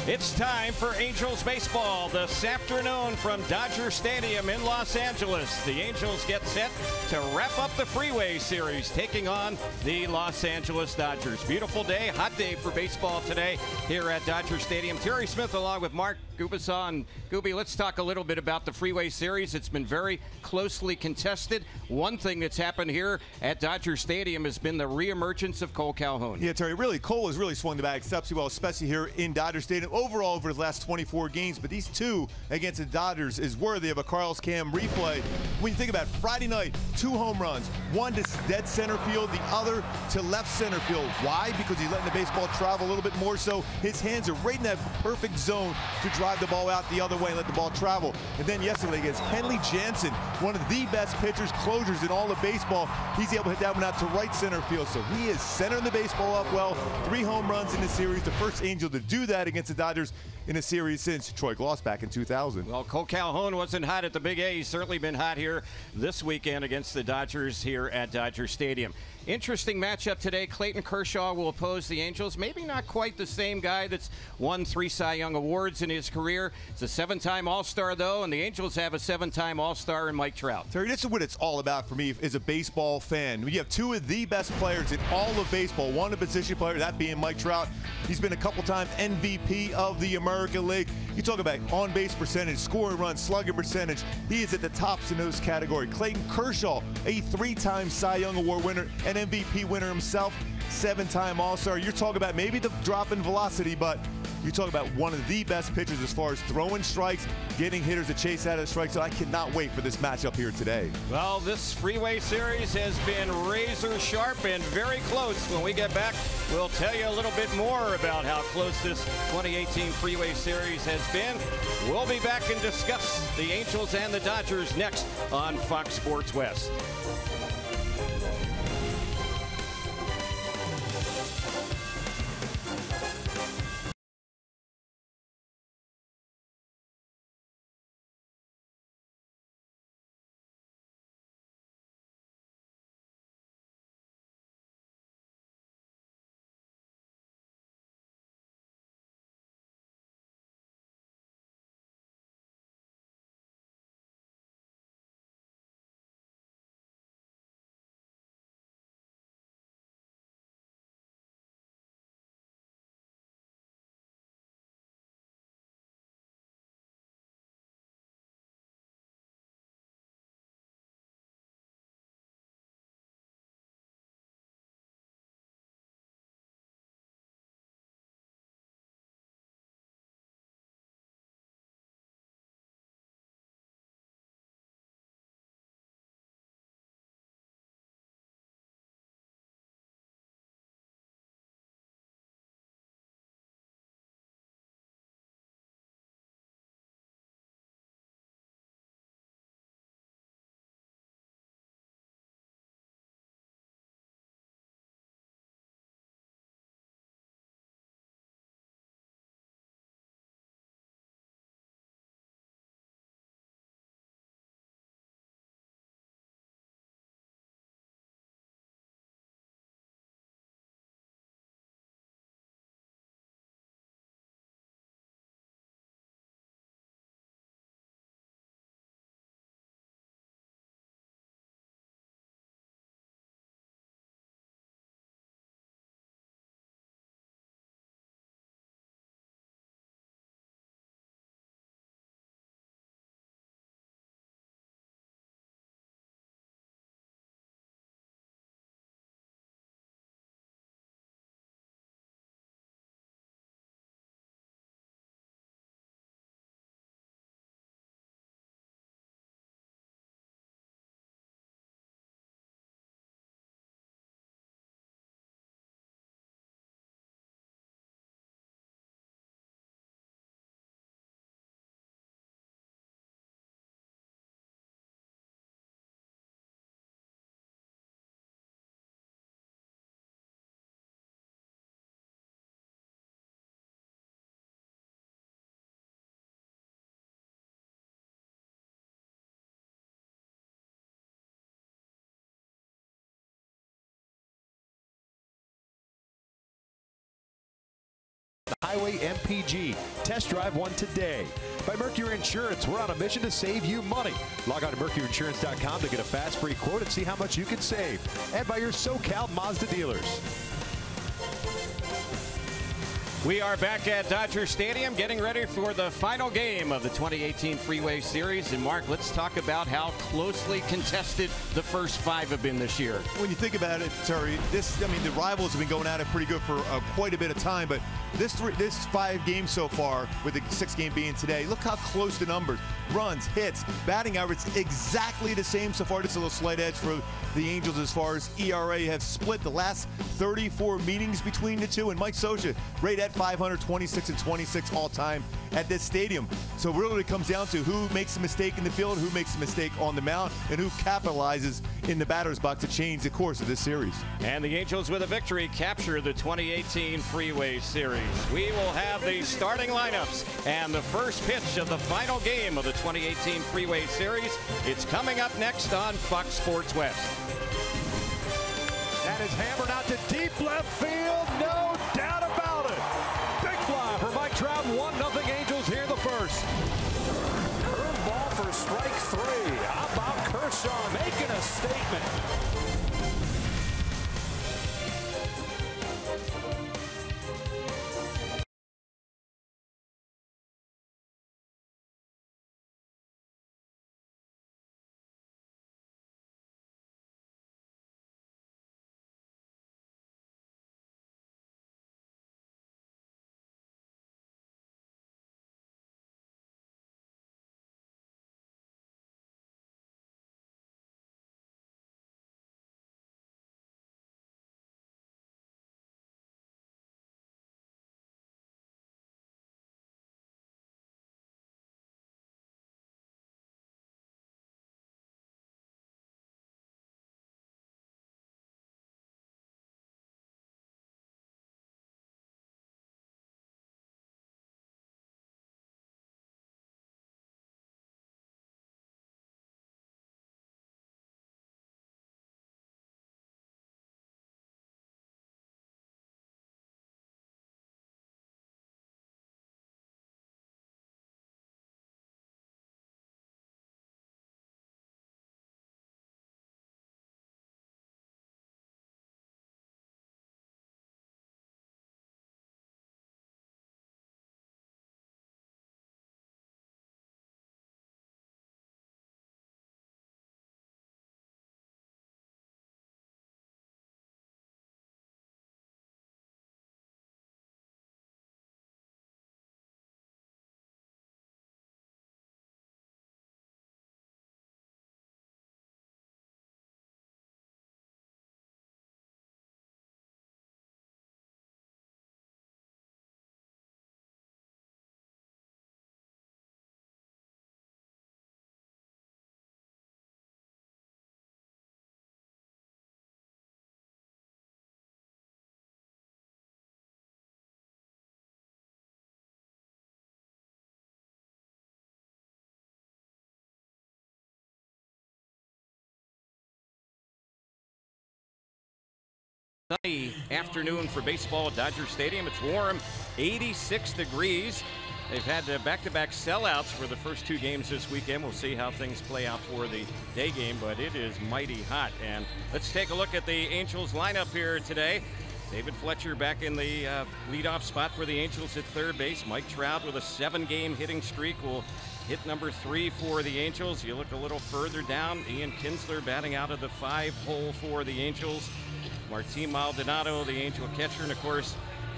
It's time for Angels baseball this afternoon from Dodger Stadium in Los Angeles. The Angels get set to wrap up the Freeway Series, taking on the Los Angeles Dodgers. Beautiful day, hot day for baseball today here at Dodger Stadium. Terry Smith along with Mark Gubisaw. And Gooby, let's talk a little bit about the Freeway Series. It's been very closely contested. One thing that's happened here at Dodger Stadium has been the reemergence of Cole Calhoun. Yeah, Terry, Cole has really swung the bat exceptionally well, especially here in Dodger Stadium. Overall, over the last 24 games, but these two against the Dodgers is worthy of a Carlos Cam replay. When you think about it, Friday night, 2 home runs, one to dead center field, the other to left center field. Why? Because he's letting the baseball travel a little bit more so. His hands are right in that perfect zone to drive the ball out the other way and let the ball travel. And then yesterday against Kenley Jansen, one of the best pitchers, closers in all of baseball, he's able to hit that one out to right center field. So he is centering the baseball up well. 3 home runs in the series, the first Angel to do that against the Dodgers in a series since Troy Gloss back in 2000. Well, Cole Calhoun wasn't hot at the Big A. He's certainly been hot here this weekend against the Dodgers here at Dodger Stadium. Interesting matchup today. Clayton Kershaw will oppose the Angels. Maybe not quite the same guy that's won 3 Cy Young Awards in his career. It's a 7-time All-Star, though, and the Angels have a 7-time All-Star in Mike Trout. Terry, this is what it's all about for me as a baseball fan. You have 2 of the best players in all of baseball. One a position player, that being Mike Trout. He's been a couple-time MVP of the American League. You talk about on-base percentage, scoring runs, slugging percentage. He is at the tops in those categories. Clayton Kershaw, a 3-time Cy Young Award winner, an MVP winner himself, 7-time All-Star. You're talking about maybe the drop in velocity, but you talk about one of the best pitchers as far as throwing strikes, getting hitters to chase out of the strike. So I cannot wait for this matchup here today. Well, this Freeway Series has been razor sharp and very close. When we get back, we'll tell you a little bit more about how close this 2018 Freeway Series has been. We'll be back and discuss the Angels and the Dodgers next on Fox Sports West. Highway MPG. Test drive one today. By Mercury Insurance, we're on a mission to save you money. Log on to mercuryinsurance.com to get a fast free quote and see how much you can save. And by your SoCal Mazda dealers. We are back at Dodger Stadium getting ready for the final game of the 2018 Freeway Series. And Mark, let's talk about how closely contested the first 5 have been this year. When you think about it, Terry, the rivals have been going at it pretty good for quite a bit of time, but this 5 games so far, with the 6th game being today, look how close the numbers, runs, hits, batting average, exactly the same so far. Just a little slight edge for the Angels as far as ERA have split the last 34 meetings between the two, and Mike Scioscia right at 526 and 26 all time at this stadium. So really it comes down to who makes a mistake in the field, who makes a mistake on the mound, and who capitalizes in the batter's box to change the course of this series. And the Angels with a victory capture the 2018 Freeway Series. We will have the starting lineups and the first pitch of the final game of the 2018 Freeway Series. It's coming up next on Fox Sports West. That is hammered out to deep left field, no doubt about it. Big fly for Mike Trout, 1-0 Angels here in the first. Curveball for strike 3. How about Kershaw making a statement? Sunny afternoon for baseball at Dodger Stadium. It's warm, 86 degrees. They've had back-to-back sellouts for the first 2 games this weekend. We'll see how things play out for the day game, but it is mighty hot. And let's take a look at the Angels lineup here today. David Fletcher back in the leadoff spot for the Angels at third base. Mike Trout with a 7-game hitting streak will hit number 3 for the Angels. You look a little further down, Ian Kinsler batting out of the 5-hole for the Angels. Martin Maldonado, the Angel catcher, and of course,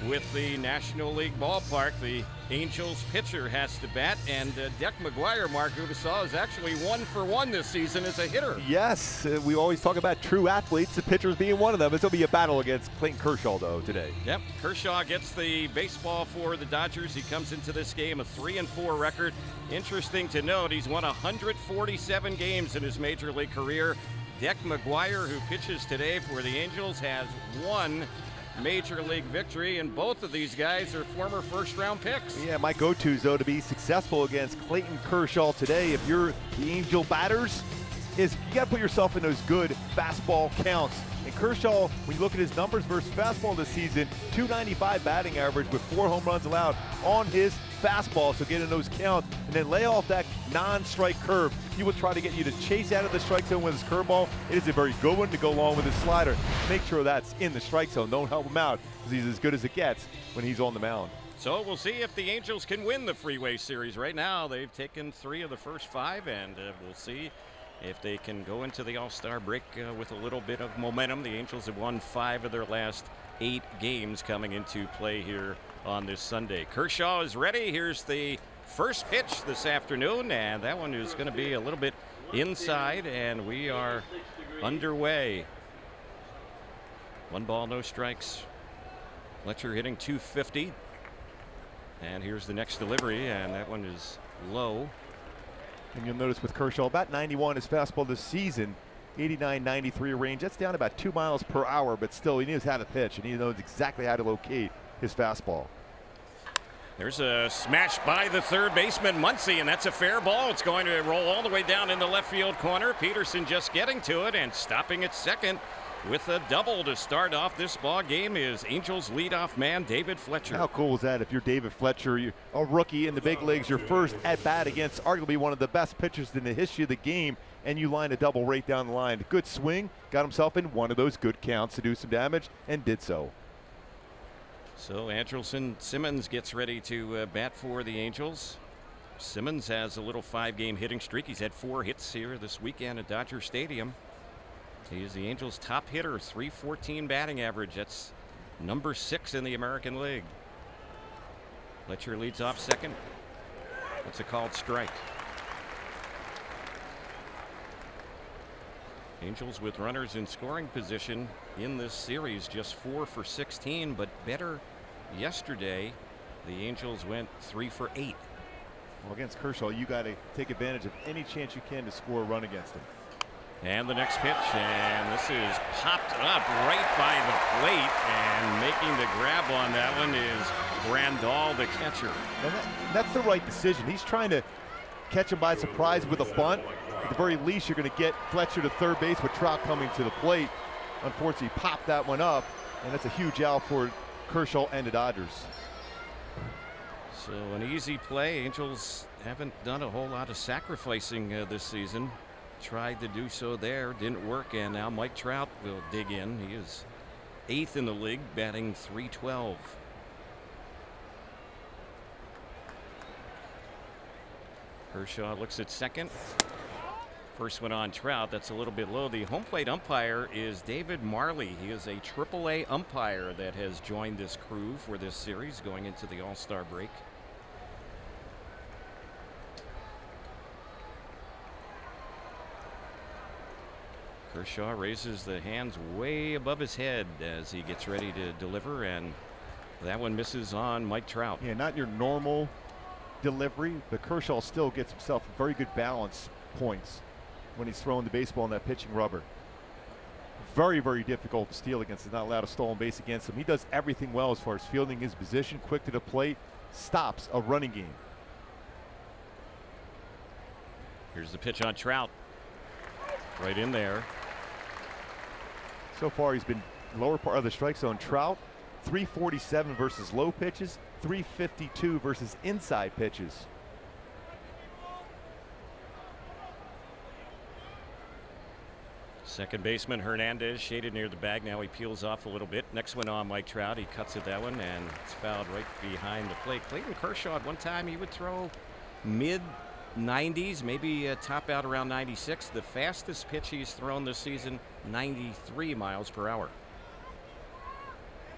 with the National League ballpark, the Angels pitcher has to bat, and Deck McGuire, Mark, who we saw, is actually 1 for 1 this season as a hitter. Yes, we always talk about true athletes, the pitchers being one of them. It's going to be a battle against Clayton Kershaw, though, today. Yep, Kershaw gets the baseball for the Dodgers. He comes into this game a 3-4 record. Interesting to note, he's won 147 games in his major league career. Deck McGuire, who pitches today for the Angels, has 1 major league victory, and both of these guys are former first-round picks. Yeah, my go-tos, though, to be successful against Clayton Kershaw today, if you're the Angel batters, is you got to put yourself in those good fastball counts. And Kershaw, when you look at his numbers versus fastball this season, .295 batting average with 4 home runs allowed on his fastball. So get in those counts and then lay off that non-strike curve. He will try to get you to chase out of the strike zone with his curveball. It is a very good one to go along with his slider. Make sure that's in the strike zone. Don't help him out because he's as good as it gets when he's on the mound. So we'll see if the Angels can win the Freeway Series. Right now, they've taken 3 of the first 5, and we'll see if they can go into the All-Star break with a little bit of momentum. The Angels have won 5 of their last 8 games coming into play here on this Sunday. Kershaw is ready. Here's the first pitch this afternoon, and that one is going to be a little bit inside, and we are underway. 1 ball, no strikes. Fletcher hitting .250. And here's the next delivery, and that one is low. And you'll notice with Kershaw, about 91 his fastball this season, 89, 93 range. That's down about 2 miles per hour, but still he knows how to pitch, and he knows exactly how to locate his fastball. There's a smash by the third baseman, Muncy, and that's a fair ball. It's going to roll all the way down in the left field corner. Peterson just getting to it and stopping at second with a double to start off this ball game is Angels leadoff man David Fletcher. How cool is that if you're David Fletcher, you're a rookie in the big leagues, your first at bat against arguably one of the best pitchers in the history of the game, and you line a double right down the line. Good swing, got himself in one of those good counts to do some damage, and did so. So Andrelton Simmons gets ready to bat for the Angels. Simmons has a little 5-game hitting streak. He's had 4 hits here this weekend at Dodger Stadium. He is the Angels' top hitter, .314 batting average. That's number 6 in the American League. Fletcher leads off second. That's a called strike. Angels with runners in scoring position in this series, just 4 for 16, but better yesterday. The Angels went 3 for 8. Well, against Kershaw, you got to take advantage of any chance you can to score a run against him. And the next pitch, and this is popped up right by the plate, and making the grab on that one is Grandal, the catcher. And that's the right decision. He's trying to catch him by surprise with a bunt. At the very least, you're going to get Fletcher to third base with Trout coming to the plate. Unfortunately, popped that one up, and that's a huge out for Kershaw and the Dodgers. So an easy play. Angels haven't done a whole lot of sacrificing this season. Tried to do so there, didn't work, and now Mike Trout will dig in. He is 8th in the league, batting .312. Kershaw looks at second. First one on Trout, that's a little bit low. The home plate umpire is David Marley. He is a AAA umpire that has joined this crew for this series going into the All-Star break. Kershaw raises the hands way above his head as he gets ready to deliver, and that one misses on Mike Trout. Yeah, not your normal delivery, but Kershaw still gets himself very good balance points when he's throwing the baseball in that pitching rubber. Very, very difficult to steal against. He's not allowed a stolen base against him. He does everything well as far as fielding his position, quick to the plate, stops a running game. Here's the pitch on Trout. Right in there. So far, he's been lower part of the strike zone. Trout, 347 versus low pitches, 352 versus inside pitches. Second baseman Hernandez shaded near the bag. Now he peels off a little bit. Next one on Mike Trout. He cuts at that one, and it's fouled right behind the plate. Clayton Kershaw, at one time, he would throw mid-90s, maybe top out around 96. The fastest pitch he's thrown this season, 93 miles per hour.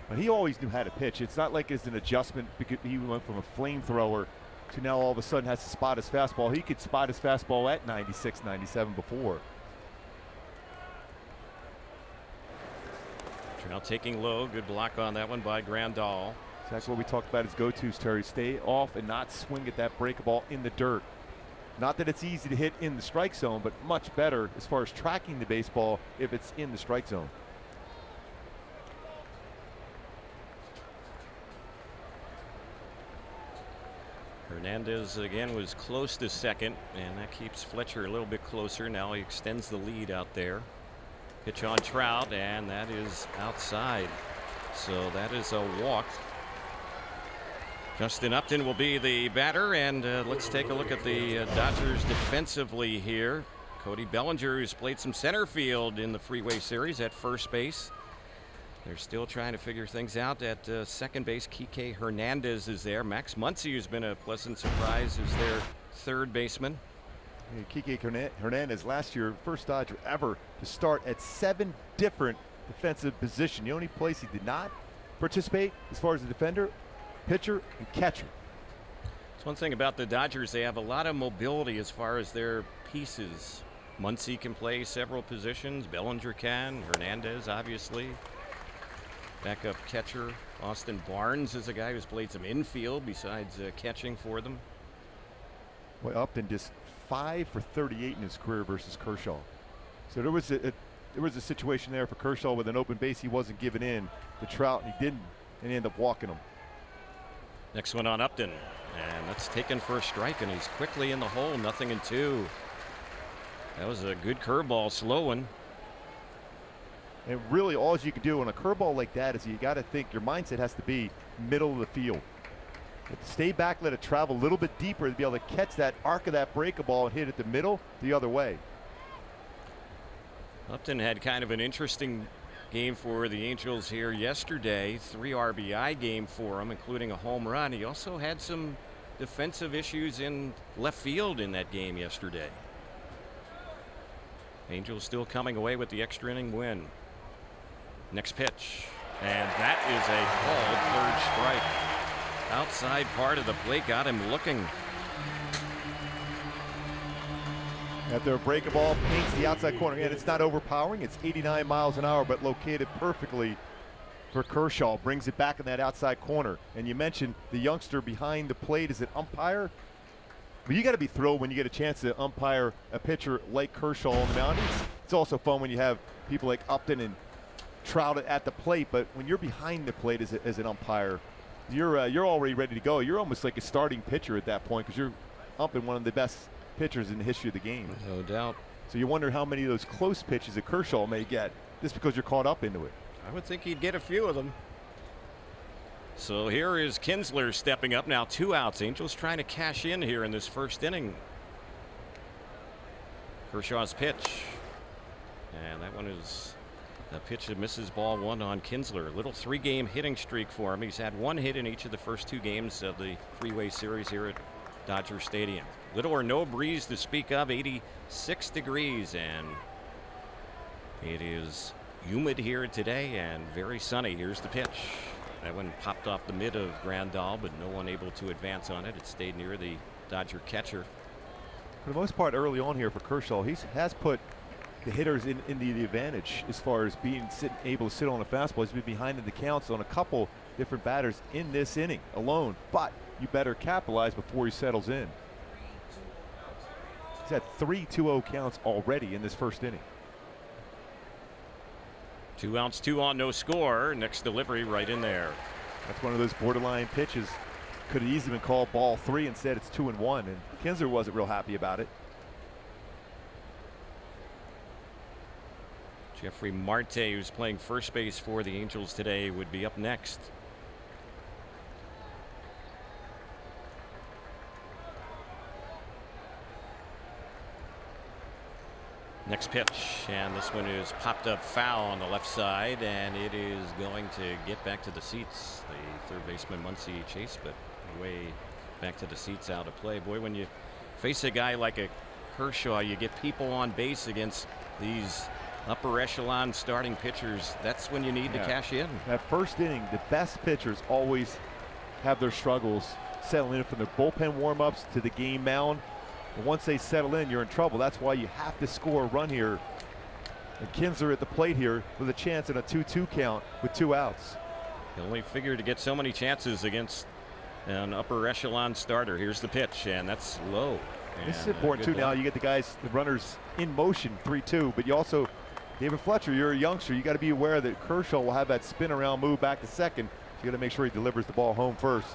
But he always knew how to pitch. It's not like it's an adjustment because he went from a flamethrower to now all of a sudden has to spot his fastball. He could spot his fastball at 96, 97 before. Trout taking low. Good block on that one by Grandal. That's what we talked about his go-tos, Terry. Stay off and not swing at that break ball in the dirt. Not that it's easy to hit in the strike zone, but much better as far as tracking the baseball if it's in the strike zone. Hernandez again was close to second, and that keeps Fletcher a little bit closer. Now he extends the lead out there. Pitch on Trout, and that is outside. So that is a walk. Justin Upton will be the batter, and let's take a look at the Dodgers defensively here. Cody Bellinger, who's played some center field in the Freeway Series at first base. They're still trying to figure things out at second base. Kike Hernandez is there. Max Muncy, who's been a pleasant surprise, is their third baseman. Kike Hernandez, last year, first Dodger ever to start at 7 different defensive positions. The only place he did not participate as far as the defender, pitcher, and catcher. It's one thing about the Dodgers, they have a lot of mobility as far as their pieces. Muncy can play several positions. Bellinger can. Hernandez, obviously. Backup catcher Austin Barnes is a guy who's played some infield besides catching for them. Well, Upton just 5 for 38 in his career versus Kershaw. So there was a situation there for Kershaw with an open base he wasn't giving in to Trout, and he didn't, and he ended up walking him. Next one on Upton, and that's taken for a strike, and he's quickly in the hole. 0-2. That was a good curveball, slow one. And really, all you can do on a curveball like that is you got to think your mindset has to be middle of the field. Stay back, let it travel a little bit deeper to be able to catch that arc of that breaker ball and hit it the middle the other way. Upton had kind of an interesting game for the Angels here yesterday. 3 RBI game for him, including a home run. He also had some defensive issues in left field in that game yesterday. Angels still coming away with the extra inning win. Next pitch, and that is a called third strike. Outside part of the plate got him looking. After a breaking ball paints the outside corner, and it's not overpowering. It's 89 miles an hour, but located perfectly for Kershaw. Brings it back in that outside corner. And you mentioned the youngster behind the plate is an umpire. But you got to be thrilled when you get a chance to umpire a pitcher like Kershaw on the mound. It's also fun when you have people like Upton and Trout at the plate. But when you're behind the plate as an umpire, you're already ready to go. You're almost like a starting pitcher at that point because you're umping one of the best pitchers in the history of the game. No doubt. So you wonder how many of those close pitches that Kershaw may get just because you're caught up into it. I would think he'd get a few of them. So here is Kinsler stepping up now. 2 outs. Angels trying to cash in here in this first inning. Kershaw's pitch, and that one is a pitch that misses ball 1 on Kinsler. A little 3-game hitting streak for him. He's had 1 hit in each of the first 2 games of the Freeway Series here at Dodger Stadium. Little or no breeze to speak of. 86 degrees, and it is humid here today and very sunny. Here's the pitch. That one popped off the mid of Grandal, but no one able to advance on it. It stayed near the Dodger catcher. For the most part, early on here for Kershaw, he has put the hitters in the advantage as far as being able to sit on a fastball. He's been behind in the counts on a couple different batters in this inning alone, but you better capitalize before he settles in. He's had 3 2-0 counts already in this first inning. 2 outs, 2 on, no score. Next delivery right in there. That's one of those borderline pitches. Could have easily been called ball 3. Instead, it's 2-1, and Kinsler wasn't real happy about it. Jeffrey Marte, who's playing first base for the Angels today, would be up next. Next pitch, and this one is popped up foul on the left side, and it is going to get back to the seats. The third baseman Muncy chased, but way back to the seats, out of play. Boy, when you face a guy like a Kershaw, you get people on base against these upper echelon starting pitchers. That's when you need to cash in. That first inning, the best pitchers always have their struggles settling in from the bullpen warm-ups to the game mound. And once they settle in, you're in trouble. That's why you have to score a run here. And Kinsler at the plate here with a chance in a 2-2 count with 2 outs. You only figure to get so many chances against an upper echelon starter. Here's the pitch, and that's low. This is important too. Now you get the guys, the runners in motion, 3-2, but you also, David Fletcher, you're a youngster. You got to be aware that Kershaw will have that spin around move back to second. So you got to make sure he delivers the ball home first.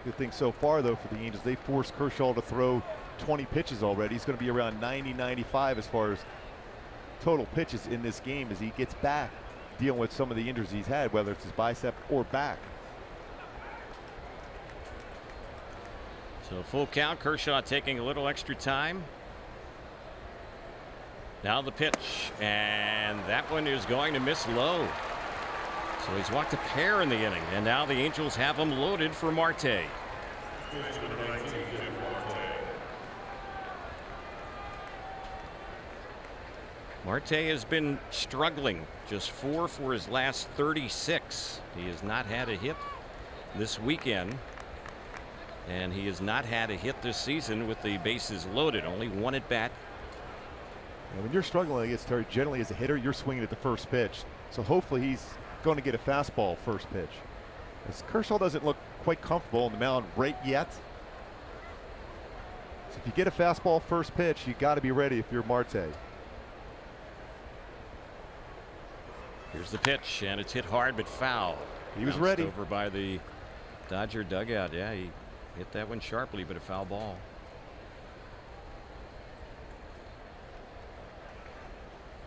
Good thing so far, though, for the Angels. They forced Kershaw to throw 20 pitches already. He's going to be around 90, 95 as far as total pitches in this game as he gets back dealing with some of the injuries he's had, whether it's his bicep or back. So full count, Kershaw taking a little extra time. Now the pitch, and that one is going to miss low. So he's walked a pair in the inning, and now the Angels have him loaded for Marte. Marte has been struggling, just 4 for his last 36. He has not had a hit this weekend, and he has not had a hit this season with the bases loaded. Only 1 at bat. And when you're struggling against Terry, generally as a hitter, you're swinging at the first pitch. So hopefully he's going to get a fastball first pitch. As Kershaw doesn't look quite comfortable on the mound right yet. So if you get a fastball first pitch, you got to be ready if you're Marte. Here's the pitch, and it's hit hard but foul. He was Bounced ready. over by the Dodger dugout. Yeah, he hit that one sharply, but a foul ball.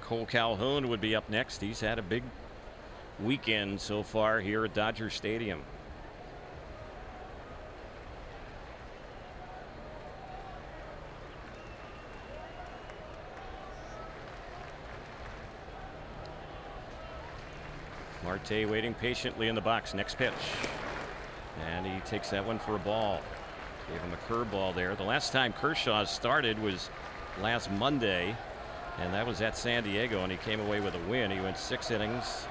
Cole Calhoun would be up next. He's had a big weekend so far here at Dodger Stadium. Marte waiting patiently in the box. Next pitch, and he takes that one for a ball. Gave him a curveball there. The last time Kershaw started was last Monday, and that was at San Diego, and he came away with a win. He went 6 innings,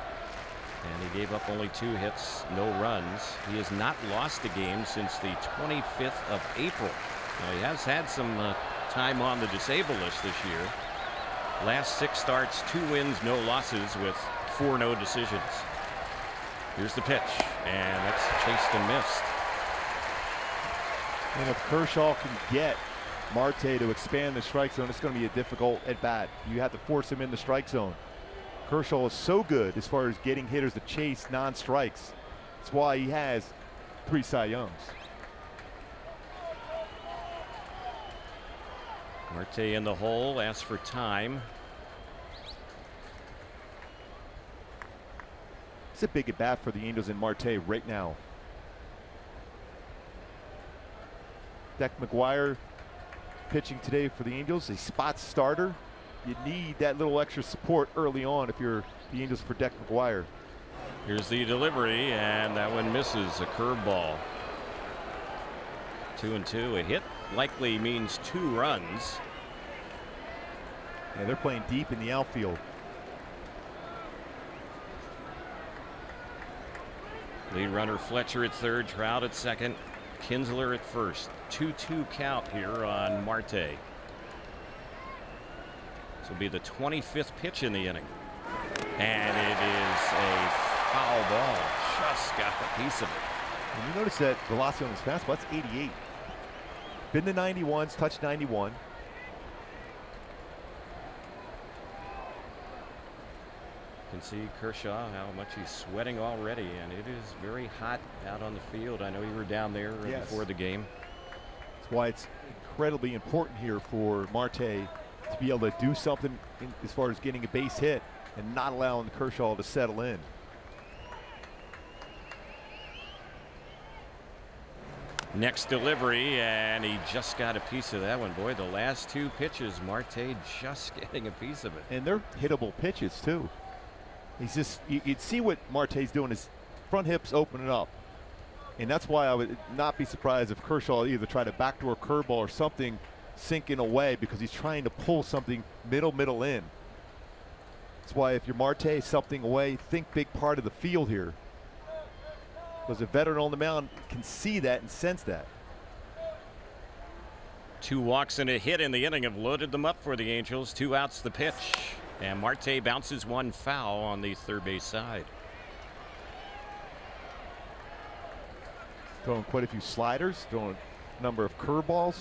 and he gave up only 2 hits, no runs. He has not lost a game since the 25th of April. Now, he has had some time on the disabled list this year. Last 6 starts, 2 wins, no losses, with 4 no decisions. Here's the pitch, and that's chased and missed. And if Kershaw can get Marte to expand the strike zone, it's going to be a difficult at bat. You have to force him in the strike zone. Kershaw is so good as far as getting hitters to chase non-strikes. That's why he has 3 Cy Youngs. Marte in the hole, asks for time. It's a big at bat for the Angels in Marte right now. Deck McGuire pitching today for the Angels, a spot starter. You need that little extra support early on if you're the Angels for Deck McGuire. Here's the delivery, and that one misses. A curveball. 2-2. A hit likely means 2 runs. Yeah, they're playing deep in the outfield. Lead runner Fletcher at third, Trout at second, Kinsler at first. 2-2 count here on Marte. This will be the 25th pitch in the inning, and it is a foul ball. Just got a piece of it. And you notice that velocity on his fastball, that's 88. Been to 91s, touched 91. You can see Kershaw, how much he's sweating already, and it is very hot out on the field. I know you were down there before the game. That's why it's incredibly important here for Marte to be able to do something as far as getting a base hit and not allowing Kershaw to settle in. Next delivery, and he just got a piece of that one. Boy, the last 2 pitches, Marte just getting a piece of it. And they're hittable pitches too. He's just, you'd see what Marte's doing, his front hips opening up. And that's why I would not be surprised if Kershaw either tried a backdoor curveball or something sinking away, because he's trying to pull something middle in. That's why if you're Marte, something away, think big part of the field here. Because a veteran on the mound can see that and sense that. 2 walks and a hit in the inning have loaded them up for the Angels. 2 outs the pitch, and Marte bounces 1 foul on the third base side. Throwing quite a few sliders, throwing a number of curveballs.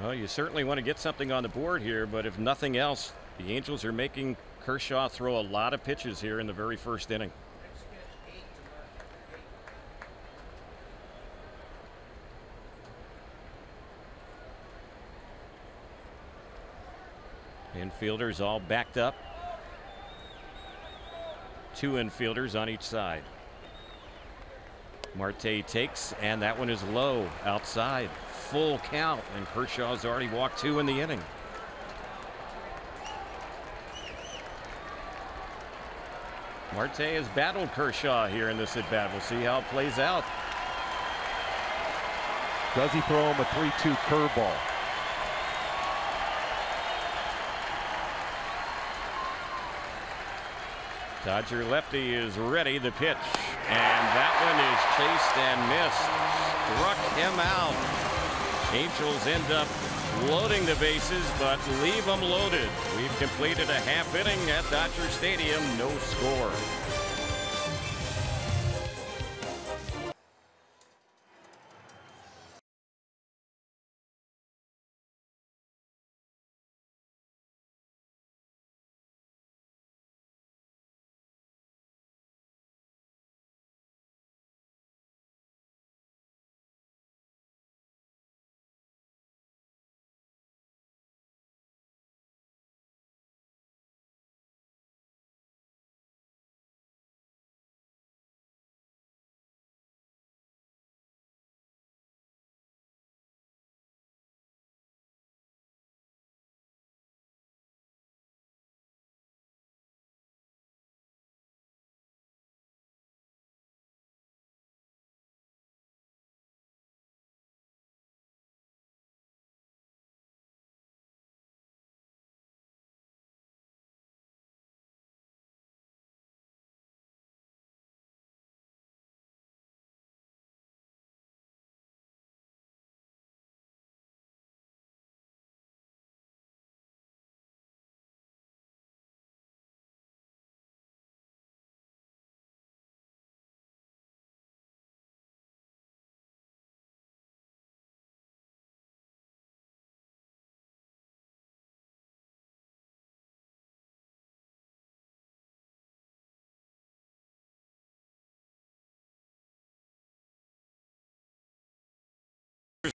Well, you certainly want to get something on the board here, but if nothing else, the Angels are making Kershaw throw a lot of pitches here in the very first inning. Infielders all backed up. 2 infielders on each side. Marte takes, and that one is low outside. Full count, and Kershaw's already walked 2 in the inning. Marte has battled Kershaw here in this at-bat. We'll see how it plays out. Does he throw him a 3-2 curveball? Dodger lefty is ready. The pitch, and that one is chased and missed. Struck him out. Angels end up loading the bases, but leave them loaded. We've completed a half inning at Dodger Stadium. No score.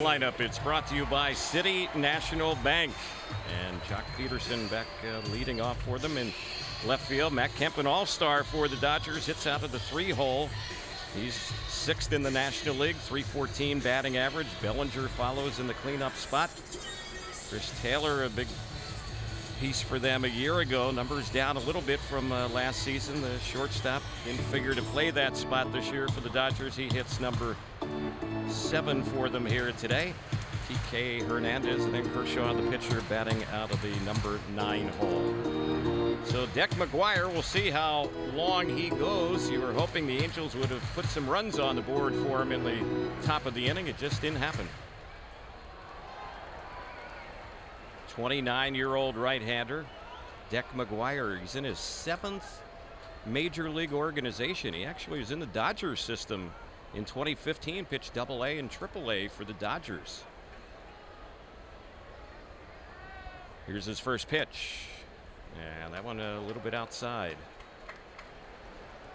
Lineup, it's brought to you by City National Bank, and Jock Peterson back leading off for them in left field. Matt Kemp, an all-star for the Dodgers, hits out of the 3-hole. He's 6th in the National League, .314 batting average. Bellinger follows in the cleanup spot. Chris Taylor, a big piece for them a year ago. Numbers down a little bit from last season. The shortstop didn't figure to play that spot this year for the Dodgers. He hits number 7 for them here today. TK Hernandez, and then Kershaw, the pitcher, batting out of the number 9 hole. So Deck McGuire, we'll see how long he goes. You were hoping the Angels would have put some runs on the board for him in the top of the inning. It just didn't happen. 29-year-old right-hander Deck McGuire. He's in his 7th major league organization. He actually was in the Dodgers system in 2015, pitched AA and AAA for the Dodgers. Here's his first pitch, and that one a little bit outside.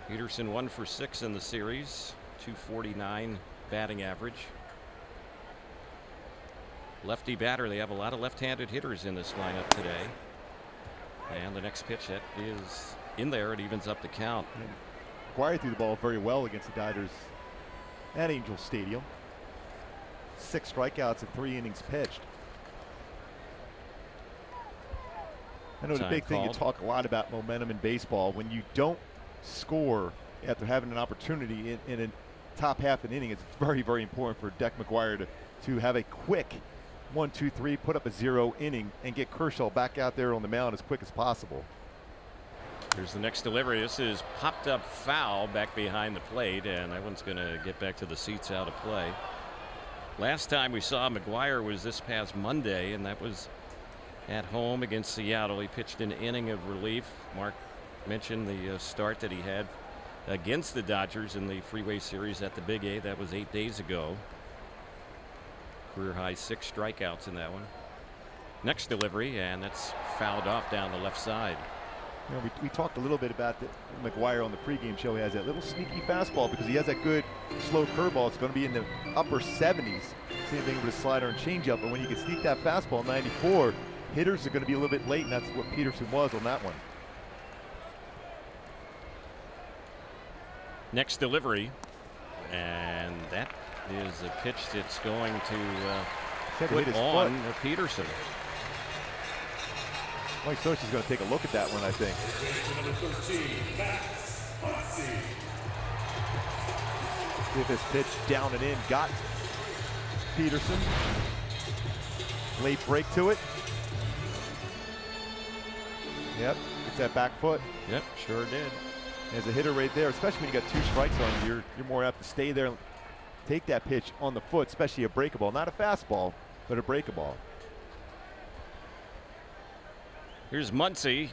Peterson 1 for 6 in the series, .249 batting average. Lefty batter. They have a lot of left-handed hitters in this lineup today. And the next pitch, that is in there. It evens up the count. McGuire threw the ball very well against the Dodgers at Angels Stadium. 6 strikeouts in 3 innings pitched. I know the big thing, you talk a lot about momentum in baseball. When you don't score after having an opportunity in a top half an inning, it's very, very important for Deck McGuire to have a quick 1, 2, 3, put up a 0 inning and get Kershaw back out there on the mound as quick as possible. Here's the next delivery. This is popped up foul back behind the plate, and that one's going to get back to the seats out of play. Last time we saw McGuire was this past Monday, and that was at home against Seattle. He pitched an inning of relief. Mark mentioned the start that he had against the Dodgers in the Freeway Series at the Big A. That was 8 days ago. Career high 6 strikeouts in that one. Next delivery, and that's fouled off down the left side. You know, we talked a little bit about McGuire on the pregame show. He has that little sneaky fastball because he has that good slow curveball. It's going to be in the upper 70s. Same thing with a slider and changeup. But when you can sneak that fastball 94, hitters are going to be a little bit late, and that's what Peterson was on that one. Next delivery, and that is a pitch that's going to put on Peterson. Mike Scioscia's going to take a look at that one, I think. See if this pitch down and in got Peterson. Late break to it. Yep, gets that back foot. Yep, sure did. As a hitter right there, especially when you got 2 strikes on you, you're more apt to stay there and take that pitch on the foot, especially a breakable. Not a fastball, but a breakable. Here's Muncy.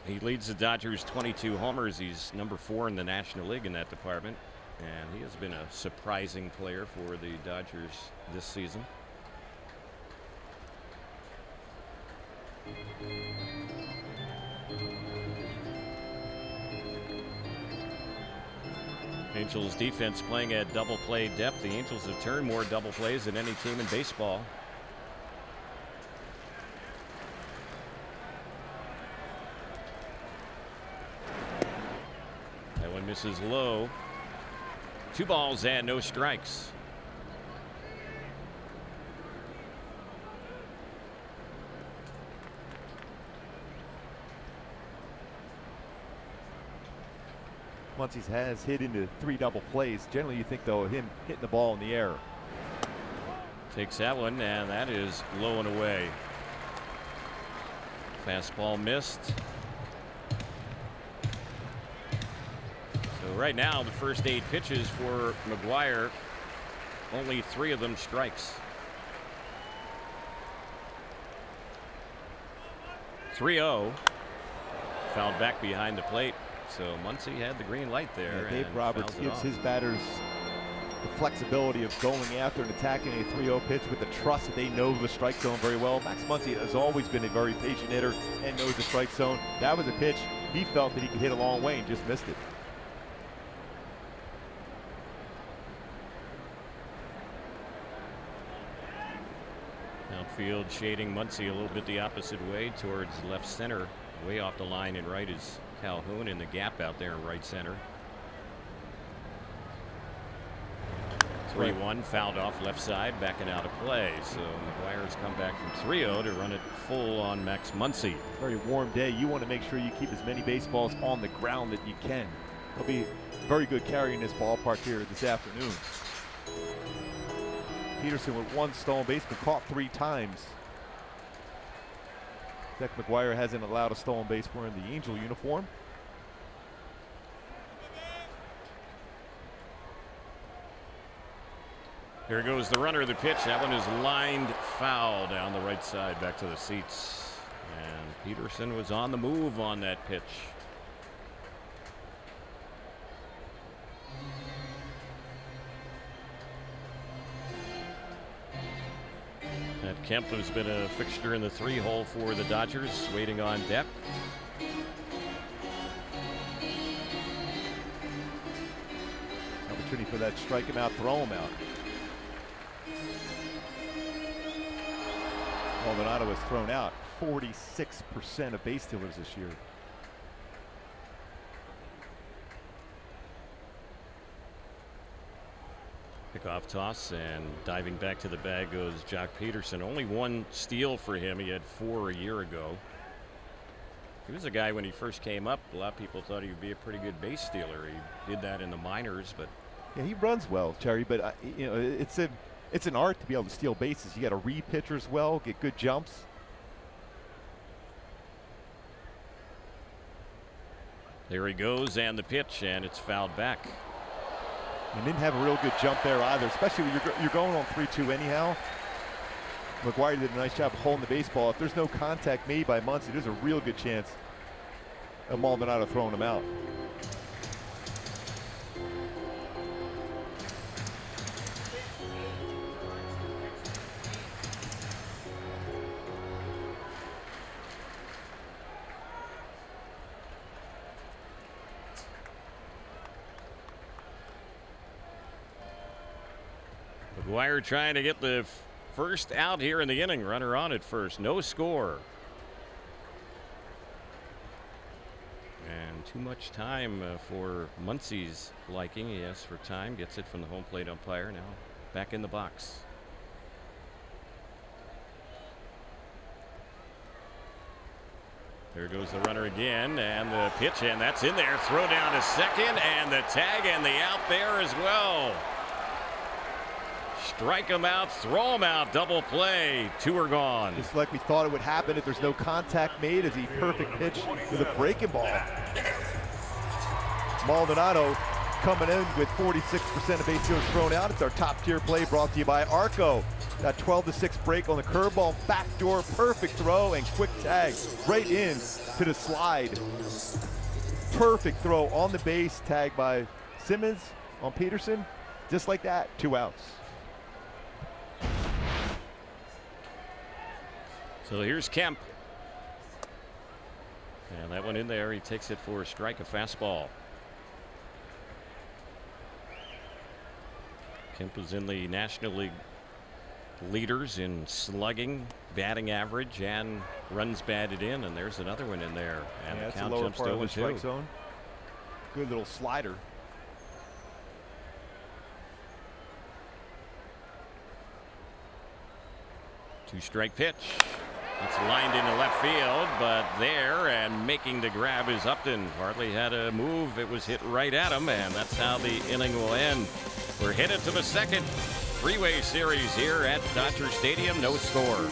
He leads the Dodgers 22 homers. He's number 4 in the National League in that department. And he has been a surprising player for the Dodgers this season. Angels defense playing at double play depth. The Angels have turned more double plays than any team in baseball. That one misses low. 2 balls and no strikes. Once he has hit into 3 double plays, generally you think, though, of him hitting the ball in the air. Takes that one, and that is low and away. Fastball missed. So right now, the first 8 pitches for McGuire, only 3 of them strikes. 3-0. Fouled back behind the plate. So Muncy had the green light there. Yeah, Dave Roberts gives his batters the flexibility of going after and attacking a 3-0 pitch with the trust that they know the strike zone very well. Max Muncy has always been a very patient hitter and knows the strike zone. That was a pitch he felt that he could hit a long way and just missed it. Outfield shading Muncy a little bit the opposite way towards left center. Way off the line and right is Calhoun in the gap out there in right center. 3-1 fouled off left side, backing out of play. So McGuire's come back from 3-0 to run it full on Max Muncy. Very warm day. You want to make sure you keep as many baseballs on the ground that you can. There'll be very good carry in this ballpark here this afternoon. Peterson with 1 stolen base, but caught 3 times. Zach McGuire hasn't allowed a stolen base wearing the Angel uniform. Here goes the runner, the pitch. That one is lined foul down the right side, back to the seats. And Peterson was on the move on that pitch. That Kemp has been a fixture in the 3-hole for the Dodgers, waiting on Depp. Opportunity for that strike him out, throw him out. Maldonado was thrown out. 46% of base stealers this year. Pickoff toss, and diving back to the bag goes Jock Peterson. Only 1 steal for him. He had 4 a year ago. He was a guy when he first came up, a lot of people thought he would be a pretty good base stealer. He did that in the minors, but yeah, he runs well, Terry. But you know, it's an art to be able to steal bases. You got to read pitchers well, get good jumps. there he goes, and the pitch, and it's fouled back. And didn't have a real good jump there either, especially when you're going on 3-2 anyhow. McGuire did a nice job of holding the baseball. If there's no contact made by Muncy, there's a real good chance of Maldonado throwing him out. McGuire trying to get the First out here in the inning. Runner on at first. No score. And too much time for Muncie's liking. He asks for time. Gets it from the home plate umpire. Now back in the box. There goes the runner again, and the pitch, and that's in there. Throw down to second, and the tag and the out there as well. Strike him out, throw him out, double play. 2 are gone. Just like we thought it would happen if there's no contact made, as he perfect pitch with a breaking ball. Maldonado coming in with 46% of base hits thrown out. It's our top tier play brought to you by Arco. That 12-6 break on the curveball, backdoor, perfect throw, and quick tag right in to the slide. Perfect throw on the base, tag by Simmons on Peterson. Just like that, 2 outs. So here's Kemp. And that one in there, he takes it for a strike, a fastball. Kemp is in the National League leaders in slugging, batting average, and runs batted in, and there's another one in there. And the count jumps to 0-2. Strike zone. Good little slider. Two-strike pitch. It's lined into left field, but there and making the grab is Upton. Hardly had a move. It was hit right at him, and that's how the inning will end. We're headed to the second Freeway Series here at Dodger Stadium. No score.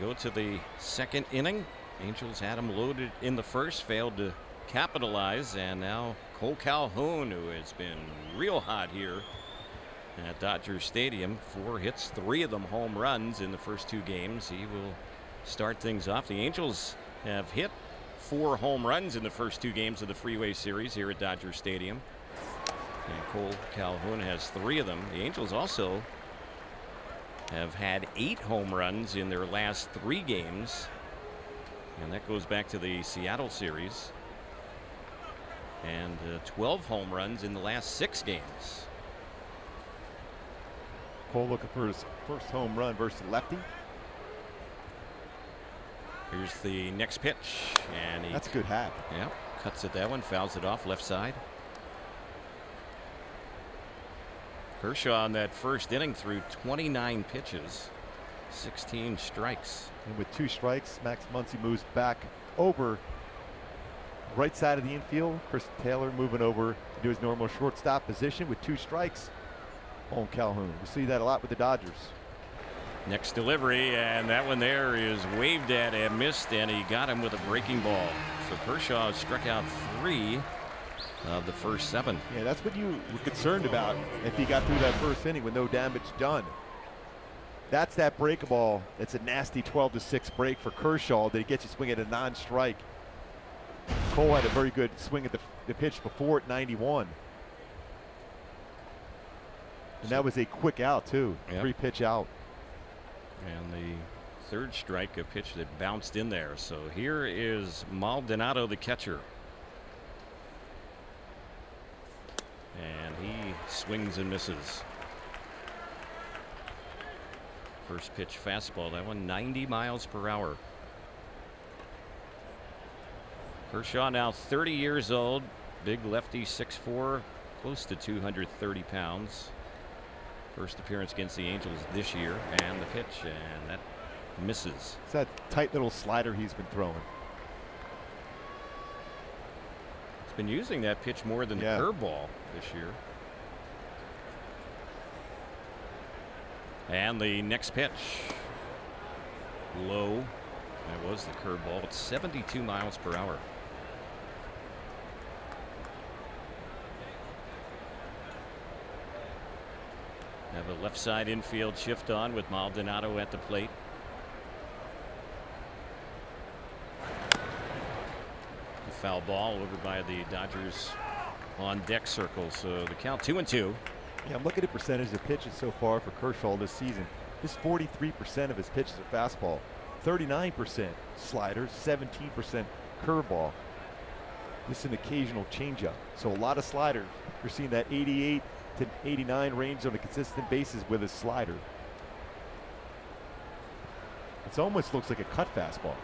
We go to the second inning. Angels had him loaded in the first, failed to capitalize, and now Cole Calhoun, who has been real hot here at Dodger Stadium. 4 hits, 3 of them home runs in the first 2 games. He will start things off. The Angels have hit 4 home runs in the first 2 games of the Freeway Series here at Dodger Stadium. And Cole Calhoun has 3 of them. The Angels also have had 8 home runs in their last 3 games. And that goes back to the Seattle series. And 12 home runs in the last 6 games. Cole looking for his first home run versus lefty. Here's the next pitch, and he, that's a good hack. Yeah, cuts it that one, fouls it off left side. Kershaw in that first inning threw 29 pitches, 16 strikes. And with 2 strikes, Max Muncy moves back over right side of the infield. Chris Taylor moving over to do his normal shortstop position with 2 strikes on Calhoun. We see that a lot with the Dodgers. Next delivery, and that one there is waved at and missed, and he got him with a breaking ball. So Kershaw struck out 3 of the first 7. Yeah, that's what you were concerned about if he got through that first inning with no damage done. That's that break ball. It's a nasty 12-6 break for Kershaw that gets you swing at a non-strike. Cole had a very good swing at the pitch before at 91. And that was a quick out too, 3-pitch out. And the third strike, a pitch that bounced in there. So here is Maldonado, the catcher. And he swings and misses. First pitch fastball, that one 90 miles per hour. Kershaw now 30 years old, big lefty, 6'4", close to 230 pounds. First appearance against the Angels this year, and the pitch, and that misses. It's that tight little slider he's been throwing. He's been using that pitch more than the curveball this year. And the next pitch, low. That was the curveball. It's 72 miles per hour. Have a left side infield shift on with Maldonado at the plate. A foul ball over by the Dodgers on deck circle. So the count 2-2. Yeah, I'm looking at percentage of pitches so far for Kershaw this season. Just 43% of his pitches are fastball, 39% sliders, 17% curveball. Just an occasional changeup. So a lot of sliders. You're seeing that 88 to 89 range on a consistent basis with a slider. It almost looks like a cut fastball.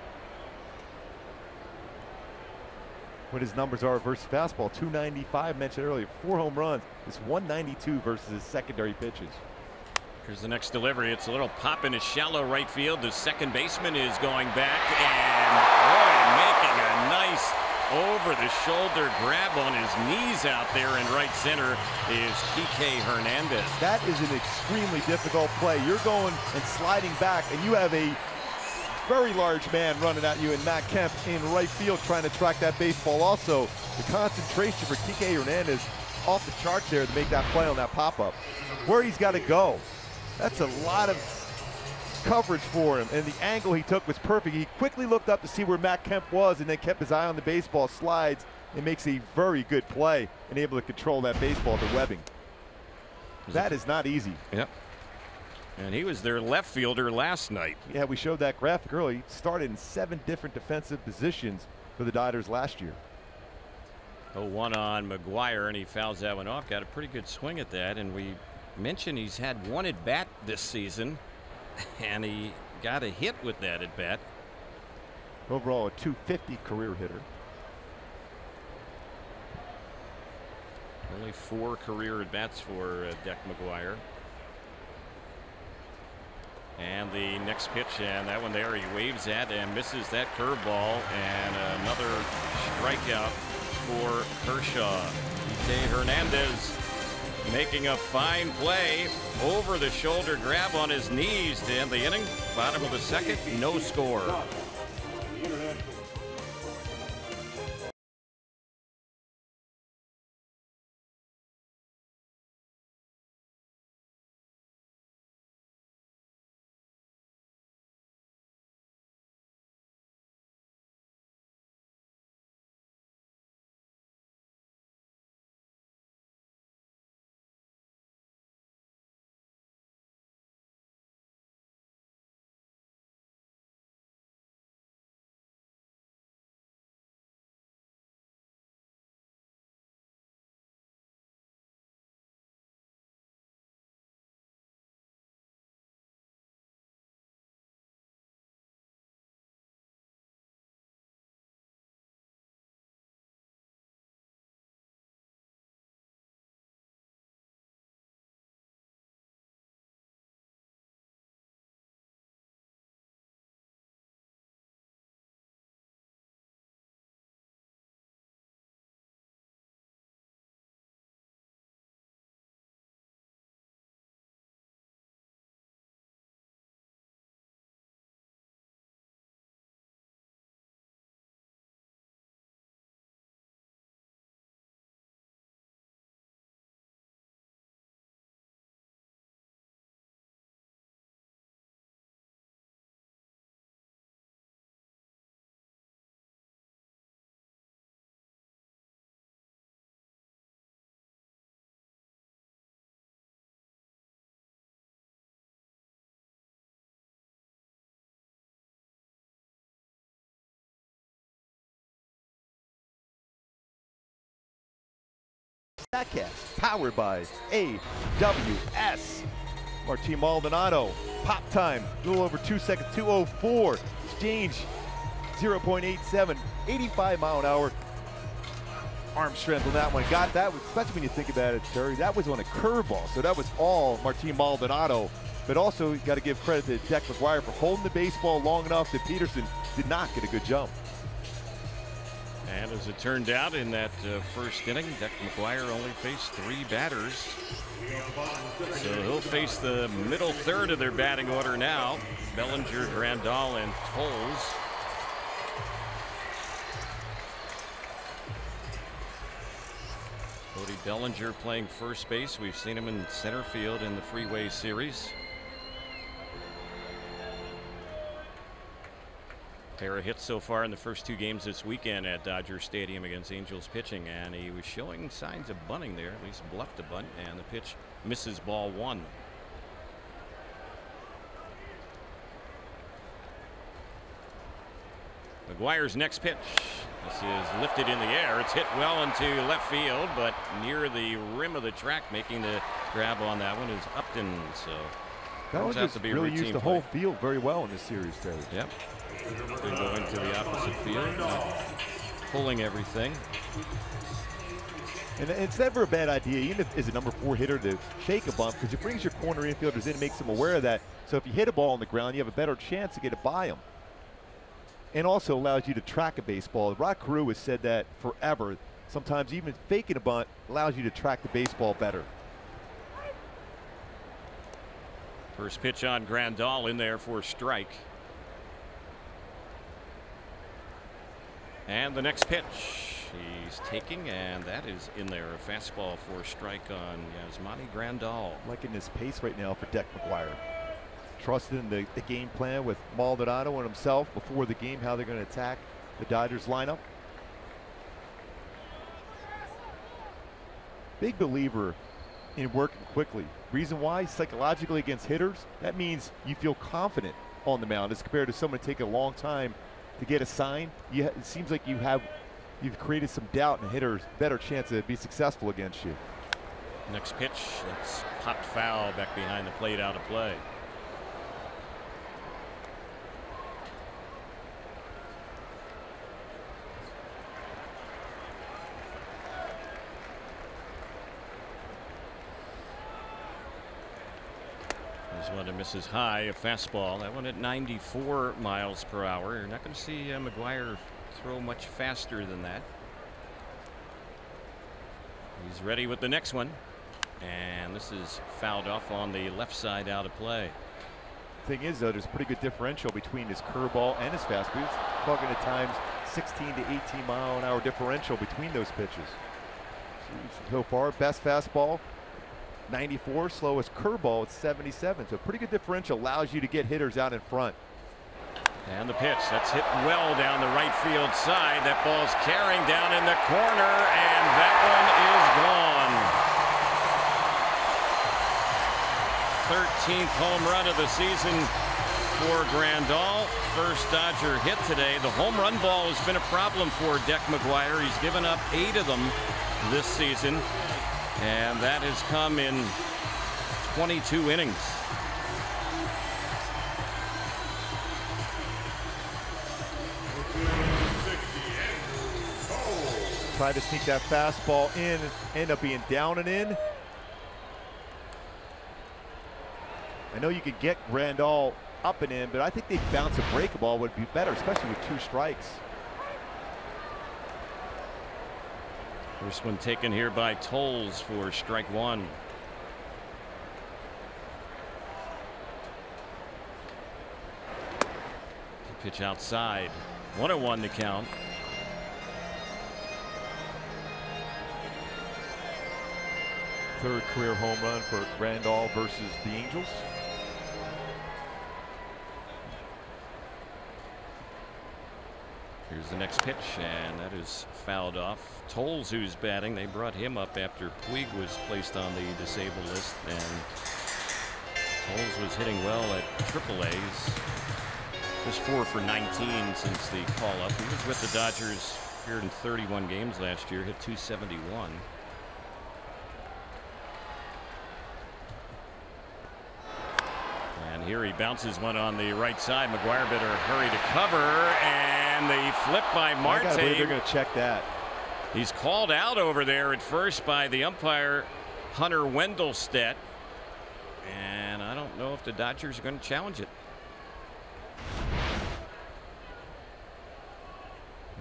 What his numbers are versus fastball, 295 mentioned earlier, 4 home runs. It's 192 versus his secondary pitches. Here's the next delivery. It's a little pop in a shallow right field. The second baseman is going back, and boy, making a nice over-the-shoulder grab on his knees out there in right center is Kike Hernandez. That is an extremely difficult play. You're going and sliding back, and you have a very large man running at you in Matt Kemp in right field trying to track that baseball. Also, the concentration for Kike Hernandez off the charts there to make that play on that pop-up. Where he's got to go. That's a lot of coverage for him, and the angle he took was perfect. He quickly looked up to see where Matt Kemp was and then kept his eye on the baseball, slides, and makes a very good play and able to control that baseball to Webbing. That is not easy. Yep. And he was their left fielder last night. Yeah, we showed that graphic earlier. He started in 7 different defensive positions for the Dodgers last year. 0-1 on McGuire, and he fouls that one off. Got a pretty good swing at that, and we mentioned he's had 1 at bat this season, and he got a hit with that at bat. Overall, a .250 career hitter. Only 4 career at bats for Deck McGuire. And the next pitch, and that one there, he waves at and misses that curveball, and another strikeout for Kershaw. Kike Hernandez making a fine play, over the shoulder grab on his knees to end the inning. Bottom of the second, no score. Statcast, powered by AWS. Martin Maldonado, pop time, a little over 2 seconds, 2:04. Exchange, 0.87, 85 mile an hour. Arm strength on that one. Got that, especially when you think about it, Terry. That was on a curveball, so that was all Martin Maldonado. But also, you got to give credit to Deck McGuire for holding the baseball long enough that Peterson did not get a good jump. And as it turned out in that first inning, Deck McGuire only faced 3 batters. So he'll face the middle third of their batting order now. Bellinger, Grandal, and Tolles. Cody Bellinger playing first base. We've seen him in center field in the Freeway Series. Pair of hits so far in the first 2 games this weekend at Dodger Stadium against Angels pitching, and he was showing signs of bunting there, at least bluffed a bunt, and the pitch misses ball 1. McGuire's next pitch. This is lifted in the air. It's hit well into left field, but near the rim of the track, making the grab on that one is Upton. So that was just really used the whole field very well in this series, Terry. Yep. They're going to the opposite field, pulling everything. And it's never a bad idea, even if as a number 4 hitter, to shake a bunt, because it brings your corner infielders in and makes them aware of that. So if you hit a ball on the ground, you have a better chance to get it by them. And also allows you to track a baseball. Rod Carew has said that forever. Sometimes even faking a bunt allows you to track the baseball better. First pitch on Grandal in there for strike. And the next pitch he's taking, and that is in there. A fastball for strike on Yasmani Grandal. Liking this pace right now for Deck McGuire. Trusted in the game plan with Maldonado and himself before the game, how they're going to attack the Dodgers lineup. Big believer in working quickly. Reason why? Psychologically against hitters, that means you feel confident on the mound as compared to someone taking a long time to get a sign. It seems like you've created some doubt in a hitter's better chance to be successful against you. Next pitch, that's popped foul back behind the plate, out of play. There's one that misses high, a fastball. That one at 94 miles per hour. You're not going to see McGuire throw much faster than that. He's ready with the next one. And this is fouled off on the left side, out of play. Thing is, though, there's a pretty good differential between his curveball and his fastball. He's talking at times 16 to 18 mile an hour differential between those pitches. So far, best fastball 94, slowest curveball at 77. So pretty good differential, allows you to get hitters out in front. And the pitch, that's hit well down the right field side. That ball's carrying down in the corner, and that one is gone. 13th home run of the season for Grandal. First Dodger hit today. The home run ball has been a problem for Deck McGuire. He's given up 8 of them this season, and that has come in 22 innings. Try to sneak that fastball in, end up being down and in. I know you could get Grandal up and in, but I think they bounce a breakable would be better, especially with 2 strikes. First one taken here by Tolles for strike 1. Pitch outside. 1-1 to count. Third career home run for Grandal versus the Angels. Here's the next pitch, and that is fouled off. Tolles, who's batting, they brought him up after Puig was placed on the disabled list, and Tolles was hitting well at AAA's. Just 4 for 19 since the call-up. He was with the Dodgers here in 31 games last year, hit .271. here he bounces one on the right side. McGuire better hurry to cover, and the flip by Marte. I believe they're going to check that. He's called out over there at first by the umpire, Hunter Wendelstedt, and I don't know if the Dodgers are going to challenge it.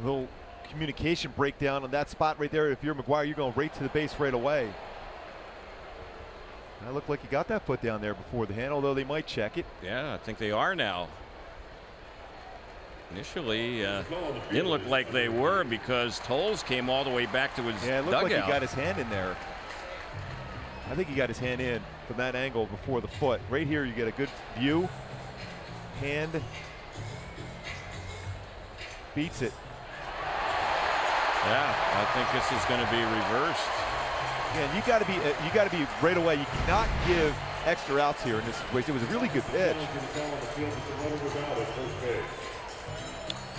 A little communication breakdown on that spot right there. If you're McGuire, you're going right to the base right away. That looked like he got that foot down there before the hand, although they might check it. Yeah, I think they are now. Initially, didn't look like they were because Tolles came all the way back to his dugout. Yeah, it looked like he got his hand in there. I think he got his hand in from that angle before the foot. Right here, you get a good view. Hand beats it. Yeah, I think this is going to be reversed. Yeah, and you got to be right away. You cannot give extra outs here in this situation. It was a really good pitch.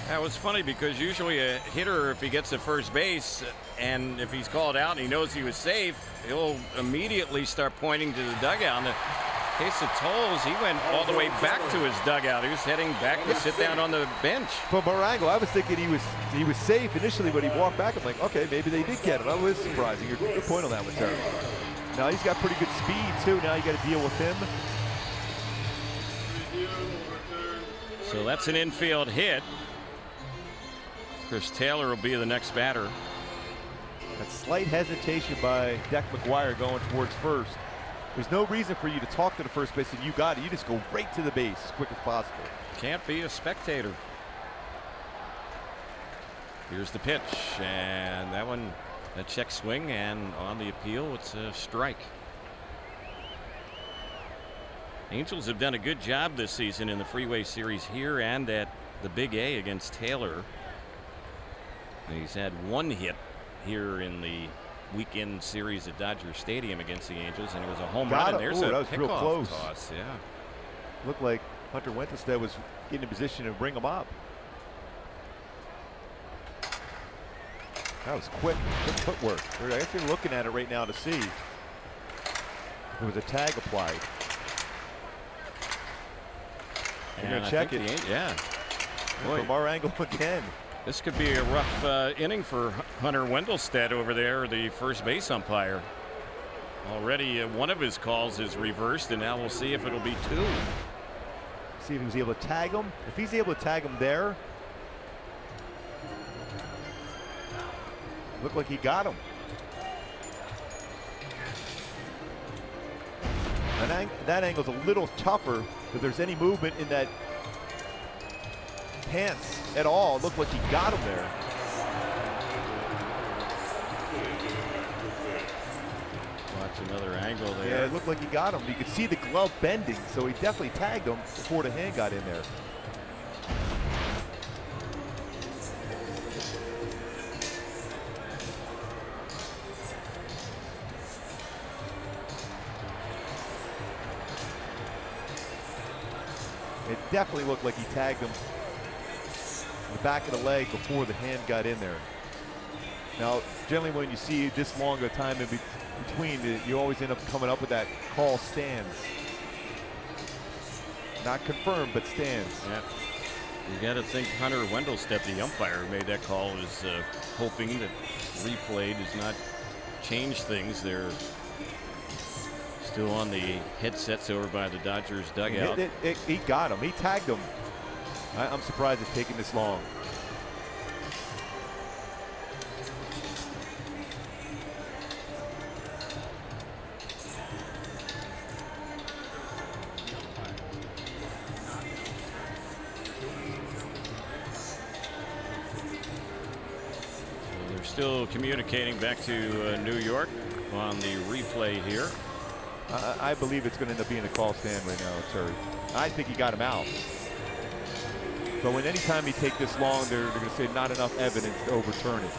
That was funny because usually a hitter, if he gets to first base and if he's called out and he knows he was safe, he'll immediately start pointing to the dugout. In the case of Tolles, he went all the way back to his dugout. He was heading back to sit down on the bench. From Marango, I was thinking he was safe initially when he walked back. I'm like, okay, maybe they did get him. That was surprising. Good point on that one, Terry. Now he's got pretty good speed too. Now you got to deal with him. So that's an infield hit. Chris Taylor will be the next batter. That slight hesitation by Deck McGuire going towards first. There's no reason for you to talk to the first baseman. You got it. You just go right to the base as quick as possible. Can't be a spectator. Here's the pitch, and that one a check swing, and on the appeal it's a strike. Angels have done a good job this season in the Freeway Series here and at the Big A against Taylor. He's had one hit here in the weekend series at Dodger Stadium against the Angels, and it was a home run. And there's that a was real close. Toss. Yeah, looked like Hunter Wendelstedt was getting in position to bring him up. That was quick footwork. I guess they're looking at it right now to see if there was a tag applied. They're going to check it. Yeah. Boy. From our angle again. This could be a rough inning for Hunter Wendelstedt over there, the first base umpire. Already one of his calls is reversed, and now we'll see if it'll be two. See if he was able to tag him. If he's able to tag him there, looked like he got him. And that angle's a little tougher if there's any movement in that pants at all. It looked like he got him there. Watch another angle there. Yeah, it looked like he got him. You could see the glove bending, so he definitely tagged him before the hand got in there. It definitely looked like he tagged him in the back of the leg before the hand got in there. Now, generally when you see this long a time in between, you always end up coming up with that call stands. Not confirmed, but stands. Yeah. You got to think Hunter Wendelstedt, the umpire who made that call, is hoping that replay does not change things. They're still on the headsets over by the Dodgers dugout. He got him. He tagged him. I'm surprised it's taking this long. So they're still communicating back to New York on the replay here. I believe it's going to end up being a call stand right now, Terry. I think he got him out. But when anytime you take this long, they're going to say not enough evidence to overturn it.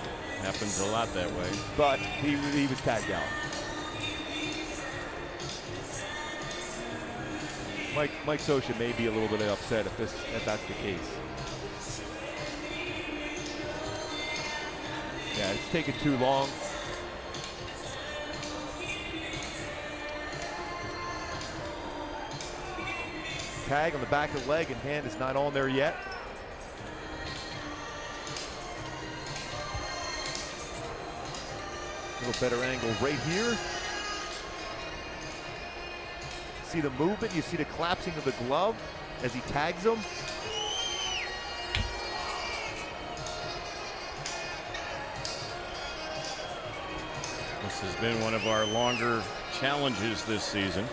Happens a lot that way. But he was tagged out. Mike Scioscia may be a little bit upset if that's the case. Yeah, it's taken too long. tag on the back of the leg, and hand is not on there yet. A little better angle right here. See the movement, you see the collapsing of the glove as he tags him. This has been one of our longer challenges this season.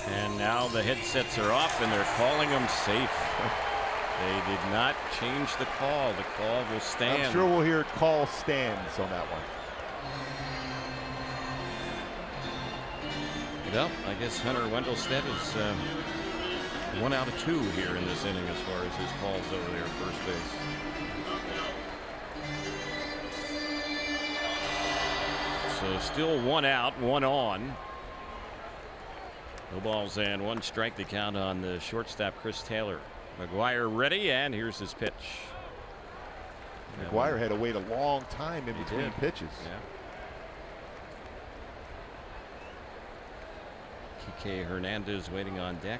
And now the headsets are off and they're calling them safe. They did not change the call. The call will stand. I'm sure we'll hear call stands on that one. Well, I guess Hunter Wendelstedt is 1 out of 2 here in this inning as far as his calls over there at first base. So still 1 out, 1 on. No balls and 1 strike to count on the shortstop Chris Taylor. McGuire ready, and here's his pitch. McGuire had to wait a long time in between pitches. Yeah. Kike Hernandez waiting on deck.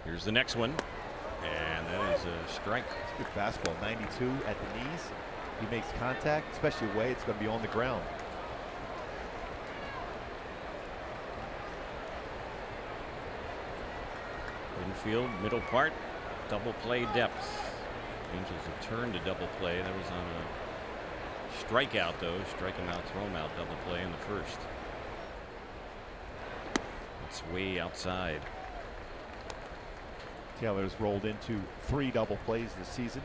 Here's the next one, and that is a strike. It's a good fastball, 92 at the knees. He makes contact, especially away, it's going to be on the ground. Infield, middle part, double play depth. Angels have turned to double play. That was on a strikeout, though. Strike him out, throw him out, double play in the first. It's way outside. Taylor's rolled into 3 double plays this season.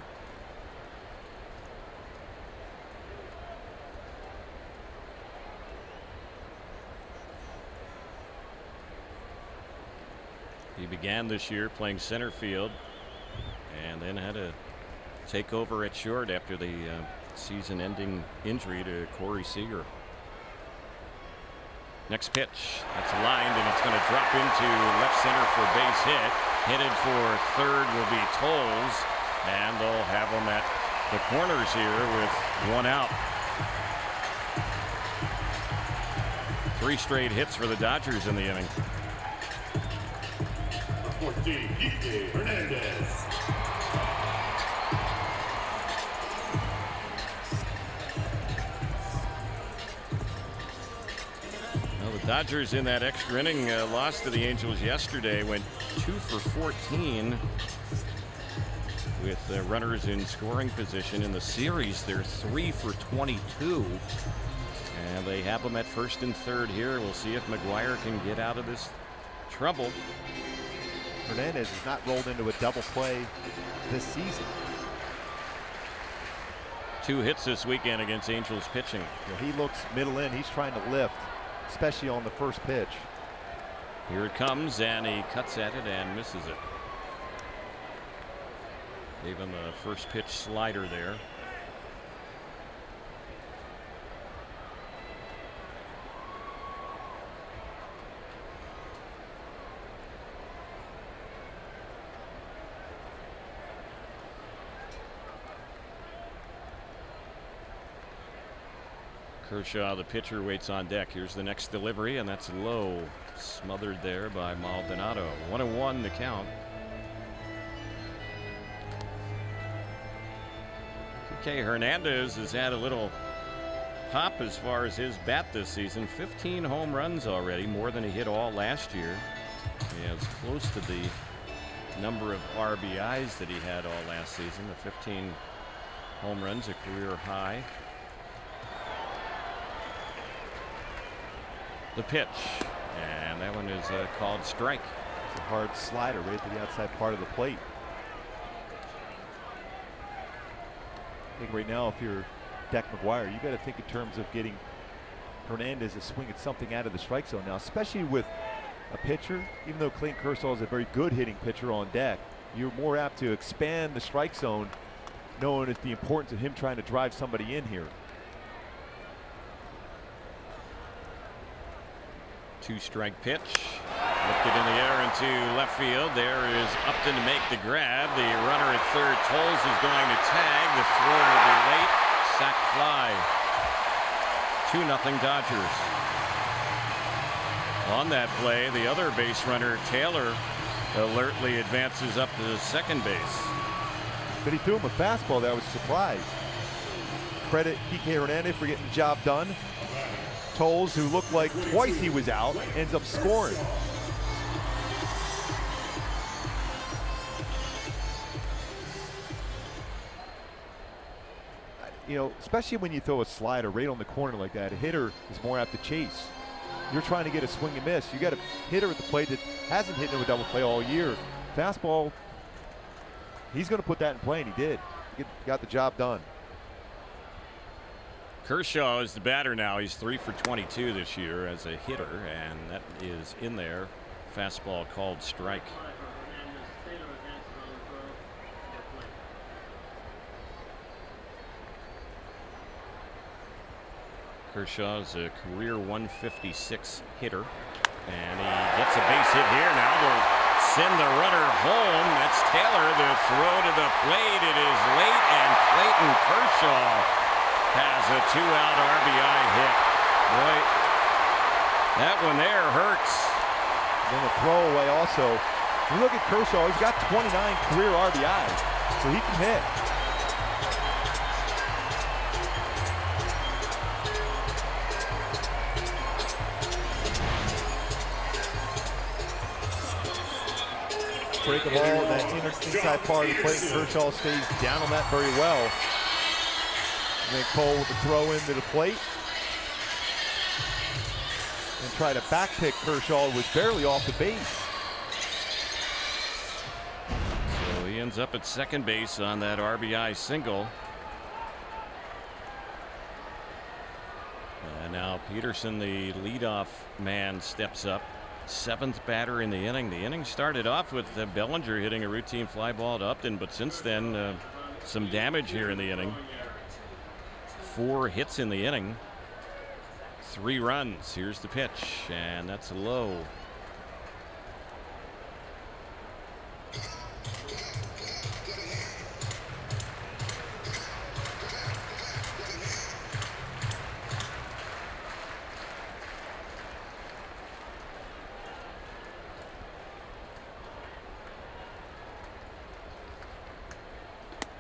He began this year playing center field and then had to take over at short after the season-ending injury to Corey Seager. Next pitch, that's lined, and it's going to drop into left center for a base hit. Headed for third will be Tolles, and they'll have him at the corners here with 1 out. 3 straight hits for the Dodgers in the inning. 14, Kike Hernandez. Well, the Dodgers in that extra inning lost to the Angels yesterday, went 2 for 14 with runners in scoring position. In the series, they're 3 for 22. And they have them at first and third here. We'll see if McGuire can get out of this trouble. Hernandez has not rolled into a double play this season. 2 hits this weekend against Angels pitching. He looks middle in. He's trying to lift, especially on the first pitch. Here it comes, and he cuts at it and misses it. Gave him a first pitch slider there. Kershaw, the pitcher, waits on deck. Here's the next delivery, and that's low. Smothered there by Maldonado. 1-1 the count. Kike Hernandez has had a little pop as far as his bat this season. 15 home runs already, more than he hit all last year. He has close to the number of RBIs that he had all last season. The 15 home runs, a career high. The pitch, and that one is called strike. It's a hard slider right to the outside part of the plate. I think right now, if you're Deck McGuire, you got to think in terms of getting Hernandez to swing at something out of the strike zone now, especially with a pitcher. Even though Clayton Kershaw is a very good hitting pitcher on deck, you're more apt to expand the strike zone, knowing it's the importance of him trying to drive somebody in here. 2-strike pitch. Lifted in the air into left field. There is Upton to make the grab. The runner at third, Tolles, is going to tag. The throw will be late. Sac fly. 2-0 Dodgers. On that play, the other base runner, Taylor, alertly advances up to second base. But he threw him a fastball that I was surprised. Credit Kike Hernandez for getting the job done. Tolles, who looked like twice he was out, ends up scoring. You know, especially when you throw a slider right on the corner like that, a hitter is more apt to chase. You're trying to get a swing and miss. You got a hitter at the plate that hasn't hit into a double play all year. Fastball, he's going to put that in play, and he did. He got the job done. Kershaw is the batter now. He's 3 for 22 this year as a hitter, and that is in there. Fastball called strike. Kershaw is a career 156 hitter, and he gets a base hit here. Now will send the runner home. That's Taylor. The throw to the plate. It is late, and Clayton Kershaw has a 2-out RBI hit. Boy, that one there hurts. Then a throwaway also. You look at Kershaw, he's got 29 career RBIs, so he can hit. Break the ball in that inside part of the plate. Kershaw stays down on that very well. And then Cole with the throw into the plate. And try to backpick Kershaw, who was barely off the base. So he ends up at second base on that RBI single. And now Peterson, the leadoff man, steps up. 7th batter in the inning. The inning started off with Bellinger hitting a routine fly ball to Upton, but since then some damage here in the inning. 4 hits in the inning, 3 runs. Here's the pitch, and that's low.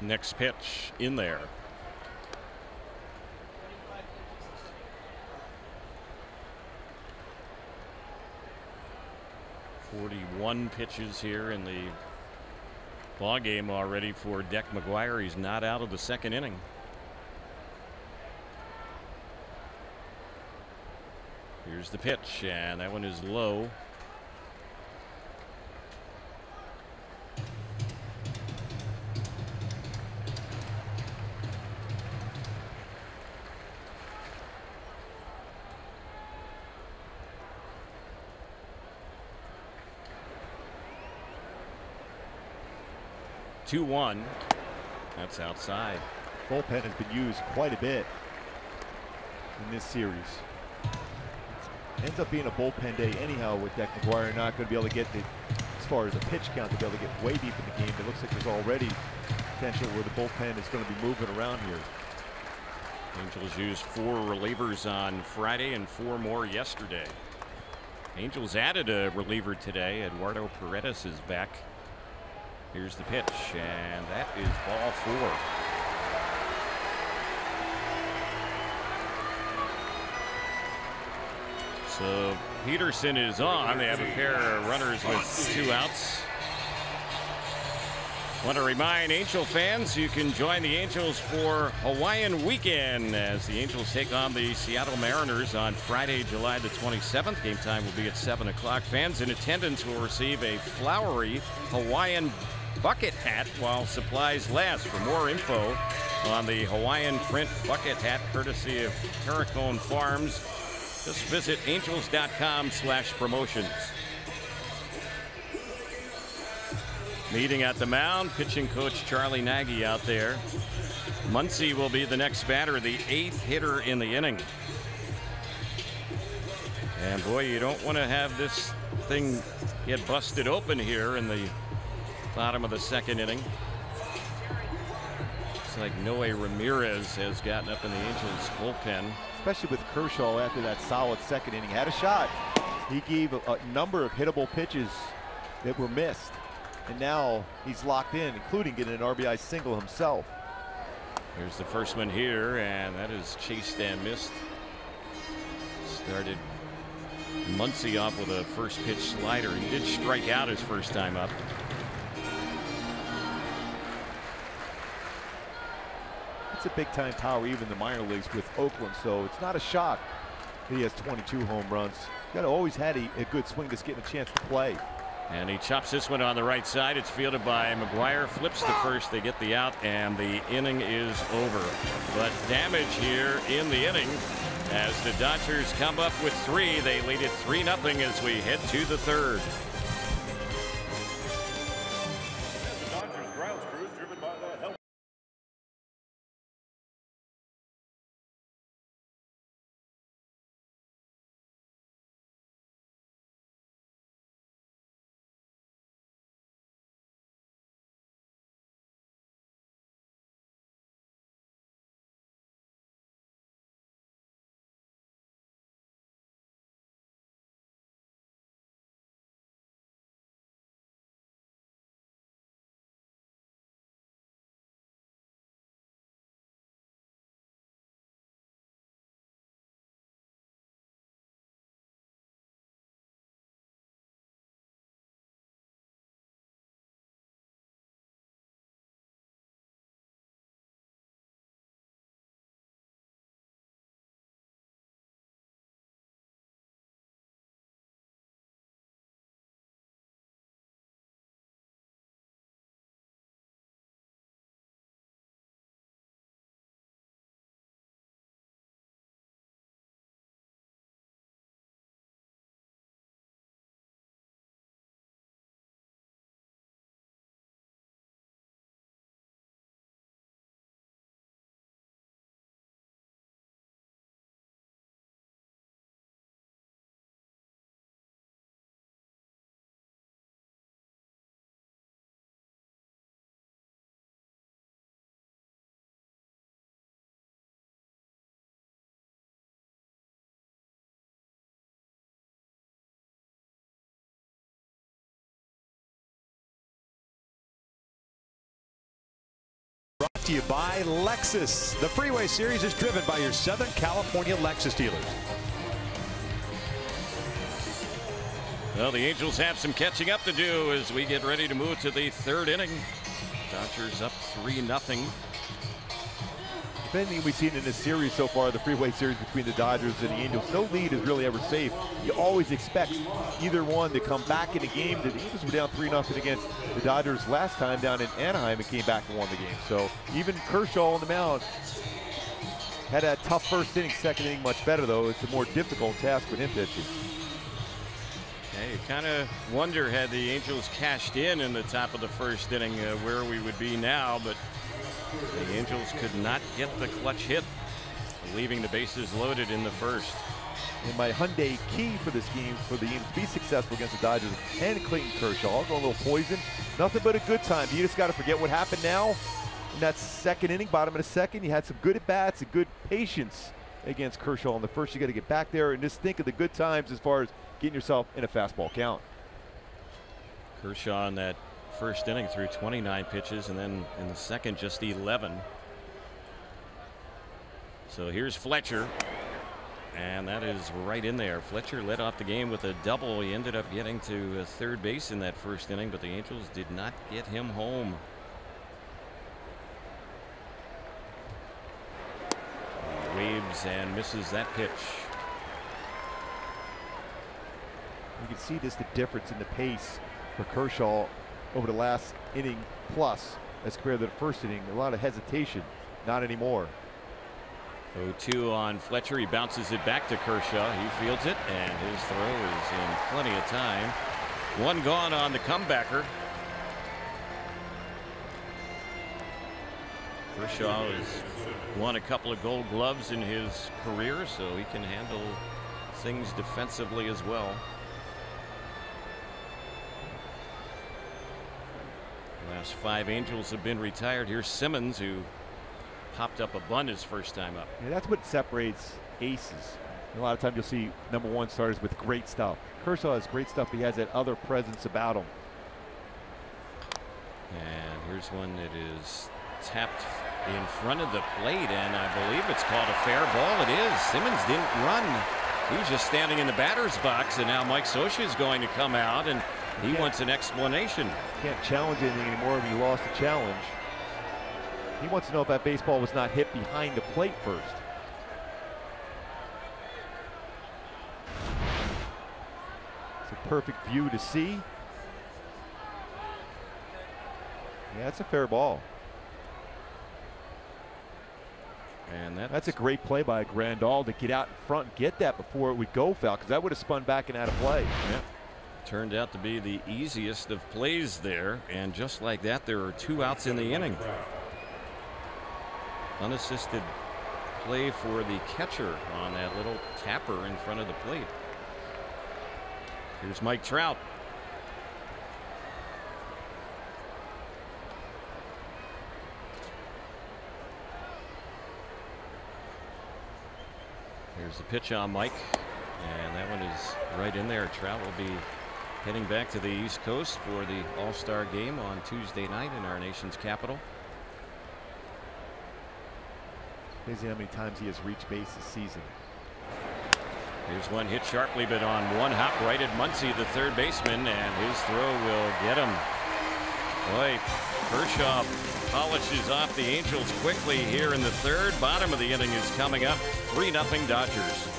Next pitch in there. .41 pitches here in the ball game already for Deck McGuire. He's not out of the second inning. Here's the pitch, and that one is low. .21. That's outside. Bullpen has been used quite a bit in this series. It ends up being a bullpen day anyhow with Deck McGuire not going to be able to get as far as a pitch count, to be able to get way deep in the game. It looks like there's already potential where the bullpen is going to be moving around here. Angels used 4 relievers on Friday and 4 more yesterday. Angels added a reliever today. Eduardo Paredes is back. Here's the pitch, and that is ball 4. So Peterson is on. They have a pair of runners with 2 outs. Want to remind Angel fans you can join the Angels for Hawaiian weekend as the Angels take on the Seattle Mariners on Friday, July the 27th. Game time will be at 7 o'clock. Fans in attendance will receive a flowery Hawaiian bucket hat while supplies last. For more info on the Hawaiian print bucket hat courtesy of Paracone Farms, just visit angels.com/promotions. Meeting at the mound, pitching coach Charlie Nagy out there. Muncy will be the next batter, the 8th hitter in the inning. And boy, you don't want to have this thing get busted open here in the bottom of the second inning. It's like Noe Ramirez has gotten up in the Angels bullpen. Especially with Kershaw after that solid second inning. Had a shot. He gave a number of hittable pitches that were missed. And now he's locked in, including getting an RBI single himself. There's the first one here, and that is chased and missed. Started Muncy off with a first pitch slider. He did strike out his first time up. It's a big time power, even in the minor leagues with Oakland, so it's not a shock that he has 22 home runs. He's got to always had a good swing, just getting a chance to play. And he chops this one on the right side. It's fielded by McGuire, flips to first. They get the out, and the inning is over. But damage here in the inning as the Dodgers come up with 3. They lead it 3-0 as we head to the third. The Dodgers grounds crew is driven by the help. Brought to you by Lexus. The Freeway Series is driven by your Southern California Lexus dealers. Well, the Angels have some catching up to do as we get ready to move to the third inning. Dodgers up 3-0. If anything we've seen in this series so far, the Freeway Series between the Dodgers and the Angels, no lead is really ever safe. You always expect either one to come back in a game. The Angels were down 3-0 against the Dodgers last time down in Anaheim and came back and won the game. So even Kershaw on the mound had a tough first inning. Second inning much better, though. It's a more difficult task with him pitching. Yeah, you kind of wonder, had the Angels cashed in the top of the first inning, where we would be now, but the Angels could not get the clutch hit, leaving the bases loaded in the first. And my Hyundai key for this game for the Angels to be successful against the Dodgers and Clayton Kershaw. I'll go a little poison. Nothing but a good time. You just got to forget what happened now. In that second inning, bottom of the second, you had some good at-bats and good patience against Kershaw in the first. You got to get back there and just think of the good times as far as getting yourself in a fastball count. Kershaw in that first inning threw 29 pitches, and then in the second just 11. So here's Fletcher, and that is right in there. Fletcher led off the game with a double. He ended up getting to third base in that first inning, but the Angels did not get him home. Waves and misses that pitch. You can see just the difference in the pace for Kershaw over the last inning plus as compared to the first inning. A lot of hesitation. Not anymore. 0-2 on Fletcher. He bounces it back to Kershaw. He fields it, and his throw is in plenty of time. One gone on the comebacker. Kershaw has won a couple of Gold Gloves in his career, so he can handle things defensively as well. The last 5 Angels have been retired. Here's Simmons, who popped up a bunt his first time up. Yeah, that's what separates aces. A lot of times you'll see #1 starters with great stuff. Kershaw has great stuff, but he has that other presence about him. And here's one that is tapped in front of the plate, and I believe it's called a fair ball. It is. Simmons didn't run. He was just standing in the batter's box, and now Mike Scioscia is going to come out, and he wants an explanation. Can't challenge anything anymore when you lost the challenge. He wants to know if that baseball was not hit behind the plate first. It's a perfect view to see. Yeah, that's a fair ball. And that's a great play by Grandal to get out in front and get that before it would go foul, because that would have spun back and out of play. Yeah. Turned out to be the easiest of plays there, and just like that, there are 2 outs in the inning. Unassisted play for the catcher on that little tapper in front of the plate. Here's Mike Trout. Here's the pitch on Mike, and that one is right in there. Trout will be heading back to the East Coast for the All-Star game on Tuesday night in our nation's capital. Crazy how many times he has reached base this season. Here's one hit sharply, but on one hop right at Muncy, the third baseman, and his throw will get him. Boy, Kershaw polishes off the Angels quickly here in the third. Bottom of the inning is coming up. 3-0 Dodgers.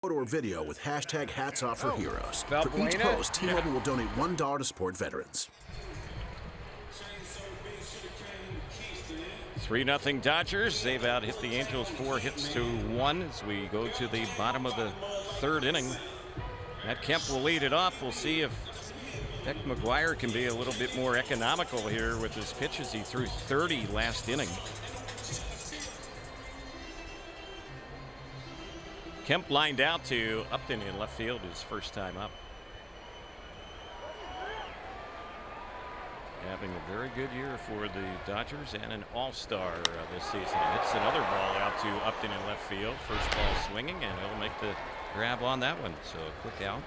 Photo or video with hashtag Hats Off for Heroes. Val For each Buena? post, T-Mobile will donate $1 to support veterans. 3-0 Dodgers. They've out hit the Angels 4 hits to 1 as we go to the bottom of the third inning. Matt Kemp will lead it off. We'll see if Beck McGuire can be a little bit more economical here with his pitches. He threw 30 last inning. Kemp lined out to Upton in left field his first time up. Having a very good year for the Dodgers and an all-star this season. Hits another ball out to Upton in left field. First ball swinging, and he'll make the grab on that one. So quick out.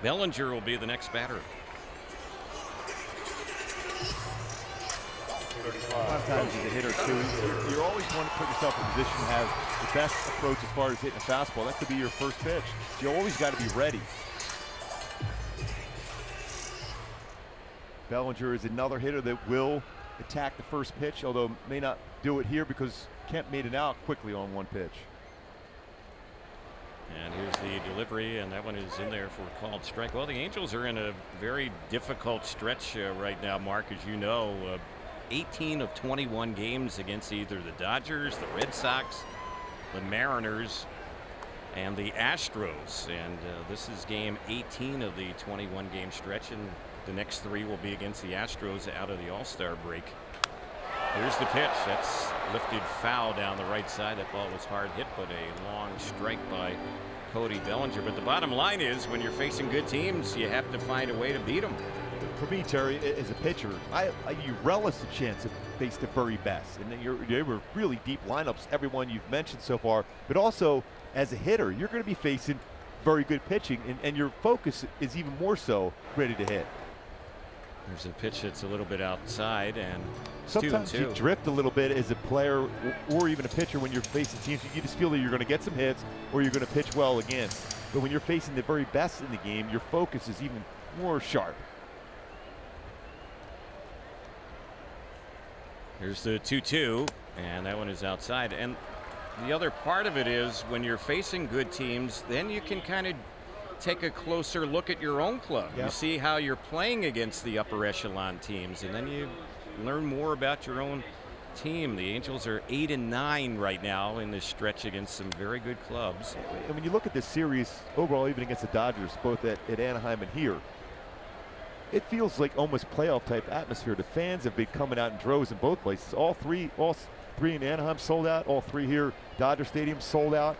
Bellinger will be the next batter. A lot of times as a hitter too, you're always want to put yourself in a position to have the best approach as far as hitting a fastball. That could be your first pitch. So you always got to be ready. Bellinger is another hitter that will attack the first pitch, although may not do it here because Kemp made it out quickly on one pitch. And here's the the delivery, and that one is in there for a called strike. Well, the Angels are in a very difficult stretch right now, Mark, as you know. 18 of 21 games against either the Dodgers, the Red Sox, the Mariners, and the Astros. And this is game 18 of the 21 game stretch, and the next 3 will be against the Astros out of the All-Star break. Here's the pitch. That's lifted foul down the right side. That ball was hard hit, but a long strike by Cody Bellinger. But the bottom line is, when you're facing good teams, you have to find a way to beat them. For me, Terry, as a pitcher, you relish the chance to face the very best. And they were really deep lineups, everyone you've mentioned so far. But also, as a hitter, you're going to be facing very good pitching, and your focus is even more so ready to hit. There's a pitch that's a little bit outside, and sometimes you drift a little bit as a player or even a pitcher when you're facing teams. You just feel that you're going to get some hits or you're going to pitch well against. But when you're facing the very best in the game, your focus is even more sharp. Here's the 2-2, and that one is outside. And the other part of it is, when you're facing good teams, then you can kind of take a closer look at your own club. Yep. You see how you're playing against the upper echelon teams, and then you learn more about your own team. The Angels are 8-9 right now in this stretch against some very good clubs. And when you look at this series overall, even against the Dodgers, both at Anaheim and here, it feels like almost playoff type atmosphere. The fans have been coming out in droves in both places. All three in Anaheim sold out. All 3 here, Dodger Stadium, sold out.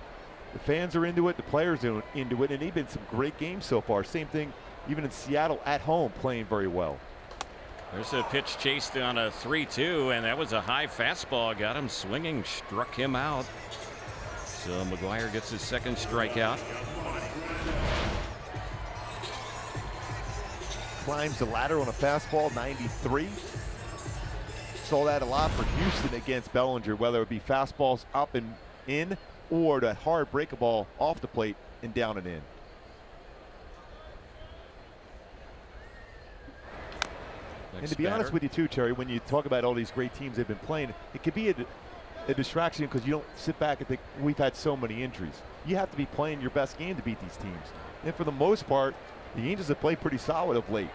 The fans are into it. The players are into it. And they've been some great games so far. Same thing even in Seattle at home, playing very well. There's a pitch chased on a 3-2, and that was a high fastball. Got him swinging, struck him out. So McGuire gets his second strikeout. Climbs the ladder on a fastball, 93. Saw that a lot for Houston against Bellinger, whether it be fastballs up and in or that hard break ball off the plate and down and in. And to be honest with you too, Terry, when you talk about all these great teams they've been playing, it could be a distraction because you don't sit back and think, we've had so many injuries. You have to be playing your best game to beat these teams. And for the most part, the Angels have played pretty solid of late.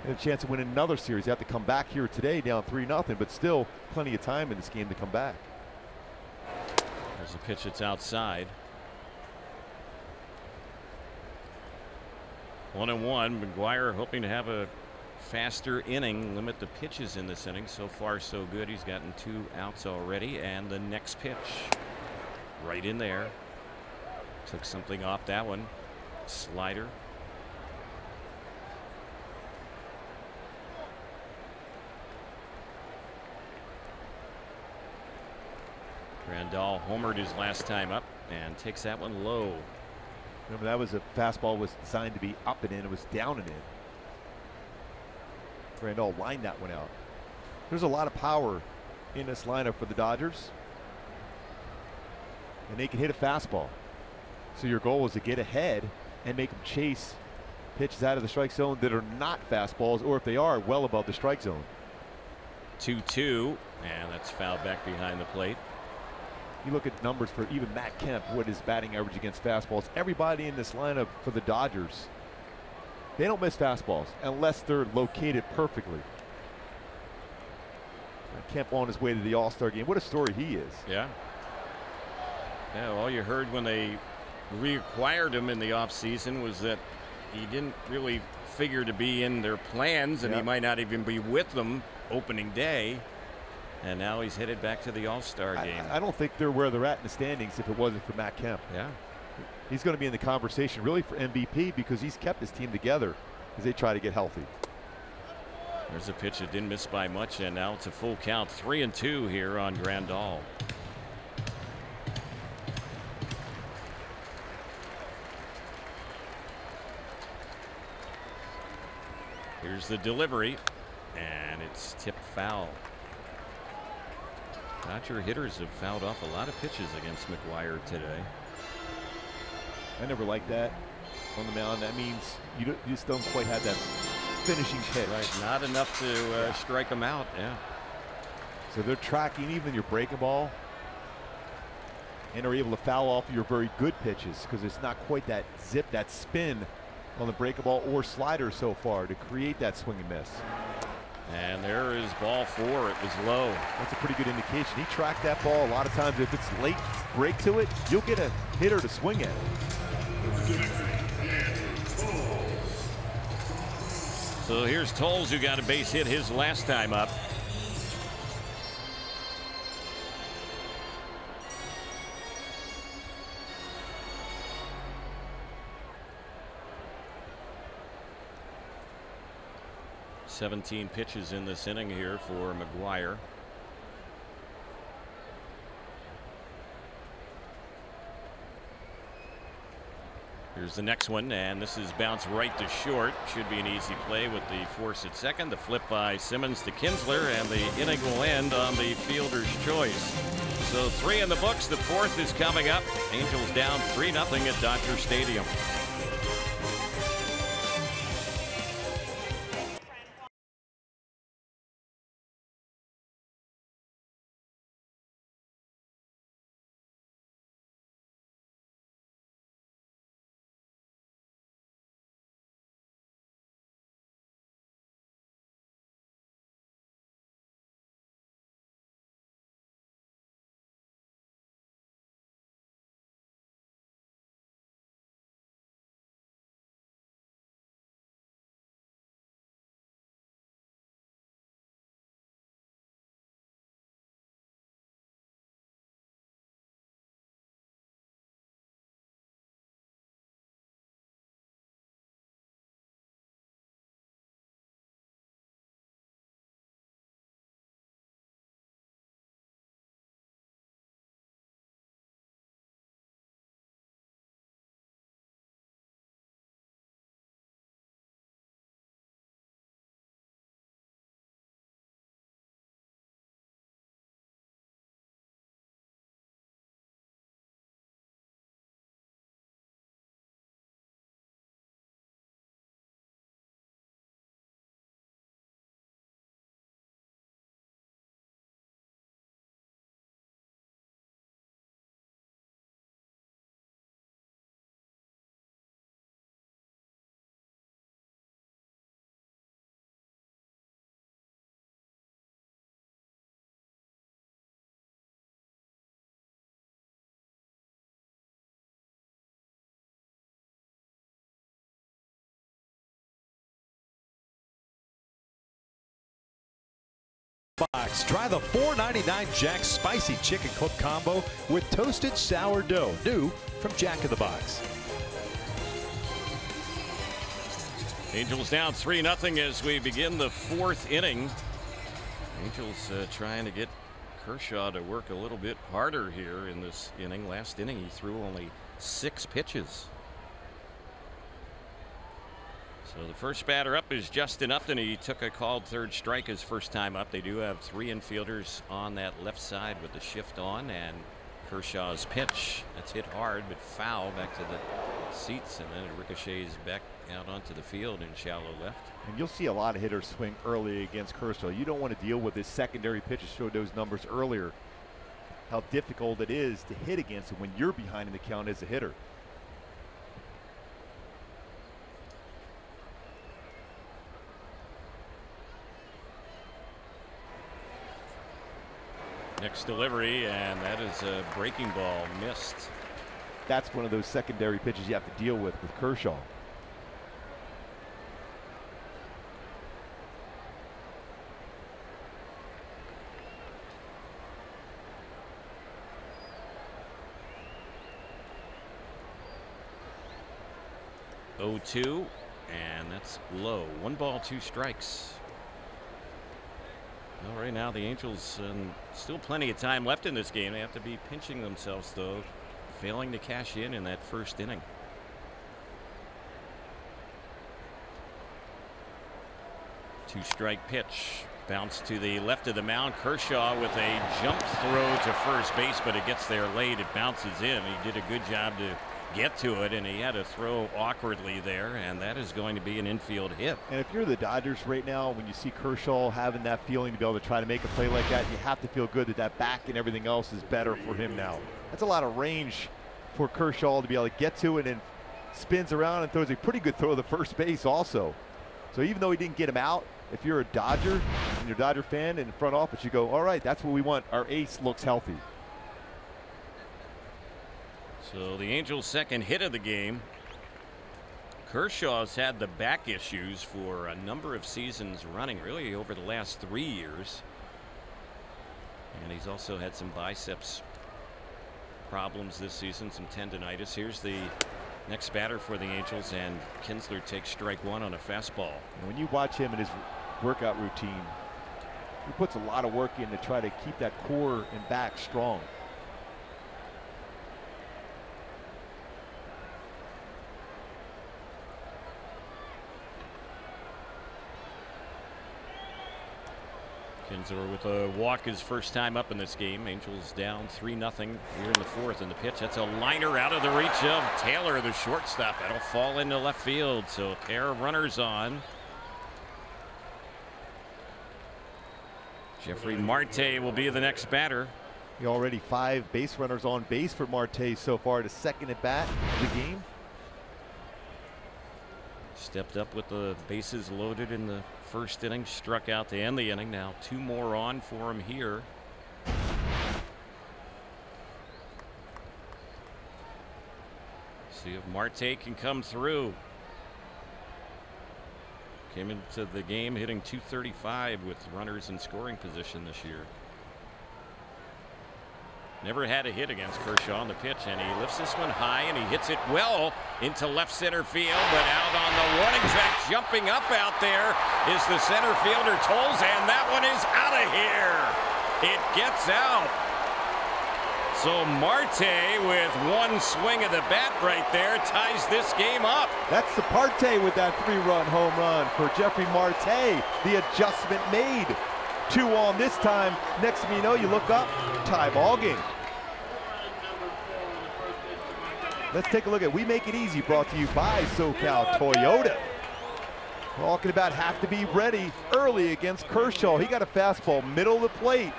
And a chance to win another series. They have to come back here today down 3-0, but still plenty of time in this game to come back. There's a pitch that's outside. 1-1. McGuire hoping to have a faster inning, limit the pitches in this inning. So far, so good. He's gotten 2 outs already, and the next pitch right in there. Took something off that one. Slider. Grandal homered his last time up and takes that one low. Remember, that was a fastball was designed to be up and in. It was down and in. Grandal lined that one out. There's a lot of power in this lineup for the Dodgers, and they can hit a fastball. So your goal is to get ahead and make them chase pitches out of the strike zone that are not fastballs, or if they are, well above the strike zone. 2-2, and that's fouled back behind the plate. You look at numbers for even Matt Kemp, what his batting average against fastballs. Everybody in this lineup for the Dodgers, they don't miss fastballs unless they're located perfectly. Kemp on his way to the All-Star game. What a story he is. Yeah. Yeah, all you heard when they reacquired him in the offseason was that he didn't really figure to be in their plans, and he might not even be with them opening day. And now he's headed back to the All-Star game. I don't think they're where they're at in the standings if it wasn't for Matt Kemp. Yeah. He's going to be in the conversation really for MVP because he's kept his team together as they try to get healthy. There's a pitch that didn't miss by much, and now it's a full count. 3-2 here on Grandal. Here's the delivery, and it's tipped foul. Dodger hitters have fouled off a lot of pitches against McGuire today. I never liked that on the mound. That means you just don't quite have that finishing pitch. Right, not enough to strike them out. Yeah. So they're tracking even your breaking ball. and are able to foul off your very good pitches because it's not quite that zip, that spin on the breaking ball or slider so far to create that swing and miss. And there is ball 4. It was low. That's a pretty good indication. He tracked that ball. A lot of times if it's late break to it, you'll get a hitter to swing at it. So here's Tolles, who got a base hit his last time up. "17 pitches in this inning here for McGuire. Here's the next one, and this is bounced right to short. Should be an easy play with the force at second. The flip by Simmons to Kinsler, and the inning will end on the fielder's choice. So 3 in the books. The 4th is coming up. Angels down 3-0 at Dodger Stadium. Box. Try the $4.99 Jack's Spicy Chicken Club Combo with toasted sourdough. New from Jack in the Box. Angels down 3-0 as we begin the 4th inning. Angels trying to get Kershaw to work a little bit harder here in this inning. Last inning he threw only 6 pitches. So the first batter up is Justin Upton. He took a called 3rd strike his first time up. They do have 3 infielders on that left side with the shift on, and Kershaw's pitch. That's hit hard but foul back to the seats, and then it ricochets back out onto the field in shallow left. And you'll see a lot of hitters swing early against Kershaw. You don't want to deal with his secondary pitches. Showed those numbers earlier, how difficult it is to hit against him when you're behind in the count as a hitter. Next delivery, and that is a breaking ball missed. That's one of those secondary pitches you have to deal with Kershaw. (0-2), and that's low. 1 ball, 2 strikes. Well, right now the Angels, still plenty of time left in this game. They have to be pinching themselves, though, failing to cash in that first inning. Two-strike pitch. Bounce to the left of the mound. Kershaw with a jump throw to first base, but it gets there late. It bounces in. He did a good job to get to it, and he had to throw awkwardly there, and that is going to be an infield hit. And if you're the Dodgers right now, when you see Kershaw having that feeling to be able to try to make a play like that, you have to feel good that that back and everything else is better for him now. That's a lot of range for Kershaw to be able to get to it, and spins around and throws a pretty good throw to first base also. So even though he didn't get him out, if you're a Dodger and you're a Dodger fan in the front office, you go, all right, that's what we want. Our ace looks healthy. So the Angels' second hit of the game. Kershaw's had the back issues for a number of seasons running, really over the last 3 years. And he's also had some biceps problems this season, some tendonitis. Here's the next batter for the Angels, and Kinsler takes strike one on a fastball. And when you watch him in his workout routine, he puts a lot of work in to try to keep that core and back strong. Kinsler with a walk his first time up in this game. Angels down 3-0 here in the fourth, and the pitch, that's a liner out of the reach of Taylor, the shortstop. That'll fall into left field, so a pair of runners on. Jeffrey Marte will be the next batter. Already 5 base runners on base for Marte so far, to second at bat of the game. Stepped up with the bases loaded in the first inning, struck out to end the inning. Now 2 more on for him here. See if Marte can come through. Came into the game hitting .235 with runners in scoring position this year. Never had a hit against Kershaw on the pitch, and he lifts this one high, and he hits it well into left center field, but out on the warning track, jumping up out there is the center fielder Toles, and that one is out of here. It gets out. So Marte, with one swing of the bat right there, ties this game up. That's the Parte with that 3-run home run for Jeffrey Marte. The adjustment made. 2 on this time. Next thing you know, you look up, tie ball game. Let's take a look at We Make It Easy, brought to you by SoCal Toyota. Talking about have to be ready early against Kershaw. He got a fastball middle of the plate,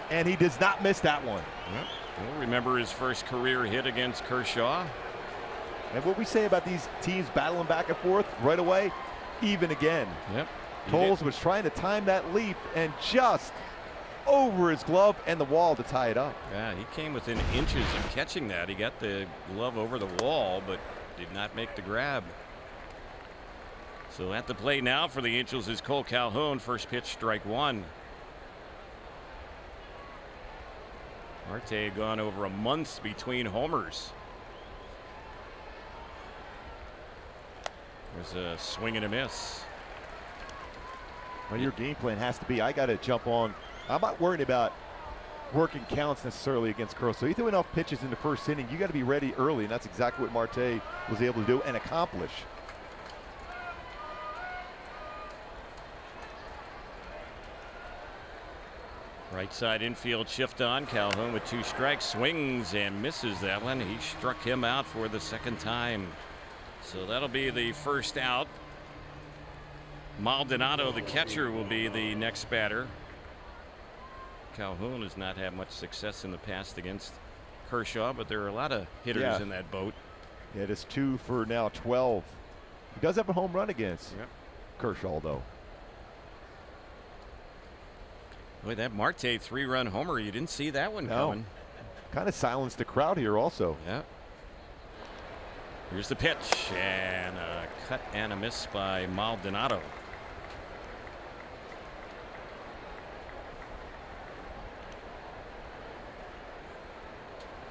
and he does not miss that one. Yep. We'll remember his first career hit against Kershaw. And what we say about these teams battling back and forth right away, even again. Yep. Toles was trying to time that leap and just over his glove and the wall to tie it up. Yeah, he came within inches of catching that. He got the glove over the wall, but did not make the grab. So at the plate now for the Angels is Cole Calhoun. First pitch, strike one. Marte gone over a month between homers. There's a swing and a miss. Well, your game plan has to be, I got to jump on. I'm not worried about working counts necessarily against Kershaw. So you threw enough pitches in the first inning, you got to be ready early, and that's exactly what Marte was able to do and accomplish. Right side infield shift on. Calhoun with 2 strikes, swings and misses that one. He struck him out for the second time. So that'll be the first out. Maldonado, the catcher, will be the next batter. Calhoun has not had much success in the past against Kershaw, but there are a lot of hitters in that boat. Yeah, it is 2 for now 12. He does have a home run against Kershaw, though. Boy, that Marte 3-run homer, you didn't see that one coming. Kind of silenced the crowd here also. Yeah. Here's the pitch, and a cut and a miss by Maldonado.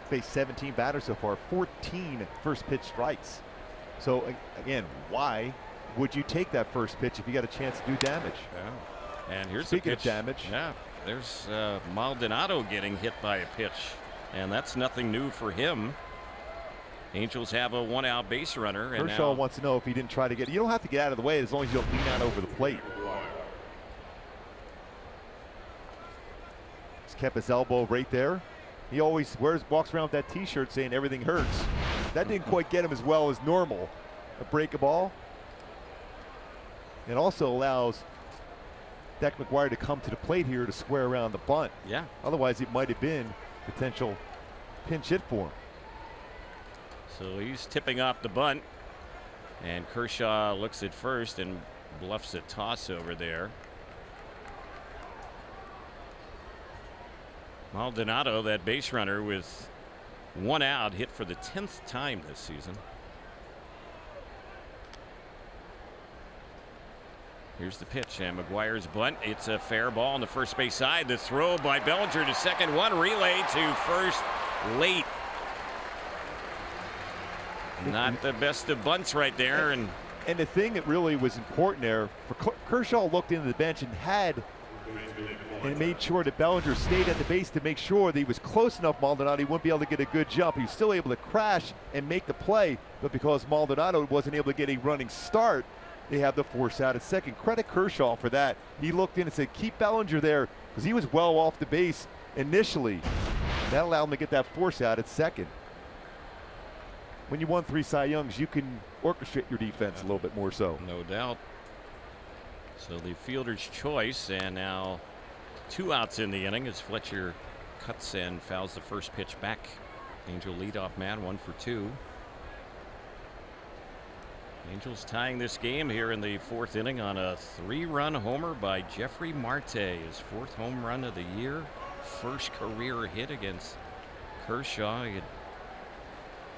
Faced 17 batters so far, 14 first pitch strikes. So again, why would you take that first pitch if you got a chance to do damage? Yeah. And here's Speaking the pitch. of damage. Yeah, there's Maldonado getting hit by a pitch, and that's nothing new for him. Angels have a 1-out base runner. And Kershaw wants to know if he didn't try to get. You don't have to get out of the way as long as you don't lean out over the plate. He's kept his elbow right there. He always walks around with that T-shirt saying everything hurts. That didn't quite get him as well as normal. A break a ball. It also allows Deck McGuire to come to the plate here to square around the bunt. Yeah. Otherwise, it might have been potential pinch hit for him. So he's tipping off the bunt. And Kershaw looks at first and bluffs a toss over there. Maldonado, that base runner, with 1 out, hit for the 10th time this season. Here's the pitch, and McGuire's bunt. It's a fair ball on the first base side. The throw by Bellinger to second, one relay to first late. Not the best of bunts right there. And the thing that really was important there, for Kershaw looked into the bench and made sure that Bellinger stayed at the base to make sure that he was close enough Maldonado he wouldn't be able to get a good jump. He was still able to crash and make the play, but because Maldonado wasn't able to get a running start, they have the force out at second. Credit Kershaw for that. He looked in and said, keep Bellinger there, because he was well off the base initially. That allowed him to get that force out at second. When you won 3 Cy Youngs, you can orchestrate your defense a little bit more so. No doubt. So the fielder's choice, and now 2 outs in the inning as Fletcher cuts and fouls the first pitch back. Angel leadoff man, 1 for 2. Angels tying this game here in the 4th inning on a 3-run homer by Jeffrey Marte, his 4th home run of the year, first career hit against Kershaw. He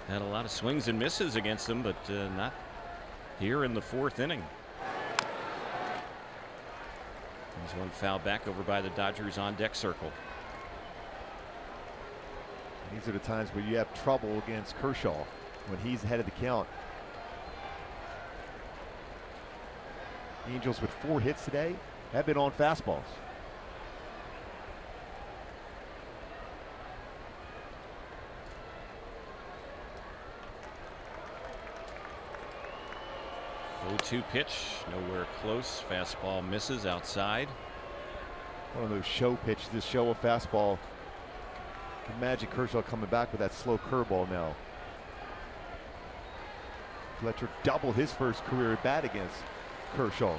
had a lot of swings and misses against him, but not here in the 4th inning. There's one foul back over by the Dodgers on deck circle. These are the times where you have trouble against Kershaw, when he's ahead of the count. Angels with 4 hits today have been on fastballs. Oh-2 pitch, nowhere close. Fastball misses outside. One of those show pitches, this show a fastball. Can imagine Kershaw coming back with that slow curveball now. Fletcher doubled his first career at bat against Kershaw.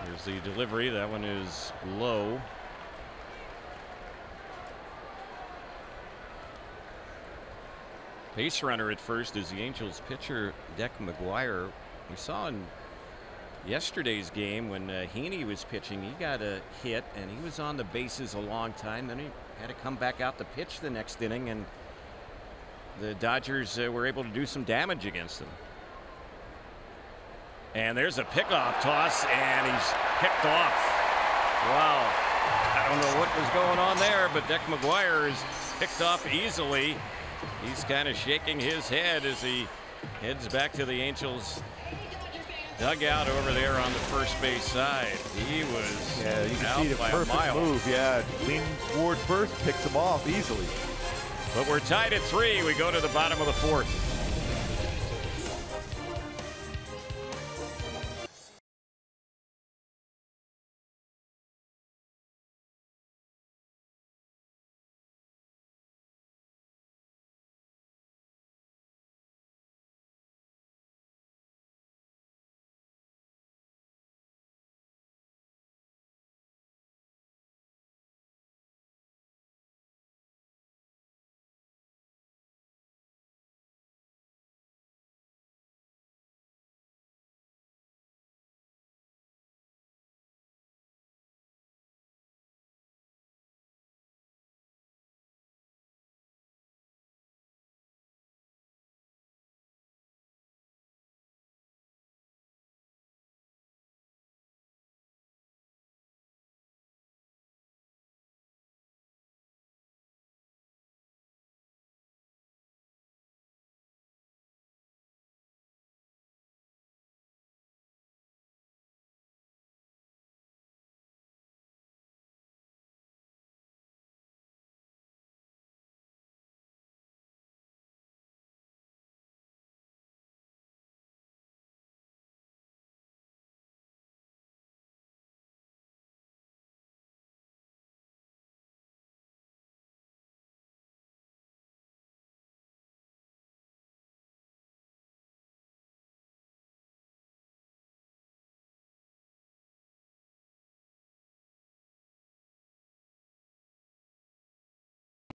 Here's the delivery. That one is low. Base runner at first is the Angels pitcher Deck McGuire. We saw in yesterday's game when Heaney was pitching, he got a hit and he was on the bases a long time. Then he had to come back out to pitch the next inning, and the Dodgers were able to do some damage against him. And there's a pickoff toss, and he's picked off. Wow. I don't know what was going on there, but Deck McGuire is picked off easily. He's kind of shaking his head as he heads back to the Angels dugout over there on the first base side. He was you can out see the by a perfect mile. move. Yeah, leaning towards first, picks him off easily. But we're tied at 3. We go to the bottom of the 4th.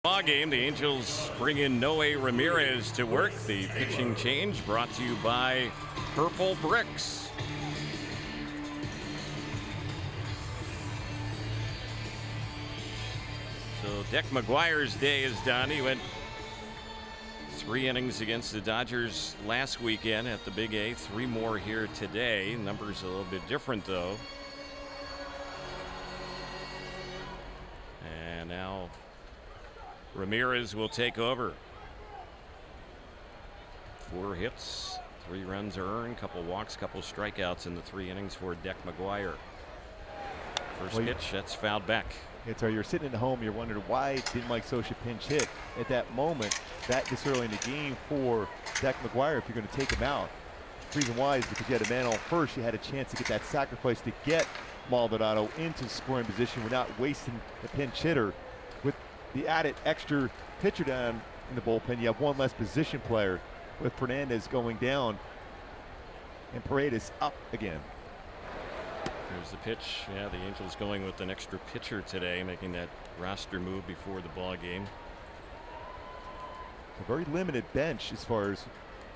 Ball game. The Angels bring in Noe Ramirez to work. The pitching change brought to you by Purple Bricks. So Deck McGuire's day is done. He went 3 innings against the Dodgers last weekend at the Big A. 3 more here today. Numbers a little bit different though. And now Ramirez will take over. 4 hits, 3 runs earned, couple walks, couple strikeouts in the 3 innings for Deck McGuire. First pitch, that's fouled back. It's you're sitting at home, you're wondering why did Mike Scioscia pinch hit at that moment that this early in the game for Deck McGuire if you're going to take him out. The reason why is because you had a man on first, you had a chance to get that sacrifice to get Maldonado into scoring position without wasting the pinch hitter. With the added extra pitcher down in the bullpen, you have 1 less position player with Fernandez going down and Paredes up again. There's the pitch. Yeah, the Angels going with an extra pitcher today, making that roster move before the ball game. A very limited bench as far as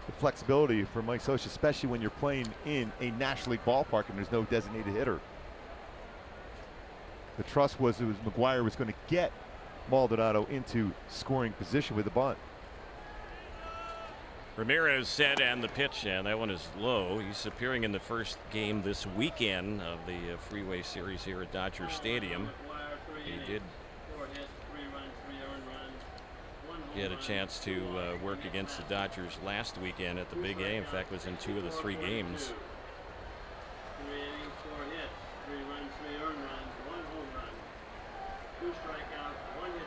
the flexibility for Mike Scioscia, especially when you're playing in a National League ballpark and there's no designated hitter. The trust was McGuire was going to get Maldonado into scoring position with the bunt. Ramirez set and the pitch, and that one is low. He's appearing in the first game this weekend of the Freeway Series here at Dodger Stadium. He did get a chance to work against the Dodgers last weekend at the Big A. In fact, was in 2 of the 3 games.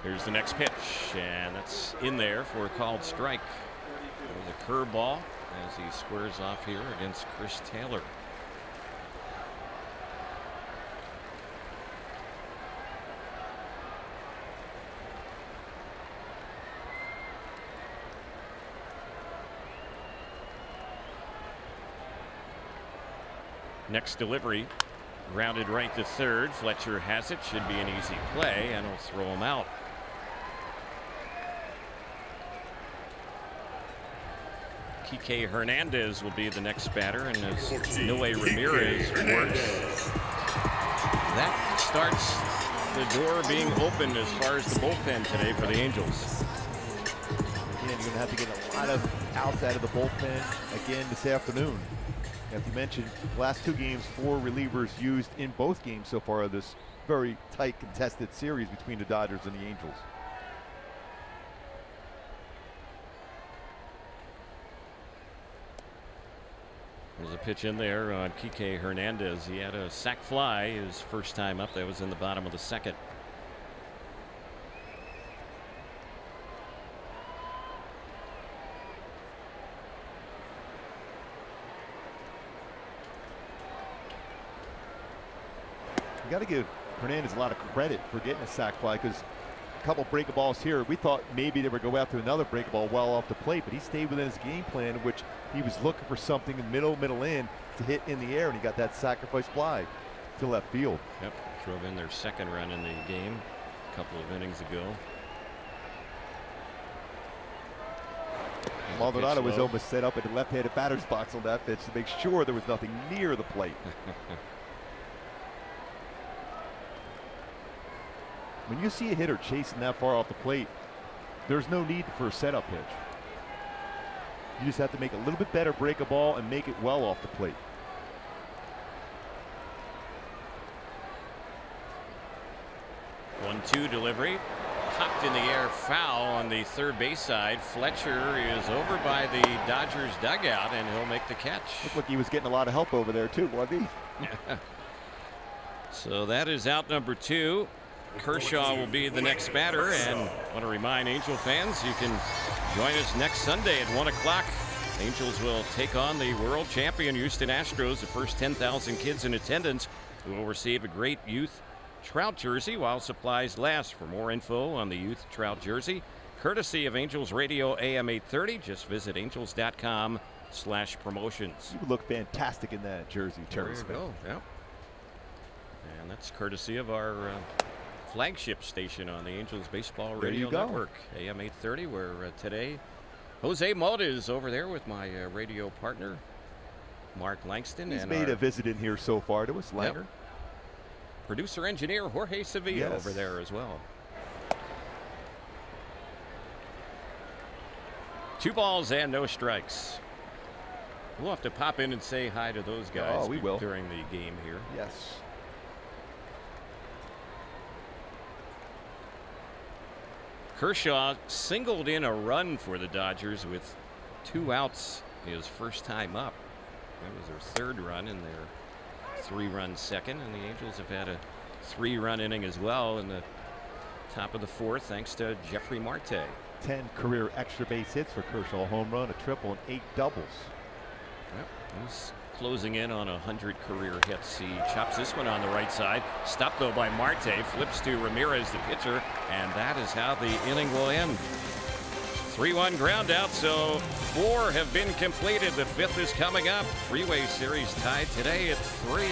Here's the next pitch, and that's in there for a called strike. It was a curveball as he squares off here against Chris Taylor. Next delivery, grounded right to third. Fletcher has it, should be an easy play, and he'll throw him out. Kike Hernandez will be the next batter, and as Noe Ramirez works, that starts the door being opened as far as the bullpen today for the Angels. Again, you're going to have to get a lot of outs out of the bullpen again this afternoon. As you mentioned, the last 2 games, 4 relievers used in both games so far of this very tight contested series between the Dodgers and the Angels. There's a pitch in there on Kike Hernandez. He had a sac fly his first time up. That was in the bottom of the 2nd. You got to give Hernandez a lot of credit for getting a sac fly, because a couple breaking balls here, we thought maybe they would go after another breaking ball well off the plate, but he stayed within his game plan, which he was looking for something in middle in to hit in the air, and he got that sacrifice fly to left field. Yep, drove in their 2nd run in the game a couple of innings ago. Maldonado was almost set up in the left-handed batter's box on that pitch to make sure there was nothing near the plate. When you see a hitter chasing that far off the plate, there's no need for a setup pitch. You just have to make a little bit better break a ball and make it well off the plate. One-two delivery, popped in the air, foul on the third base side. Fletcher is over by the Dodgers dugout, and he'll make the catch. Looked like he was getting a lot of help over there too, wasn't he? So that is out number 2. Kershaw will be the next batter, and I want to remind Angel fans you can join us next Sunday at 1 o'clock. Angels will take on the world champion Houston Astros. The first 10,000 kids in attendance will receive a great youth Trout jersey while supplies last. For more info on the youth Trout jersey, courtesy of Angels Radio AM 830, just visit angels.com/promotions. You would look fantastic in that jersey, Terry. There you go. Yep. And that's courtesy of our flagship station on the Angels Baseball Radio Network, AM 830, where today Jose Mota is over there with my radio partner, Mark Langston. He's and made a visit in here so far to us, Langer. Yep. Producer-engineer Jorge Sevilla over there as well. 2 balls and no strikes. We'll have to pop in and say hi to those guys we will. during the game here. Yes. Kershaw singled in a run for the Dodgers with 2 outs his first time up. That was their 3rd run in their 3-run second, and the Angels have had a 3-run inning as well in the top of the 4th thanks to Jeffrey Marte. 10 career extra base hits for Kershaw, a home run, a triple, and 8 doubles. Yep, he's closing in on 100 career hits. He chops this one on the right side. Stopped though by Marte. Flips to Ramirez, the pitcher, and that is how the inning will end. 3-1 ground out, so 4 have been completed. The 5th is coming up. Freeway Series tied today at 3.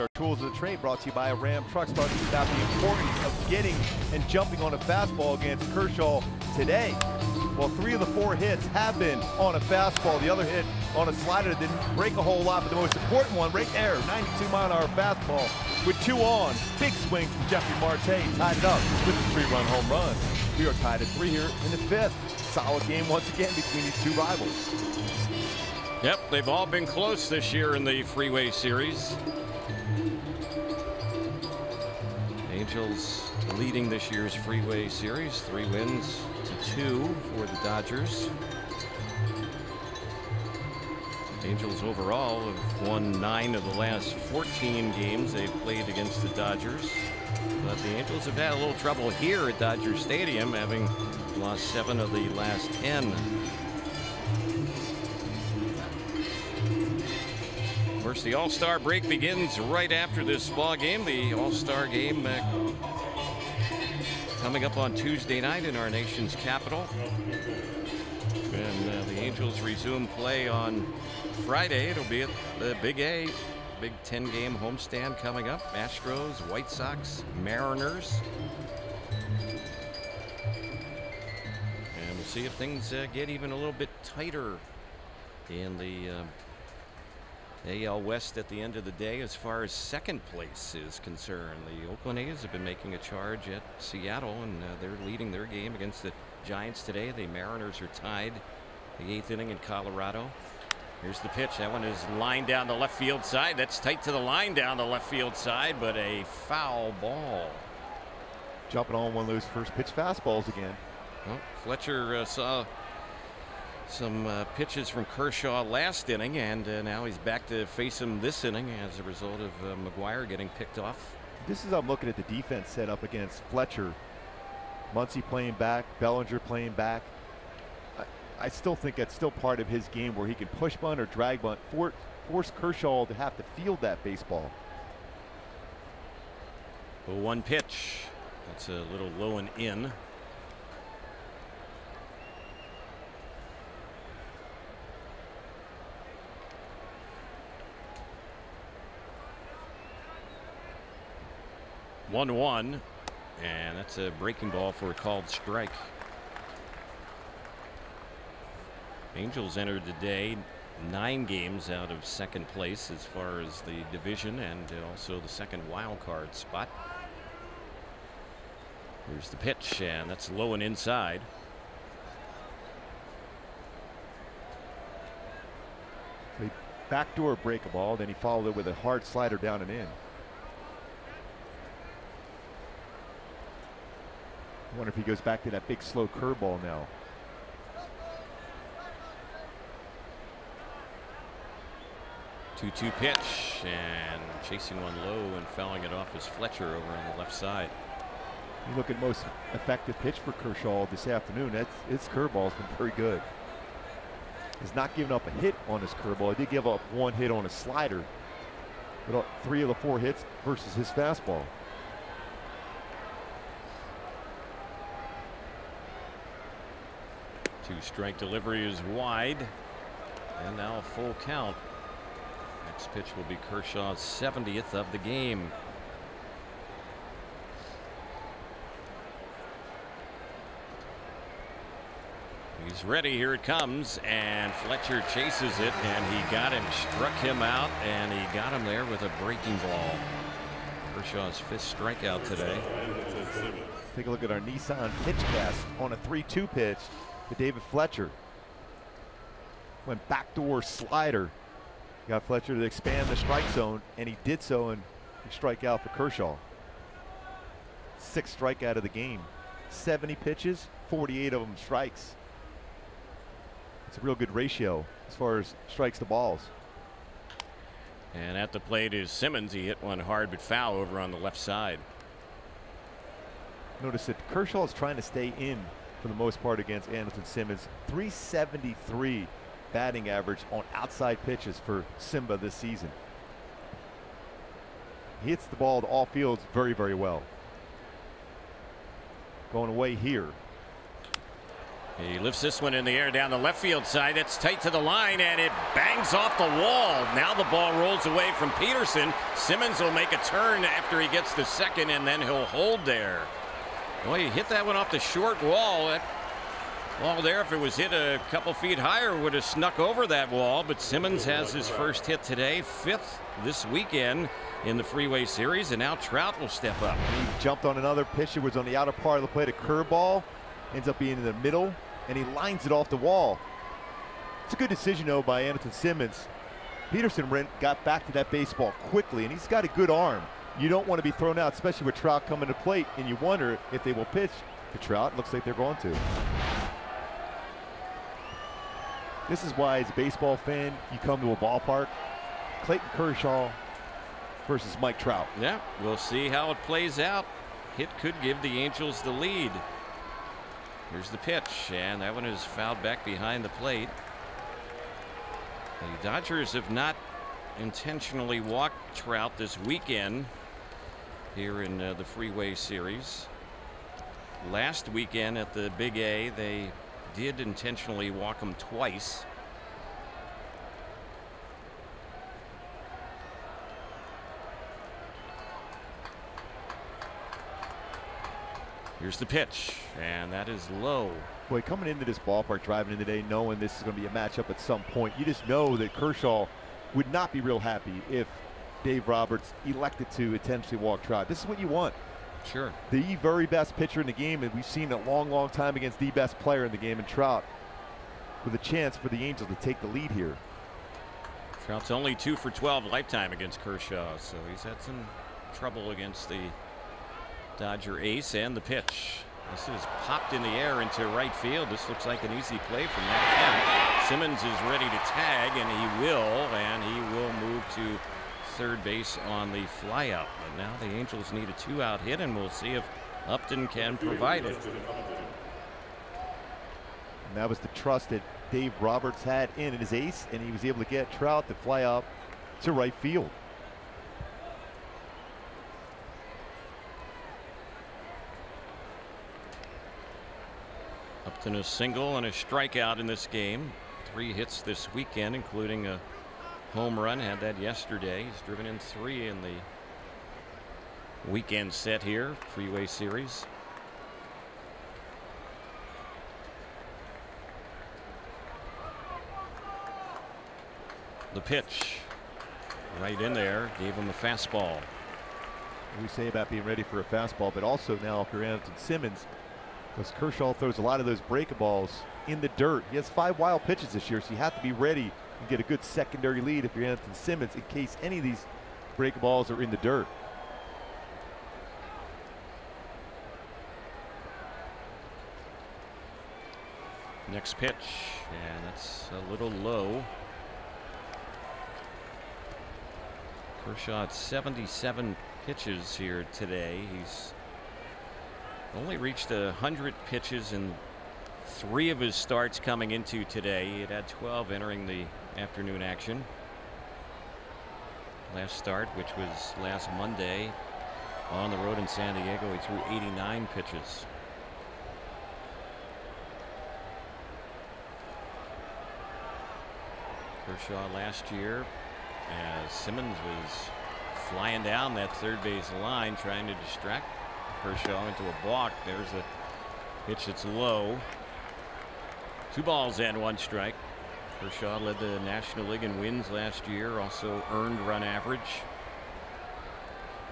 Our tools of the trade brought to you by Ram Trucks, talking about the importance of getting and jumping on a fastball against Kershaw today. Well, 3 of the 4 hits have been on a fastball. The other hit on a slider that didn't break a whole lot, but the most important one right there, 92-mile-an-hour fastball with 2 on. Big swing from Jeffrey Marte, tied it up with a 3-run home run. We are tied at 3 here in the 5th. Solid game once again between these 2 rivals. Yep, they've all been close this year in the Freeway Series. Angels leading this year's Freeway Series, 3 wins to 2 for the Dodgers. Angels overall have won 9 of the last 14 games they've played against the Dodgers. But the Angels have had a little trouble here at Dodger Stadium, having lost 7 of the last 10. Of course, the All-Star break begins right after this ball game. The All-Star game coming up on Tuesday night in our nation's capital. And the Angels resume play on Friday. It'll be at the Big A, big 10-game homestand coming up. Astros, White Sox, Mariners. And we'll see if things get even a little bit tighter in the AL West at the end of the day as far as second place is concerned. The Oakland A's have been making a charge at Seattle, and they're leading their game against the Giants today. The Mariners are tied the 8th inning in Colorado. Here's the pitch. That one is lined down the left field side. That's tight to the line down the left field side, but a foul ball. Jumping on one of those first pitch fastballs again. Well, Fletcher saw some pitches from Kershaw last inning, and now he's back to face him this inning as a result of McGuire getting picked off. This is, I'm looking at the defense set up against Fletcher. Muncy playing back, Bellinger playing back. I still think that's still part of his game where he can push bunt or drag bunt, force Kershaw to have to field that baseball. 0-1 pitch. That's a little low and in. One, and that's a breaking ball for a called strike. Angels entered today 9 games out of second place as far as the division and also the second wild card spot. Here's the pitch, and that's low and inside. So he backdoor break a ball, then he followed it with a hard slider down and in. I wonder if he goes back to that big slow curveball now. Two-two pitch, and chasing one low and fouling it off is Fletcher over on the left side. You look at most effective pitch for Kershaw this afternoon. His curveball's been very good. He's not giving up a hit on his curveball. He did give up 1 hit on his slider, but 3 of the 4 hits versus his fastball. Two-strike delivery is wide, and now a full count. Next pitch will be Kershaw's 70th of the game. He's ready. Here it comes, and Fletcher chases it, and he got him, struck him out, and he got him there with a breaking ball. Kershaw's 5th strikeout today. Take a look at our Nissan pitch cast on a 3-2 pitch to David Fletcher. Went backdoor slider. Got Fletcher to expand the strike zone, and he did so, and he strike out for Kershaw. 6th strikeout of the game. 70 pitches, 48 of them strikes. It's a real good ratio as far as strikes to balls. And at the plate is Simmons. He hit one hard but foul over on the left side. Notice that Kershaw is trying to stay in for the most part against Andrelton Simmons. 373 batting average on outside pitches for Simba this season. He hits the ball to all fields very, very well. Going away here. He lifts this one in the air down the left field side. It's tight to the line, and it bangs off the wall. Now the ball rolls away from Peterson. Simmons will make a turn after he gets to second, and then he'll hold there. Boy, he hit that one off the short wall. That ball there, if it was hit a couple feet higher, would have snuck over that wall. But Simmons has his first hit today, 5th this weekend in the Freeway Series, and now Trout will step up. He jumped on another pitch. It was on the outer part of the plate, a curveball. Ends up being in the middle, and he lines it off the wall. It's a good decision, though, by Andrelton Simmons. Peterson got back to that baseball quickly, and he's got a good arm. You don't want to be thrown out, especially with Trout coming to plate, and you wonder if they will pitch to Trout. Looks like they're going to. This is why, as a baseball fan, you come to a ballpark. Clayton Kershaw versus Mike Trout. Yeah, we'll see how it plays out. Hit could give the Angels the lead. Here's the pitch, and that one is fouled back behind the plate. The Dodgers have not intentionally walked Trout this weekend here in the Freeway Series. Last weekend at the Big A, they did intentionally walk him twice. Here's the pitch, and that is low. Boy, coming into this ballpark, driving in today, knowing this is going to be a matchup at some point, you just know that Kershaw would not be real happy if Dave Roberts elected to intentionally walk Trout. This is what you want. Sure. The very best pitcher in the game, and we've seen a long, long time against the best player in the game in Trout, with a chance for the Angels to take the lead here. Trout's only 2 for 12 lifetime against Kershaw, so he's had some trouble against the Dodger ace. And the pitch. This is popped in the air into right field. This looks like an easy play from that count. Simmons is ready to tag, and he will move to third base on the flyout. But now the Angels need a 2-out hit, and we'll see if Upton can provide it. And that was the trust that Dave Roberts had in his ace, and he was able to get Trout to fly up to right field. Upton a single and a strikeout in this game. 3 hits this weekend, including a home run. Had that yesterday. He's driven in 3 in the weekend set here, Freeway Series. The pitch right in there, gave him a fastball. We say about being ready for a fastball, but also now if you're Anderson Simmons, because Kershaw throws a lot of those breaking balls in the dirt. He has 5 wild pitches this year, so you have to be ready and get a good secondary lead if you're Anderson Simmons in case any of these breaking balls are in the dirt. Next pitch, and that's a little low. Kershaw at 77 pitches here today. He's only reached 100 pitches in 3 of his starts coming into today. He had 12 entering the afternoon action. Last start, which was last Monday on the road in San Diego, he threw 89 pitches. Kershaw last year, as Simmons was flying down that third base line trying to distract Kershaw into a balk. There's a pitch that's low. 2 balls and 1 strike. Kershaw led the National League in wins last year, also earned run average.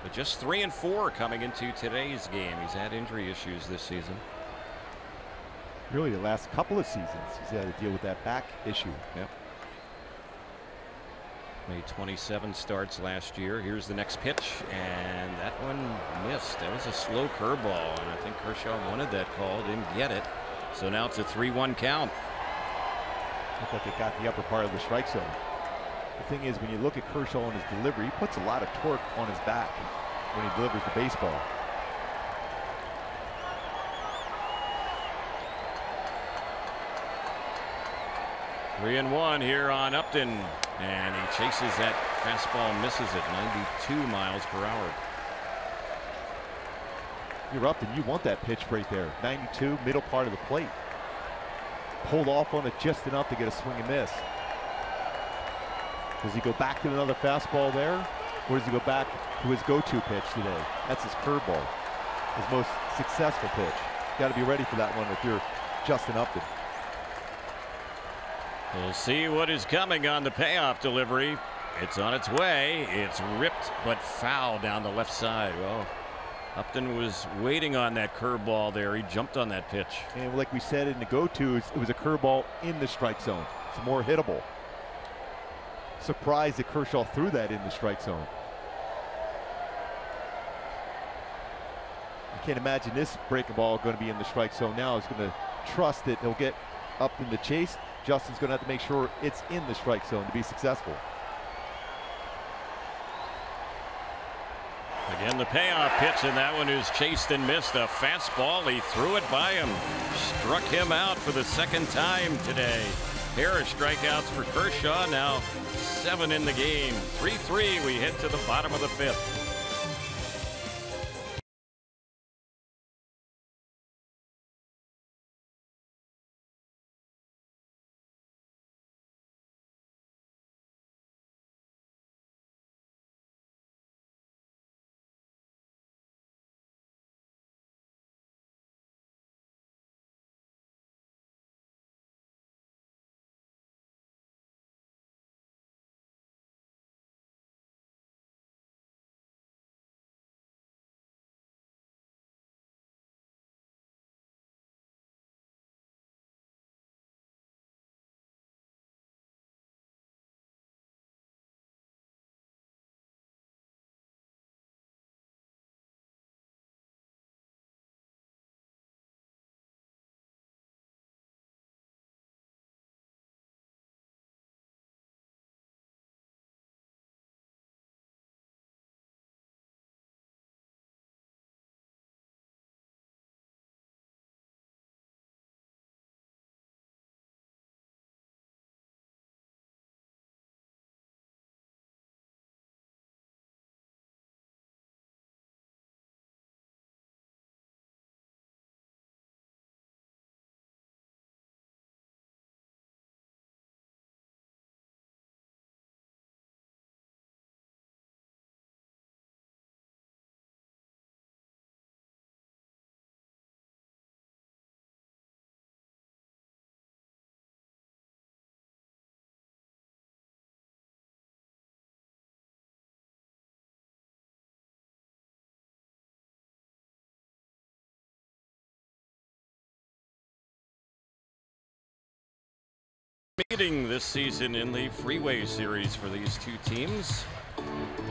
But just 3 and 4 coming into today's game. He's had injury issues this season. Really the last couple of seasons he's had to deal with that back issue. Yep. Made 27 starts last year. Here's the next pitch, and that one missed. That was a slow curveball, and I think Kershaw wanted that call, didn't get it. So now it's a 3-1 count. Looked like it got the upper part of the strike zone. The thing is, when you look at Kershaw and his delivery, he puts a lot of torque on his back when he delivers the baseball. Three and 1 here on Upton, and he chases that fastball, misses it, 92 miles per hour. You're Upton, you want that pitch right there. 92, middle part of the plate. Pulled off on it just enough to get a swing and miss. Does he go back to another fastball there, or does he go back to his go-to pitch today? That's his curveball, his most successful pitch. Got to be ready for that one if you're Justin Upton. We'll see what is coming on the payoff delivery. It's on its way. It's ripped but foul down the left side. Well, Upton was waiting on that curveball there. He jumped on that pitch. And like we said in the go-tos, it was a curveball in the strike zone. It's more hittable. Surprised that Kershaw threw that in the strike zone. I can't imagine this breaking ball going to be in the strike zone now. He's going to trust that he'll get up in the chase. Justin's going to have to make sure it's in the strike zone to be successful. Again, the payoff pitch, and that one is chased and missed. A fastball. He threw it by him. Struck him out for the 2nd time today. Pair of strikeouts for Kershaw. Now 7 in the game. 3-3. We head to the bottom of the 5th. meeting this season in the Freeway Series for these two teams.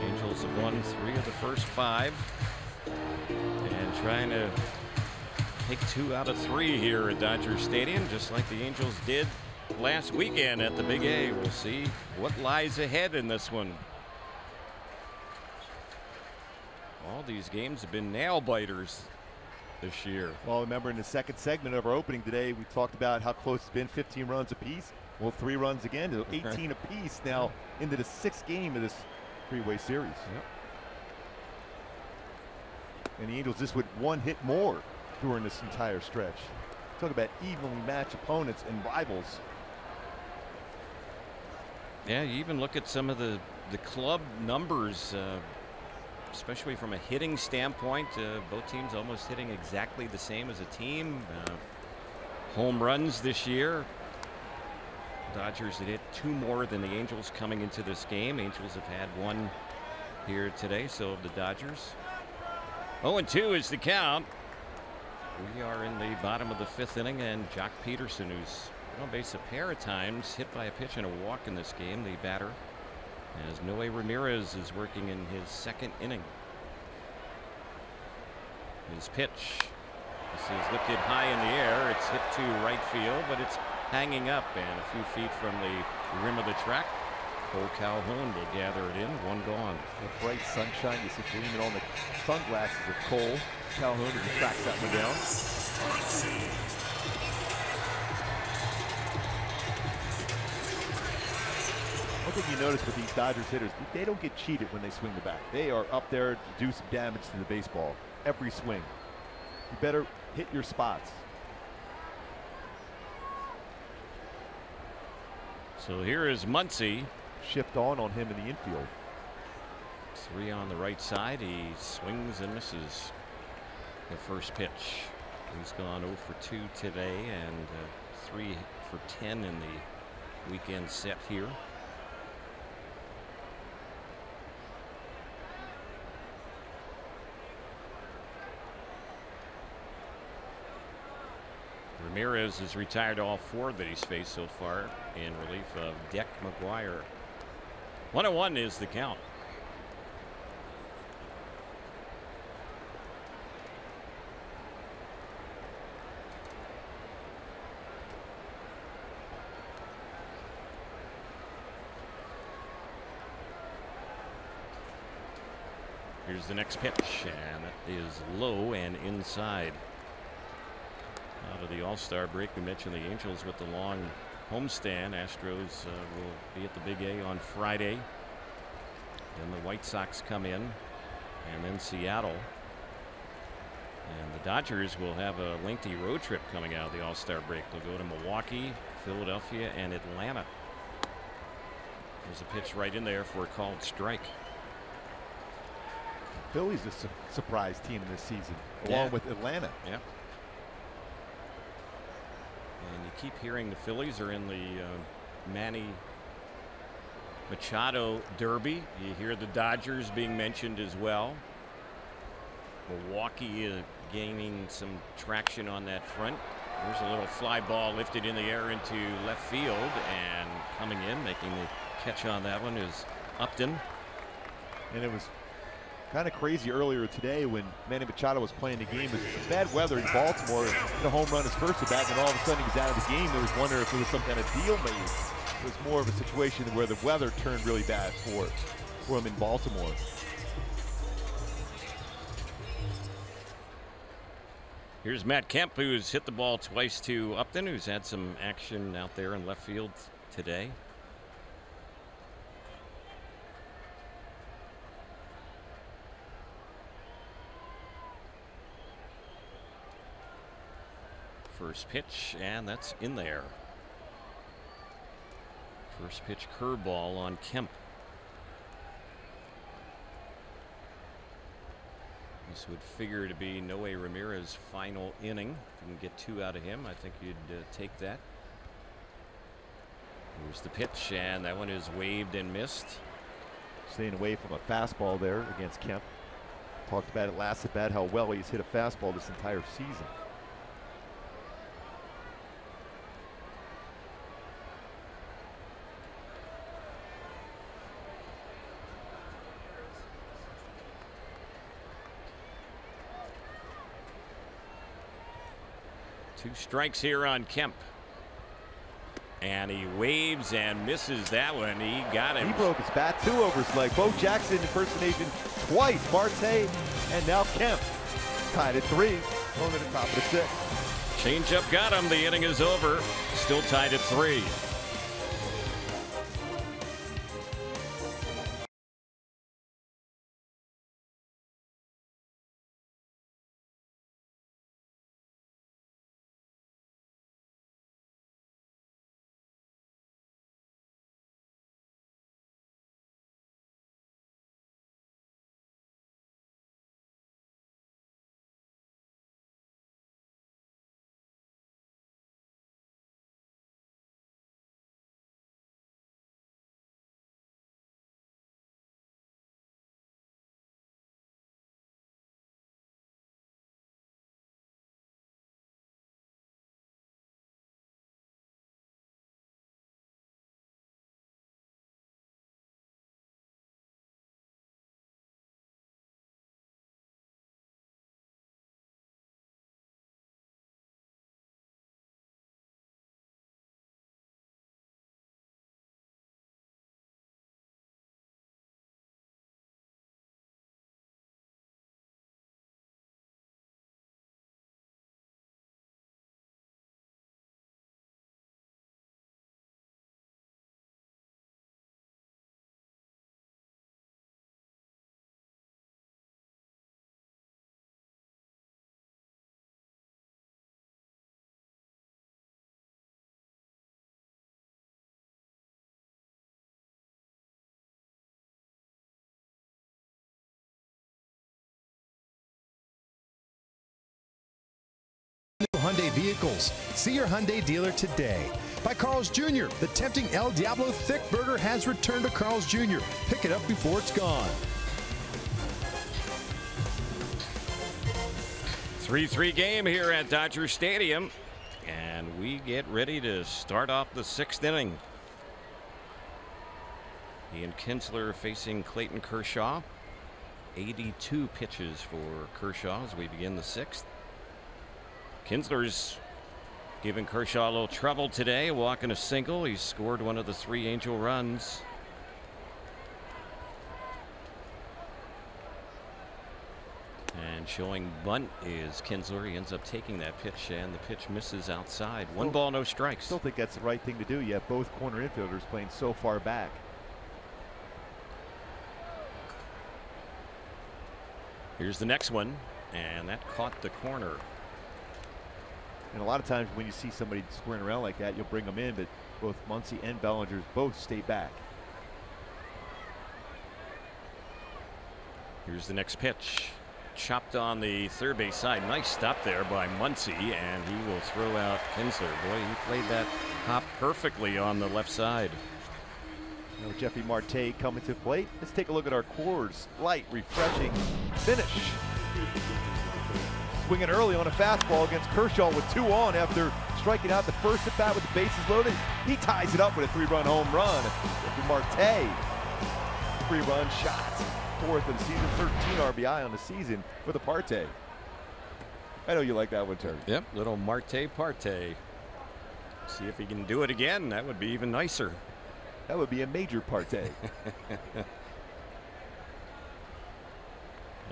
Angels have won 3 of the first 5 and trying to take 2 out of 3 here at Dodger Stadium, just like the Angels did last weekend at the Big A. We'll see what lies ahead in this one. All these games have been nail biters this year. Well, remember in the second segment of our opening today, we talked about how close it's been, 15 runs apiece. Well, 3 runs again, so 18 apiece now into the 6th game of this Freeway Series. Yep. And the Angels just with 1 hit more during this entire stretch. Talk about evenly matched opponents and rivals. Yeah, you even look at some of the club numbers, especially from a hitting standpoint. Both teams almost hitting exactly the same as a team. Home runs this year. Dodgers had hit 2 more than the Angels coming into this game. Angels have had 1 here today, so have the Dodgers. 0-2 is the count. We are in the bottom of the 5th inning, and Jock Peterson, who's been on base a pair of times, hit by a pitch and a walk in this game, the batter, as Noe Ramirez is working in his 2nd inning. His pitch. This is lifted high in the air. It's hit to right field, but it's hanging up and a few feet from the rim of the track. Cole Calhoun will gather it in. 1 gone. The bright sunshine, you see gleaming on the sunglasses of Cole Calhoun as he tracks that one down. One thing you notice with these Dodgers hitters, they don't get cheated when they swing the bat. They are up there to do some damage to the baseball every swing. You better hit your spots. So here is Muncy. Shift on him in the infield. 3 on the right side. He swings and misses the first pitch. He's gone 0 for 2 today and 3 for 10 in the weekend set here. Ramirez has retired all 4 that he's faced so far in relief of Deck McGuire. 1-1 is the count. Here's the next pitch, and it is low and inside. Out of the All-Star break, we mentioned the Angels with the long homestand. Astros will be at the Big A on Friday. Then the White Sox come in, and then Seattle. And the Dodgers will have a lengthy road trip coming out of the All-Star break. They'll go to Milwaukee, Philadelphia, and Atlanta. There's a pitch right in there for a called strike. Philly's a surprise team this season, along with Atlanta. Yeah. And you keep hearing the Phillies are in the Manny Machado Derby. You hear the Dodgers being mentioned as well. Milwaukee is gaining some traction on that front. There's a little fly ball lifted in the air into left field, and coming in, making the catch on that one is Upton. And it was kind of crazy earlier today when Manny Machado was playing the game. It was bad weather in Baltimore. Hit a home run his first at bat, and then all of a sudden he was out of the game. There was wondering if there was some kind of deal made. It was more of a situation where the weather turned really bad for him in Baltimore. Here's Matt Kemp, who's hit the ball twice to Upton, who's had some action out there in left field today. First pitch, and that's in there. First pitch curveball on Kemp. This would figure to be Noe Ramirez's final inning. If you can get 2 out of him, I think you'd take that. Here's the pitch, and that one is waved and missed. Staying away from a fastball there against Kemp. Talked about it last at bat, how well he's hit a fastball this entire season. 2 strikes here on Kemp. And he waves and misses that one. He got him. He broke his bat 2 over his leg. Bo Jackson impersonation twice. Marte and now Kemp tied at 3. Going to the top of the 6th. Changeup got him. The inning is over. Still tied at 3. Hyundai vehicles. See your Hyundai dealer today. By Carl's Jr., the tempting El Diablo Thick Burger has returned to Carl's Jr. Pick it up before it's gone. 3-3 game here at Dodger Stadium. And we get ready to start off the 6th inning. Ian Kinsler facing Clayton Kershaw. 82 pitches for Kershaw as we begin the 6th. Kinsler's giving Kershaw a little trouble today, walking a single. He scored one of the 3 Angel runs. And showing bunt is Kinsler. He ends up taking that pitch, and the pitch misses outside. 1 ball, no strikes. Still think that's the right thing to do. You have both corner infielders playing so far back. Here's the next one, and that caught the corner. And a lot of times when you see somebody squaring around like that, you'll bring them in, but both Muncy and Bellinger both stay back. Here's the next pitch. Chopped on the third base side. Nice stop there by Muncy, and he will throw out Kinsler. Boy, he played that hop perfectly on the left side. You know, Jeffy Marte coming to the plate. Let's take a look at our Coors Light refreshing finish. Swinging early on a fastball against Kershaw with 2 on after striking out the first at bat with the bases loaded. He ties it up with a 3-run home run. Jeffy Marte, 3-run shot. 4th of the season, 13 RBI on the season for the Parte. I know you like that one, Terry. Yep, little Marte parte. See if he can do it again. That would be even nicer. That would be a major Parte.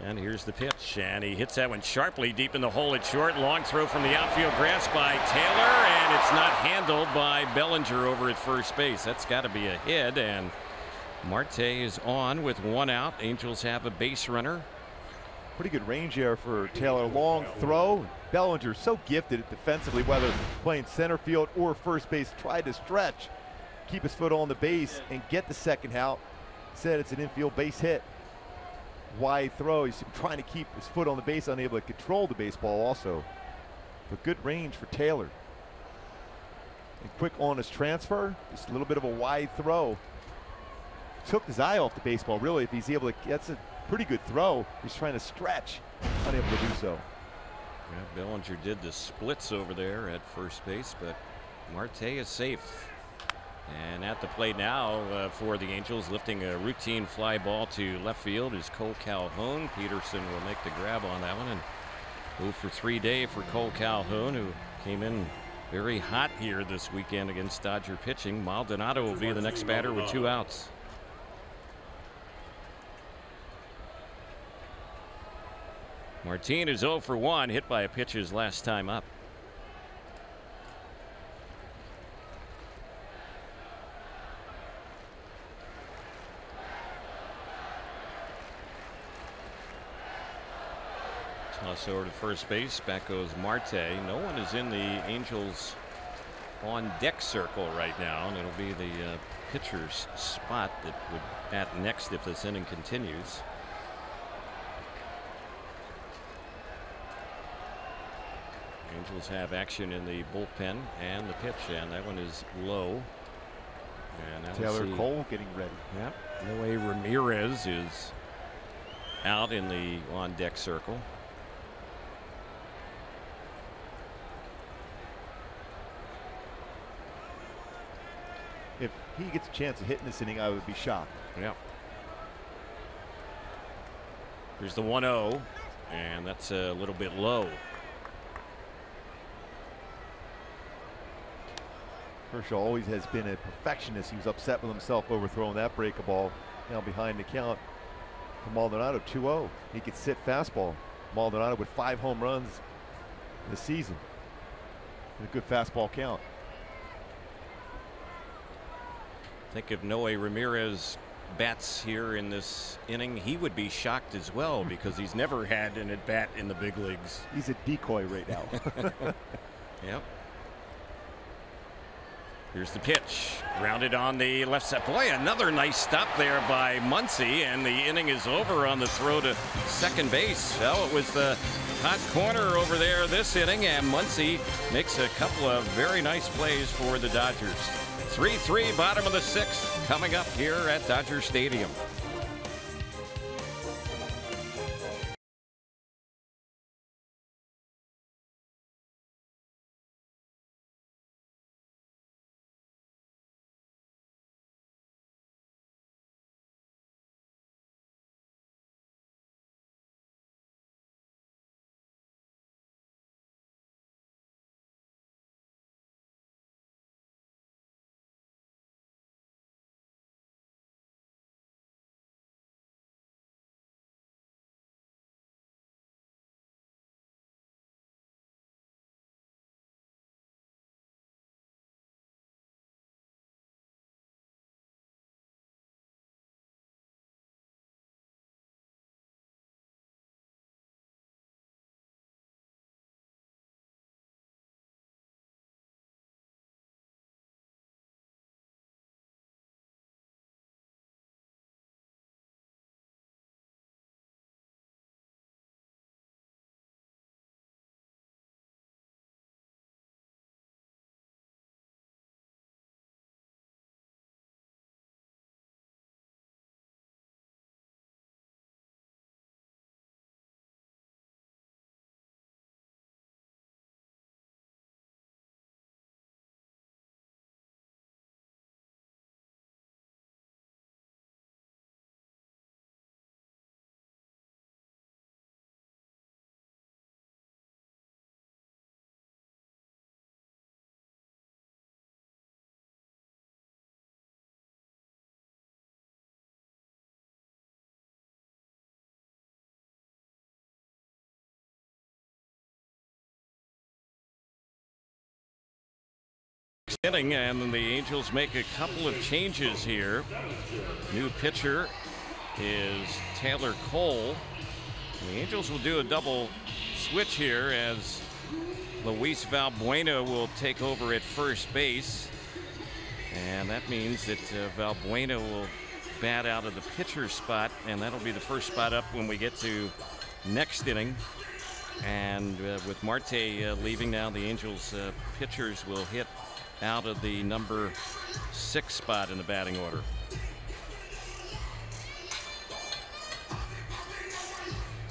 And here's the pitch, and he hits that one sharply deep in the hole at short. Long throw from the outfield grass by Taylor, and it's not handled by Bellinger over at first base. That's got to be a hit, and Marte is on with 1 out. Angels have a base runner. Pretty good range there for Taylor. Long throw. Bellinger so gifted at defensively, whether playing center field or first base. Tried to stretch, keep his foot on the base, and get the second out. Said it's an infield base hit. Wide throw. He's trying to keep his foot on the base, unable to control the baseball also. But good range for Taylor. And quick on his transfer. Just a little bit of a wide throw. Took his eye off the baseball, really. If he's able to, that's a pretty good throw. He's trying to stretch, unable to do so. Yeah, Bellinger did the splits over there at first base, but Marte is safe. And at the plate now for the Angels, lifting a routine fly ball to left field is Cole Calhoun. Peterson will make the grab on that one, and 0 for 3 day for Cole Calhoun, who came in very hot here this weekend against Dodger pitching. Maldonado will be the next batter with 2 outs. Martin is 0 for 1, hit by a pitch his last time up. Toss over to first base. Back goes Marte. No one is in the Angels on deck circle right now, and it'll be the pitcher's spot that would bat next if this inning continues. Angels have action in the bullpen and the pitch, and that one is low. And Taylor Cole getting ready. Yep. Noe Ramirez is out in the on deck circle. If he gets a chance of hitting this inning, I would be shocked. Yeah. Here's the 1-0, and that's a little bit low. Kershaw always has been a perfectionist. He was upset with himself overthrowing that breaker ball. Now behind the count for Maldonado, 2-0. He could sit fastball. Maldonado with 5 home runs this season. And a good fastball count. I think if Noe Ramirez bats here in this inning, he would be shocked as well because he's never had an at bat in the big leagues. He's a decoy right now. Yep. Here's the pitch, grounded on the left side. Boy, another nice stop there by Muncy, and the inning is over on the throw to second base. Well, it was the hot corner over there this inning, and Muncy makes a couple of very nice plays for the Dodgers. 3-3, bottom of the 6th, coming up here at Dodger Stadium. Inning, and the Angels make a couple of changes here. New pitcher is Taylor Cole. The Angels will do a double switch here as Luis Valbuena will take over at first base, and that means that Valbuena will bat out of the pitcher's spot, and that'll be the first spot up when we get to next inning. And with Marte leaving now, the Angels pitchers will hit out of the number 6 spot in the batting order.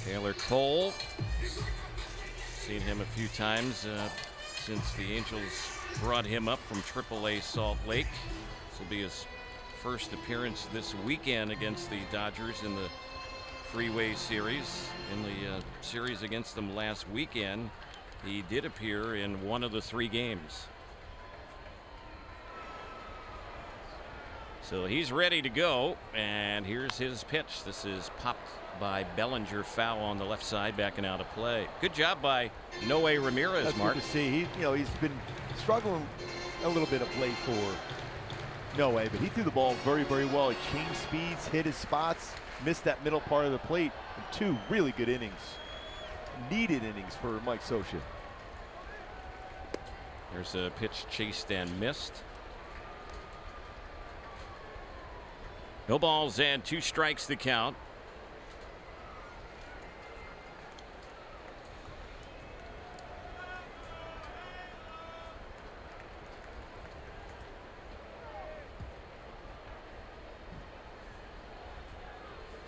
Taylor Cole, seen him a few times since the Angels brought him up from AAA Salt Lake. This will be his first appearance this weekend against the Dodgers in the Freeway Series. In the series against them last weekend, he did appear in one of the 3 games. So he's ready to go, and here's his pitch. This is popped by Bellinger, foul on the left side, backing out of play. Good job by Noe Ramirez, That's Mark. good to see. He's been struggling a little bit of late for Noe, but he threw the ball very, very well. He changed speeds, hit his spots, missed that middle part of the plate. And 2 really good innings, needed innings for Mike Scioscia. There's a pitch chased and missed. No balls and 2 strikes to count.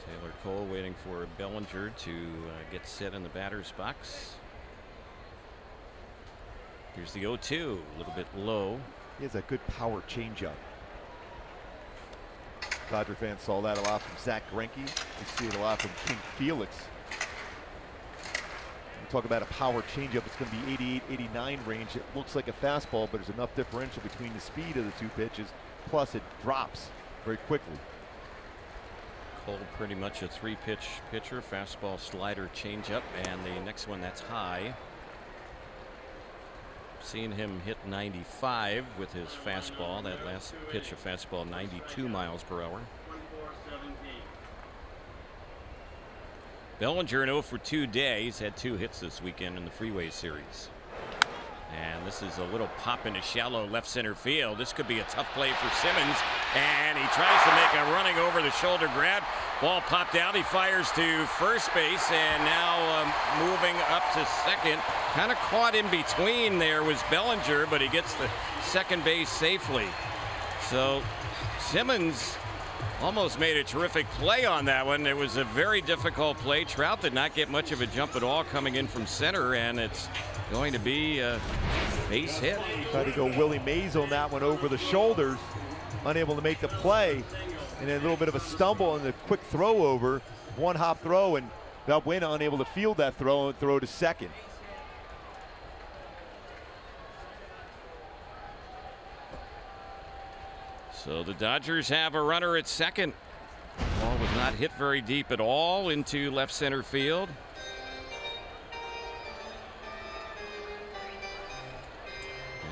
Taylor Cole waiting for Bellinger to get set in the batter's box. Here's the 0-2, a little bit low. He has a good power changeup. Dodger fans saw that a lot from Zach Greinke. You see it a lot from King Felix. We talk about a power changeup. It's going to be 88, 89 range. It looks like a fastball, but there's enough differential between the speed of the 2 pitches. Plus, it drops very quickly. Cole pretty much a 3-pitch pitcher. Fastball, slider, changeup, and the next one that's high. Seen him hit 95 with his fastball. That last pitch, a fastball, 92 miles per hour. Bellinger an 0 for 2 day. He's had 2 hits this weekend in the Freeway Series. And this is a little pop into shallow left center field. This could be a tough play for Simmons. And he tries to make a running over the shoulder grab. Ball popped out. He fires to first base and now moving up to second. Kind of caught in between there was Bellinger, but he gets the second base safely. So Simmons almost made a terrific play on that one. It was a very difficult play. Trout did not get much of a jump at all coming in from center, and it's going to be a base hit. Tried to go Willie Mays on that one over the shoulders, unable to make the play, and then a little bit of a stumble and the quick throw over, 1-hop throw, and Valbuena unable to field that throw and throw to second. So the Dodgers have a runner at second. Ball was not hit very deep at all into left center field.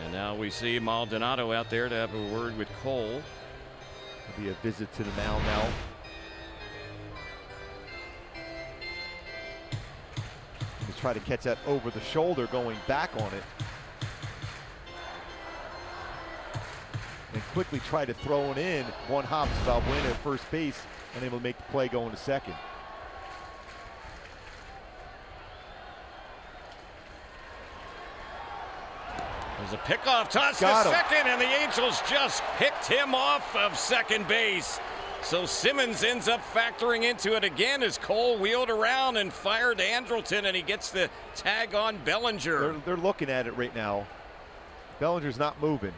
And now we see Maldonado out there to have a word with Cole. It'll be a visit to the mound now. He's trying to catch that over the shoulder, going back on it. And quickly try to throw it in. 1 hop to Valbuena at first base, unable to make the play going to second. There's a pickoff toss to second, and the Angels just picked him off of second base. So Simmons ends up factoring into it again as Cole wheeled around and fired Andrelton, and he gets the tag on Bellinger. They're looking at it right now. Bellinger's not moving.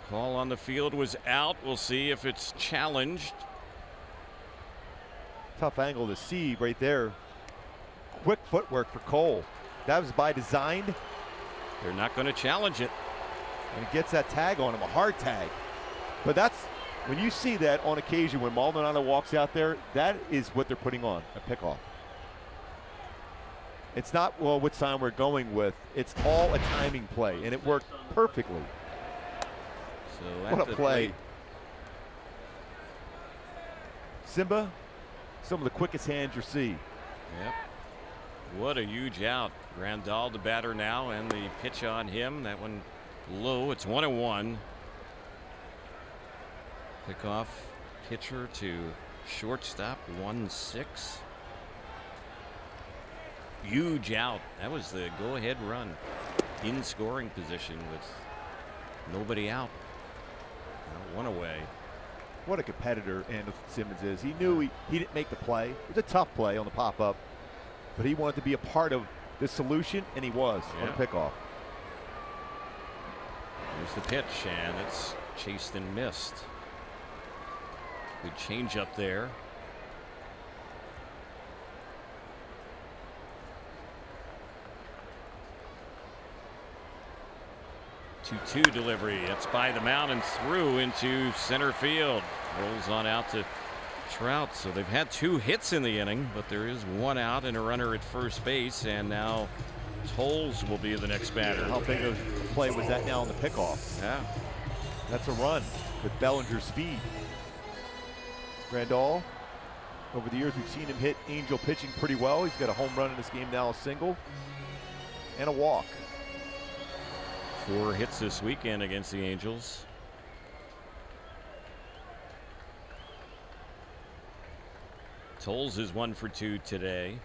Call on the field was out. We'll see if it's challenged. Tough angle to see right there. Quick footwork for Cole. That was by design. They're not going to challenge it. And he gets that tag on him, a hard tag. But that's, when you see that on occasion when Maldonado walks out there, that is what they're putting on, a pickoff. It's not, well, what sign we're going with. It's all a timing play, and it worked perfectly. So what a play. Simba, some of the quickest hands you see. Yep. What a huge out. Grandal the batter now, and the pitch on him. That one low. It's 1-1. Pickoff pitcher to shortstop. 1-6. Huge out. That was the go-ahead run. In scoring position with nobody out. Now 1 away. What a competitor Andrelton Simmons is. He knew he didn't make the play. It was a tough play on the pop-up, but he wanted to be a part of the solution, and he was on the pickoff. Here's the pitch, and it's chased and missed. Good change up there. 2-2 delivery. It's by the mound and through into center field. Rolls on out to Trout. So they've had 2 hits in the inning, but there is 1 out and a runner at first base. And now Tolles will be the next batter. How big of a play was that now on the pickoff? Yeah. That's a run with Bellinger's speed. Grandal, over the years we've seen him hit Angel pitching pretty well. He's got a home run in this game now, a single and a walk. 4 hits this weekend against the Angels. Tolles is 1 for 2 today.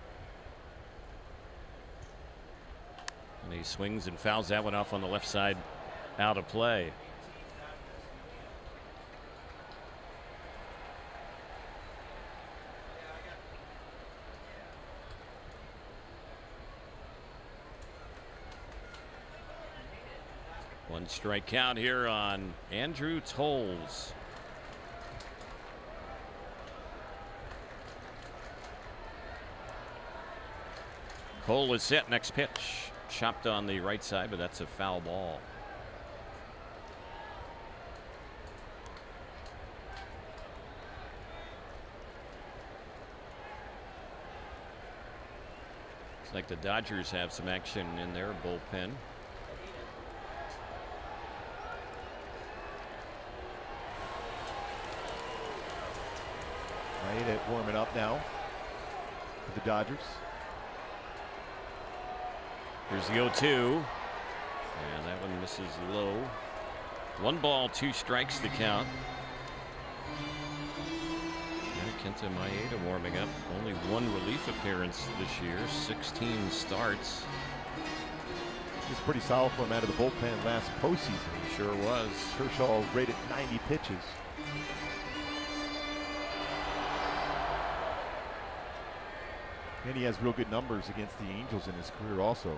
And he swings and fouls that one off on the left side, out of play. One strike count here on Andrew Tolles. Cole is set. Next pitch. Chopped on the right side, but that's a foul ball. Looks like the Dodgers have some action in their bullpen. Right at warming up now for the Dodgers. Here's the 0-2. And that one misses low. 1 ball, 2 strikes to count. Kenta Maeda warming up. Only 1 relief appearance this year. 16 starts. He's pretty solid for him out of the bullpen last postseason. He sure was. Kershaw rated 90 pitches. And he has real good numbers against the Angels in his career also.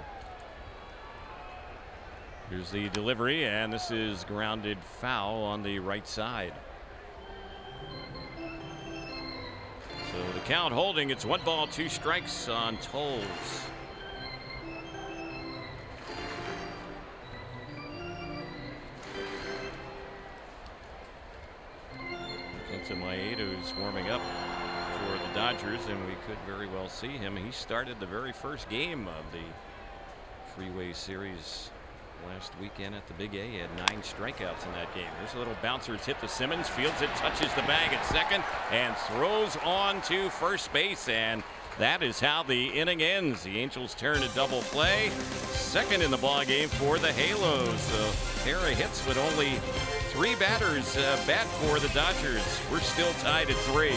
Here's the delivery, and this is grounded foul on the right side. So the count holding. It's 1 ball, 2 strikes on Tolles. Kenta Maeda is warming up for the Dodgers, and we could very well see him. He started the very first game of the Freeway Series last weekend at the Big A. He had 9 strikeouts in that game. There's a little bouncer. It's hit to Simmons. Fields it, touches the bag at second, and throws on to first base. And that is how the inning ends. The Angels turn a double play. Second in the ball game for the Halos. So pair of hits with only 3 batters bat for the Dodgers. We're still tied at 3.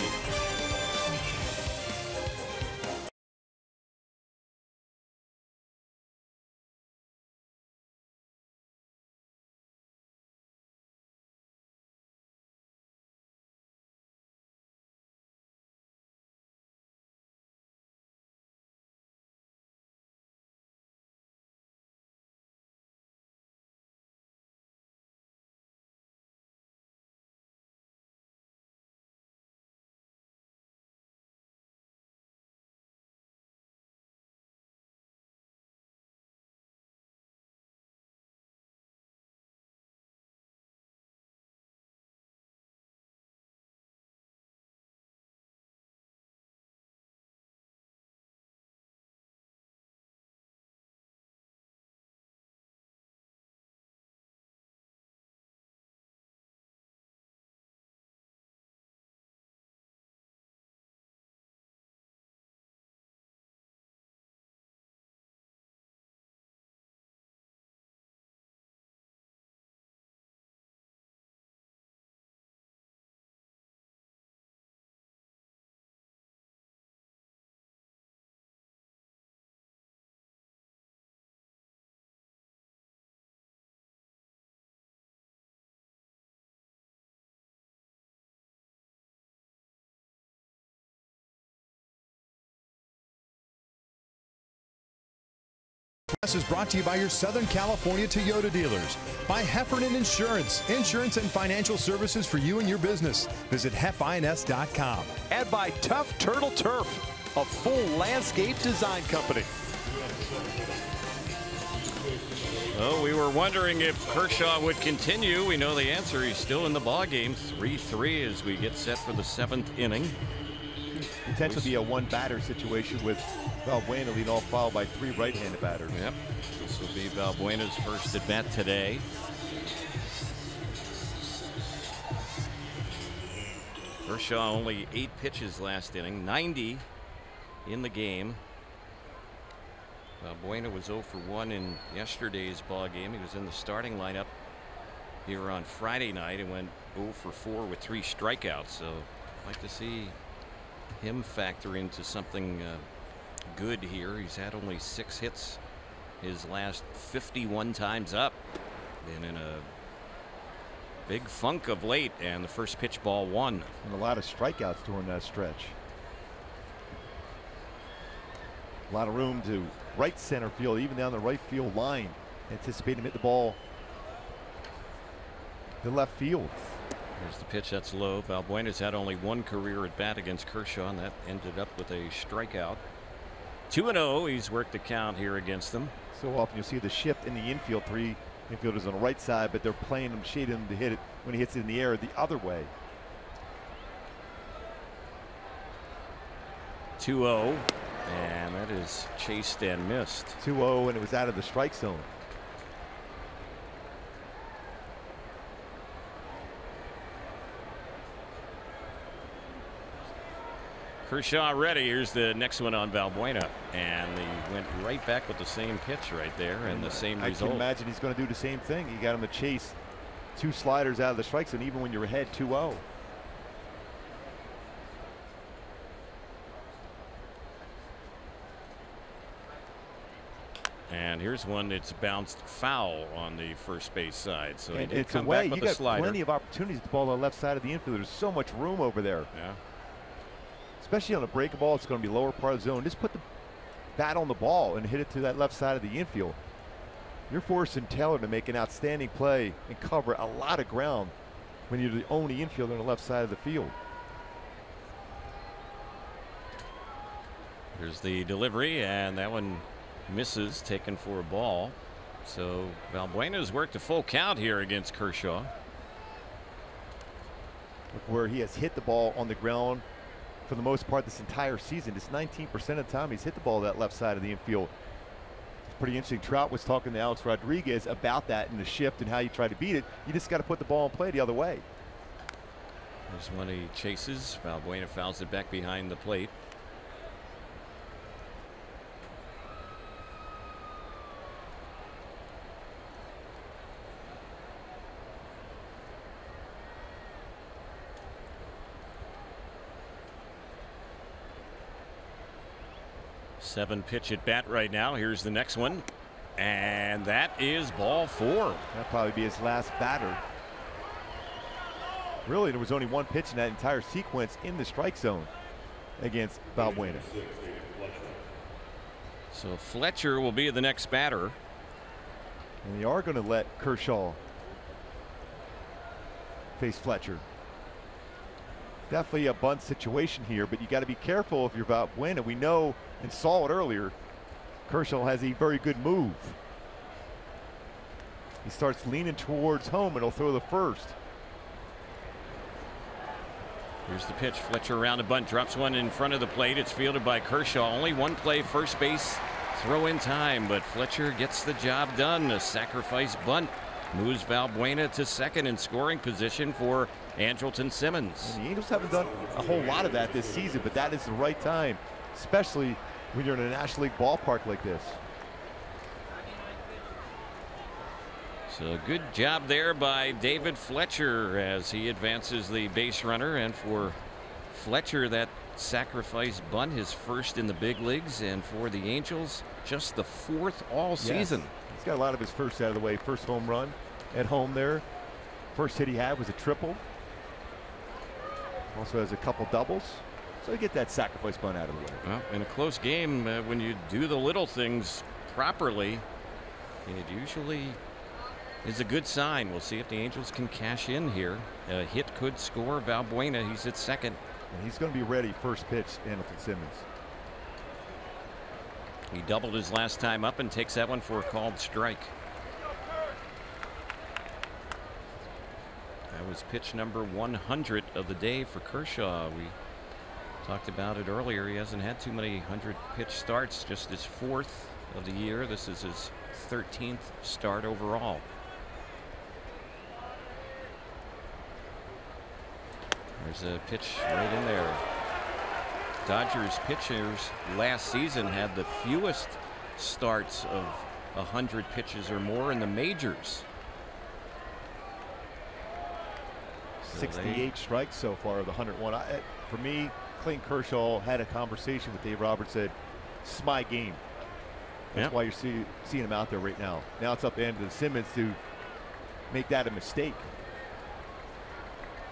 This is brought to you by your Southern California Toyota dealers. By Heffernan Insurance. Insurance and financial services for you and your business. Visit hefins.com. And by Tough Turtle Turf, a full landscape design company. Well, we were wondering if Kershaw would continue. We know the answer. He's still in the ball game. 3-3 as we get set for the 7th inning. Potentially be a one-batter situation with Valbuena leading off, followed by 3 right-handed batters. Yep. This will be Valbuena's first at bat today. Kershaw only 8 pitches last inning, 90 in the game. Valbuena was 0 for 1 in yesterday's ball game. He was in the starting lineup here on Friday night and went 0 for 4 with 3 strikeouts. So I'd like to see him factor into something good here. He's had only 6 hits his last 51 times up. Been in a big funk of late, and the first pitch, ball 1. And a lot of strikeouts during that stretch. A lot of room to right center field, even down the right field line. Anticipating him hit the ball to left field. There's the pitch, that's low. Valbuena's had only 1 career at bat against Kershaw, and that ended up with a strikeout. 2-0. He's worked the count here against them. So often you'll see the shift in the infield. 3 infielders on the right side, but they're playing him, shading him to hit it when he hits it in the air the other way. 2-0, and that is chased and missed. 2-0, and it was out of the strike zone. Kershaw ready. Here's the next one on Valbuena, and he went right back with the same pitch right there and the same result. I can imagine he's going to do the same thing. He got him to chase 2 sliders out of the strike zone, even when you're ahead 2-0. And here's one that's bounced foul on the first base side. So he did it's come away. back with You a got slider. plenty of opportunities to ball on the left side of the infield. There's so much room over there. Yeah. Especially on a break ball, it's going to be lower part of the zone. Just put the bat on the ball and hit it to that left side of the infield. You're forcing Taylor to make an outstanding play and cover a lot of ground when you're the only infielder on the left side of the field. Here's the delivery, and that one misses, taken for a ball. So Valbuena's worked a full count here against Kershaw. Look where he has hit the ball on the ground for the most part this entire season. It's 19% of the time he's hit the ball that left side of the infield. It's pretty interesting. Trout was talking to Alex Rodriguez about that in the shift and how you try to beat it. You just got to put the ball in play the other way. There's one he chases. Valbuena fouls it back behind the plate. Seven pitch at bat right now. Here's the next one, and that is ball 4. That'll probably be his last batter. Really, there was only 1 pitch in that entire sequence in the strike zone against Valbuena. So Fletcher will be the next batter. And they are going to let Kershaw face Fletcher. Definitely a bunt situation here, but you got to be careful if you're Valbuena. We know and saw it earlier. Kershaw has a very good move. He starts leaning towards home and he'll throw the first. Here's the pitch. Fletcher around the bunt, drops one in front of the plate. It's fielded by Kershaw. Only 1 play, first base throw in time, but Fletcher gets the job done. A sacrifice bunt moves Valbuena to second in scoring position for Andrelton Simmons. And the Angels haven't done a whole lot of that this season, but that is the right time, especially when you're in a National League ballpark like this. So good job there by David Fletcher as he advances the base runner, and for Fletcher, that sacrifice bunt, his first in the big leagues, and for the Angels, just the 4th all season. He's got a lot of his first out of the way. First home run at home there. First hit he had was a triple. Also has a couple doubles. So you get that sacrifice bunt out of the way. Well, in a close game, when you do the little things properly, it usually is a good sign. We'll see if the Angels can cash in here. A hit could score Valbuena. He's at second. And he's going to be ready first pitch, Andrelton Simmons. He doubled his last time up and takes that one for a called strike. That was pitch number 100 of the day for Kershaw. We talked about it earlier. He hasn't had too many 100-pitch starts, just his 4th of the year. This is his 13th start overall. There's a pitch right in there. Dodgers pitchers last season had the fewest starts of 100 pitches or more in the majors. 68 strikes so far of the 101. For me, Clayton Kershaw had a conversation with Dave Roberts, said, "This is my game." That's why you're seeing him out there right now. Now it's up to Anderson Simmons to make that a mistake.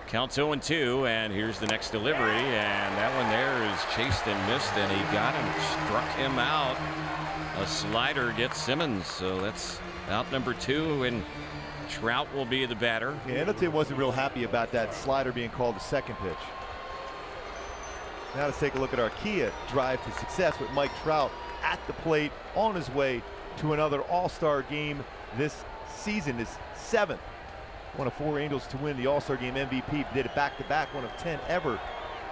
Counts 0-2, and here's the next delivery, and that one there is chased and missed, and he got him, struck him out. A slider gets Simmons, so that's out number 2, and Trout will be the batter. Yeah, Anderson wasn't real happy about that slider being called the second pitch. Now let's take a look at our Kia drive to success with Mike Trout at the plate on his way to another All-Star game this season, his 7th. One of 4 Angels to win the All-Star Game MVP. Did it back-to-back, one of 10 ever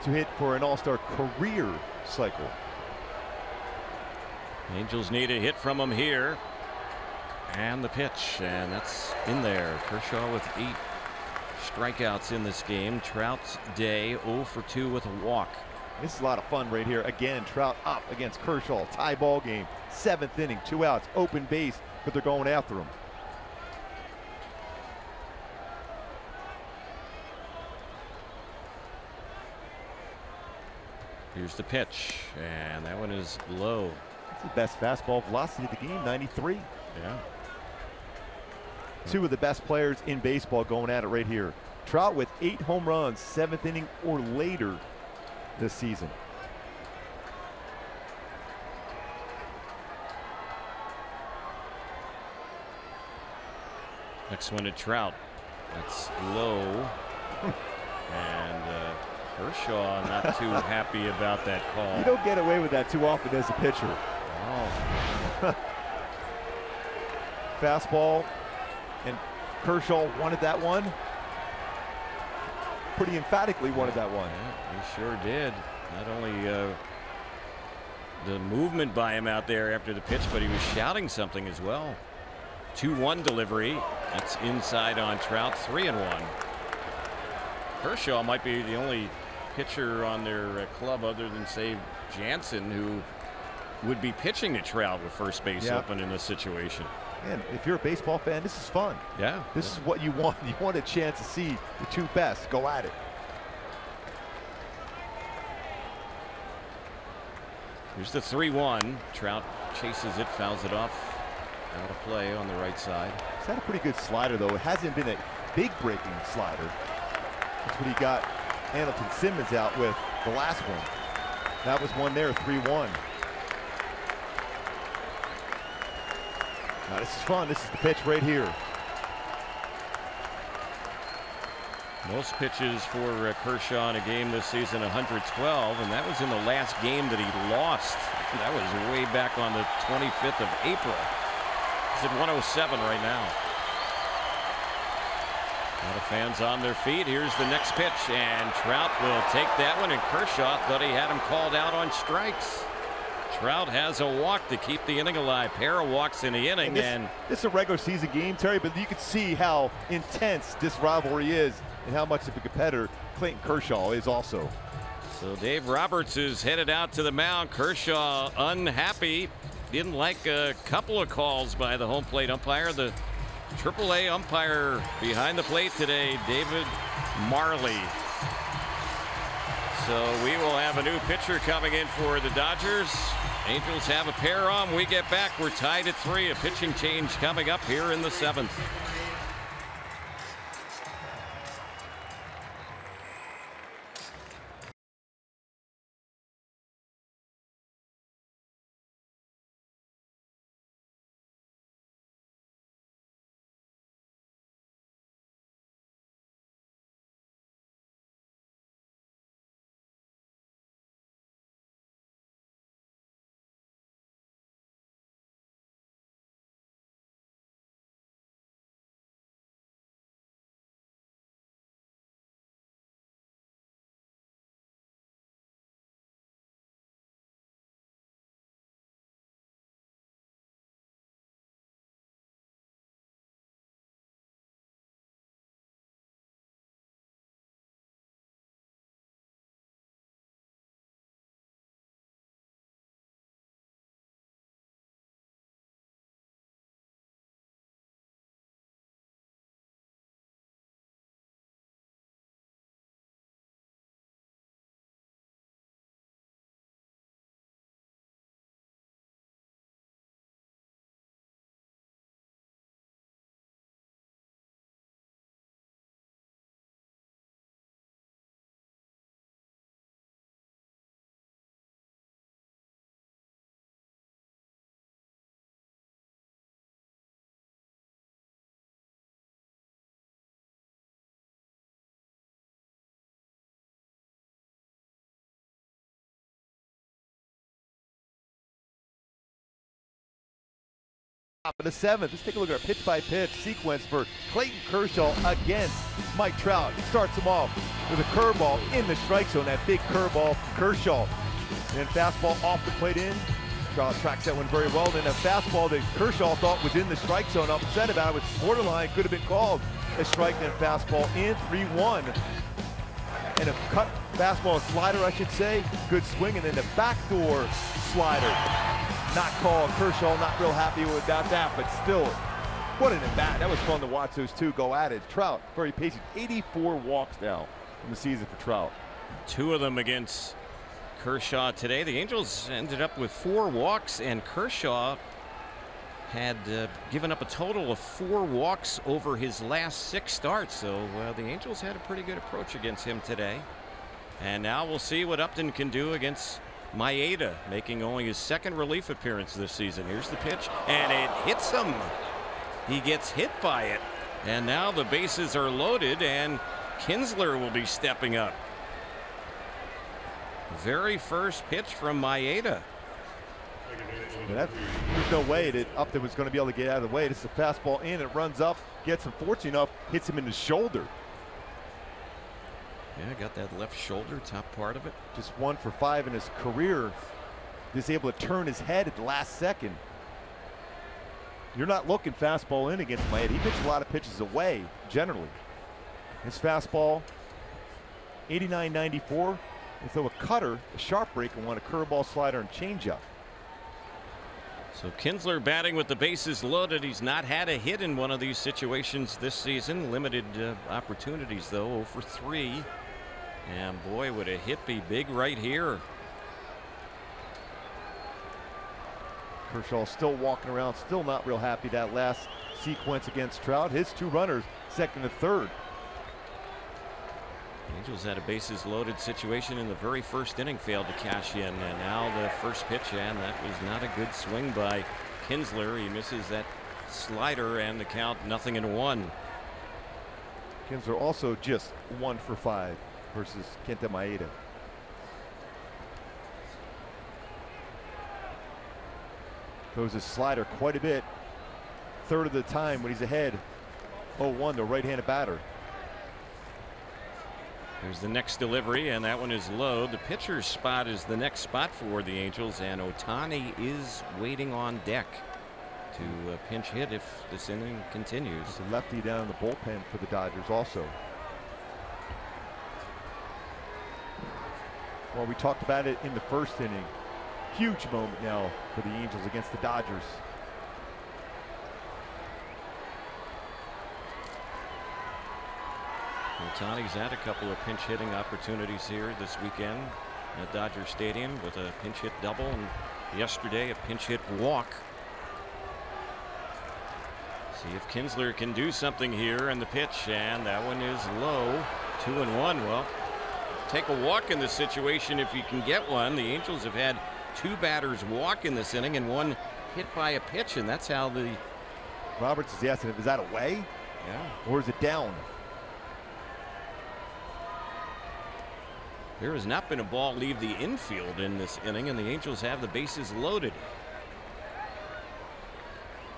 to hit for an All-Star career cycle. Angels need a hit from him here. And the pitch, and that's in there. Kershaw with 8 strikeouts in this game. Trout's day 0 for 2 with a walk. This is a lot of fun right here. Again, Trout up against Kershaw. Tie ball game. 7th inning, 2 outs, open base, but they're going after him. Here's the pitch, and that one is low. It's the best fastball velocity of the game, 93. Yeah. 2 of the best players in baseball going at it right here. Trout with 8 home runs, 7th inning or later this season. Next one to Trout. That's low. And Kershaw not too happy about that call. You don't get away with that too often as a pitcher. Oh. Fastball, and Kershaw wanted that one. Pretty emphatically wanted that one. Yeah, he sure did. Not only the movement by him out there after the pitch, but he was shouting something as well. 2-1 delivery. That's inside on Trout. 3-1. Kershaw might be the only pitcher on their club other than, say, Jansen, who would be pitching to Trout with first base open in this situation. And if you're a baseball fan, this is fun. Yeah. This is what you want. You want a chance to see the 2 best go at it. Here's the 3-1. Trout chases it, fouls it off. Out of play on the right side. He's had a pretty good slider, though. It hasn't been a big breaking slider. That's what he got Anderson Simmons out with the last one. That was one there, 3-1. Now this is fun. This is the pitch right here. Most pitches for Kershaw in a game this season, 112, and that was in the last game that he lost. That was way back on the 25th of April. He's at 107 right now. A lot of fans on their feet. Here's the next pitch, and Trout will take that one, and Kershaw thought he had him called out on strikes. Trout has a walk to keep the inning alive. Pair of walks in the inning. And this is a regular season game, Terry, but you can see how intense this rivalry is and how much of a competitor Clayton Kershaw is also. So Dave Roberts is headed out to the mound. Kershaw unhappy. Didn't like a couple of calls by the home plate umpire. The AAA umpire behind the plate today, David Marley. So we will have a new pitcher coming in for the Dodgers. Angels have a pair on. We get back. We're tied at 3. A pitching change coming up here in the 7th. top of the 7th. Let's take a look at our pitch-by-pitch sequence for Clayton Kershaw against Mike Trout. He starts him off with a curveball in the strike zone, that big curveball from Kershaw. And then fastball off the plate in. Trout tracks that one very well. Then a fastball that Kershaw thought was in the strike zone, upset about it, was borderline, could have been called a strike, then fastball in, 3-1. And a cut fastball, slider, I should say. Good swing, and then the backdoor slider. Not called. Kershaw not real happy about that, but still, what an at-bat. That was fun to watch those two go at it. Trout, very patient. 84 walks now in the season for Trout. 2 of them against Kershaw today. The Angels ended up with 4 walks, and Kershaw had given up a total of 4 walks over his last 6 starts. So the Angels had a pretty good approach against him today. And now we'll see what Upton can do against Maeda, making only his 2nd relief appearance this season. Here's the pitch, and it hits him. He gets hit by it. And now the bases are loaded, and Kinsler will be stepping up. Very first pitch from Maeda. There's no way that Upton was going to be able to get out of the way. This is a fastball in, it runs up, gets him fortunate enough, hits him in the shoulder. Yeah, got that left shoulder, top part of it. Just 1 for 5 in his career. Just able to turn his head at the last second. You're not looking fastball in against Maeda. He pitched a lot of pitches away, generally. His fastball, 89-94. And throw a cutter, a sharp break, and want a curveball, slider, and changeup. So Kinsler batting with the bases loaded. He's not had a hit in one of these situations this season. Limited opportunities, though, 0 for 3. And boy, would a hit be big right here. Kershaw still walking around, still not real happy that last sequence against Trout. His 2 runners, 2nd and 3rd. Angels had a bases loaded situation in the very first inning, failed to cash in, and now the first pitch, and that was not a good swing by Kinsler. He misses that slider, and the count 0-1. Kinsler also just 1 for 5 versus Kenta Maeda. Throws his slider quite a bit. 1/3 of the time when he's ahead. 0-1, the right-handed batter. There's the next delivery, and that one is low. The pitcher's spot is the next spot for the Angels, and Ohtani is waiting on deck to pinch hit if this inning continues. There's a lefty down in the bullpen for the Dodgers also. Well, we talked about it in the first inning. Huge moment now for the Angels against the Dodgers. Ohtani's had a couple of pinch hitting opportunities here this weekend at Dodger Stadium with a pinch hit double, and yesterday a pinch hit walk. See if Kinsler can do something here, and the pitch, and that one is low. 2-1. Well, take a walk in this situation if you can get one. The Angels have had 2 batters walk in this inning and 1 hit by a pitch, and that's how the Roberts is asking, is that away? Yeah. Or is it down? There has not been a ball leave the infield in this inning, and the Angels have the bases loaded.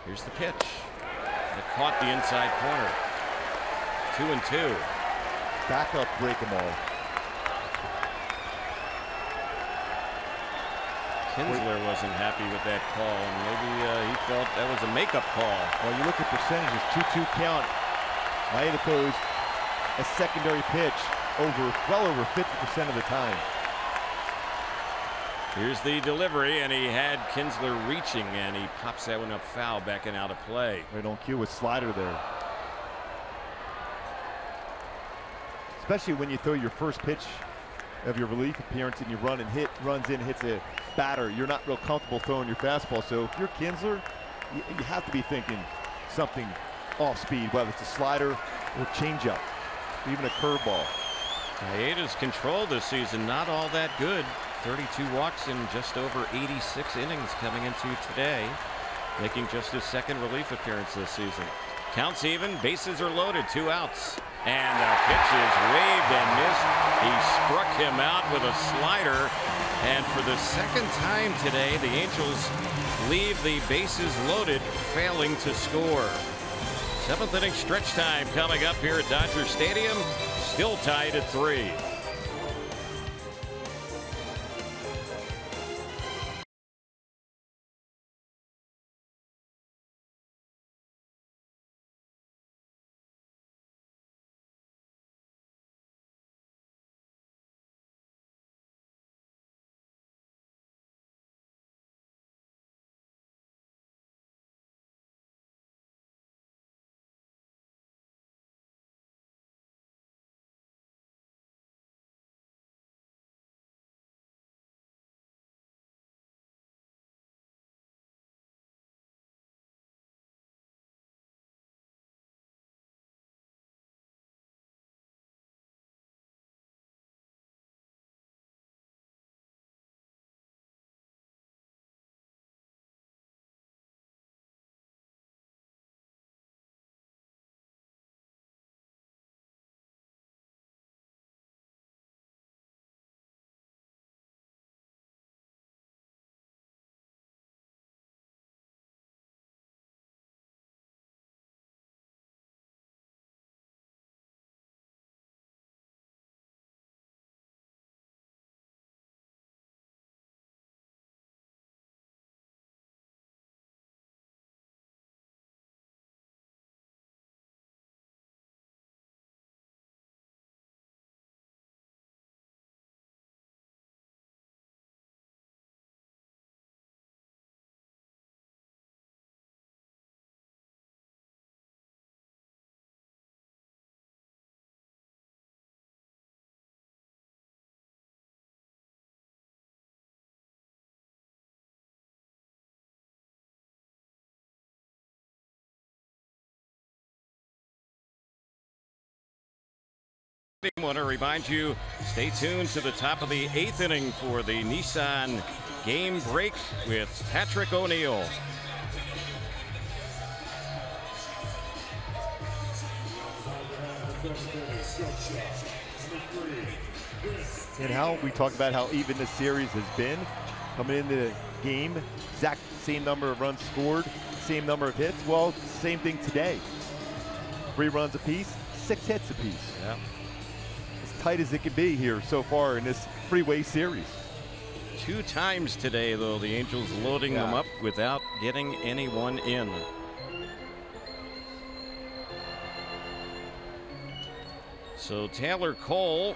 Here's the pitch. It caught the inside corner. 2-2. Back up, break them all. Kinsler wasn't happy with that call, and maybe he felt that was a makeup call. Well, you look at percentages, 2-2 count. Maeda throws a secondary pitch well over 50% of the time. Here's the delivery, and he had Kinsler reaching, and he pops that one up foul, backing out of play. Right on cue with slider there. Especially when you throw your first pitch of your relief appearance and you run and runs in, hits a batter. You're not real comfortable throwing your fastball. So if you're Kinsler, you have to be thinking something off speed, whether it's a slider or changeup, even a curveball. Maeda's control this season not all that good. 32 walks in just over 86 innings coming into today, making just his 2nd relief appearance this season. Counts even, bases are loaded, 2 outs, And the pitch is waved and missed. He struck him out with a slider. And for the second time today, the Angels leave the bases loaded, failing to score. 7th inning stretch time coming up here at Dodger Stadium. Still tied at 3. I want to remind you, stay tuned to the top of the 8th inning for the Nissan game break with Patrick O'Neill. And how we talk about how even this series has been coming into the game, exact same number of runs scored, same number of hits. Well, same thing today. 3 runs apiece, 6 hits apiece. Yeah. As tight as it can be here so far in this freeway series. 2 times today, though, the Angels loading them up without getting anyone in. So Taylor Cole,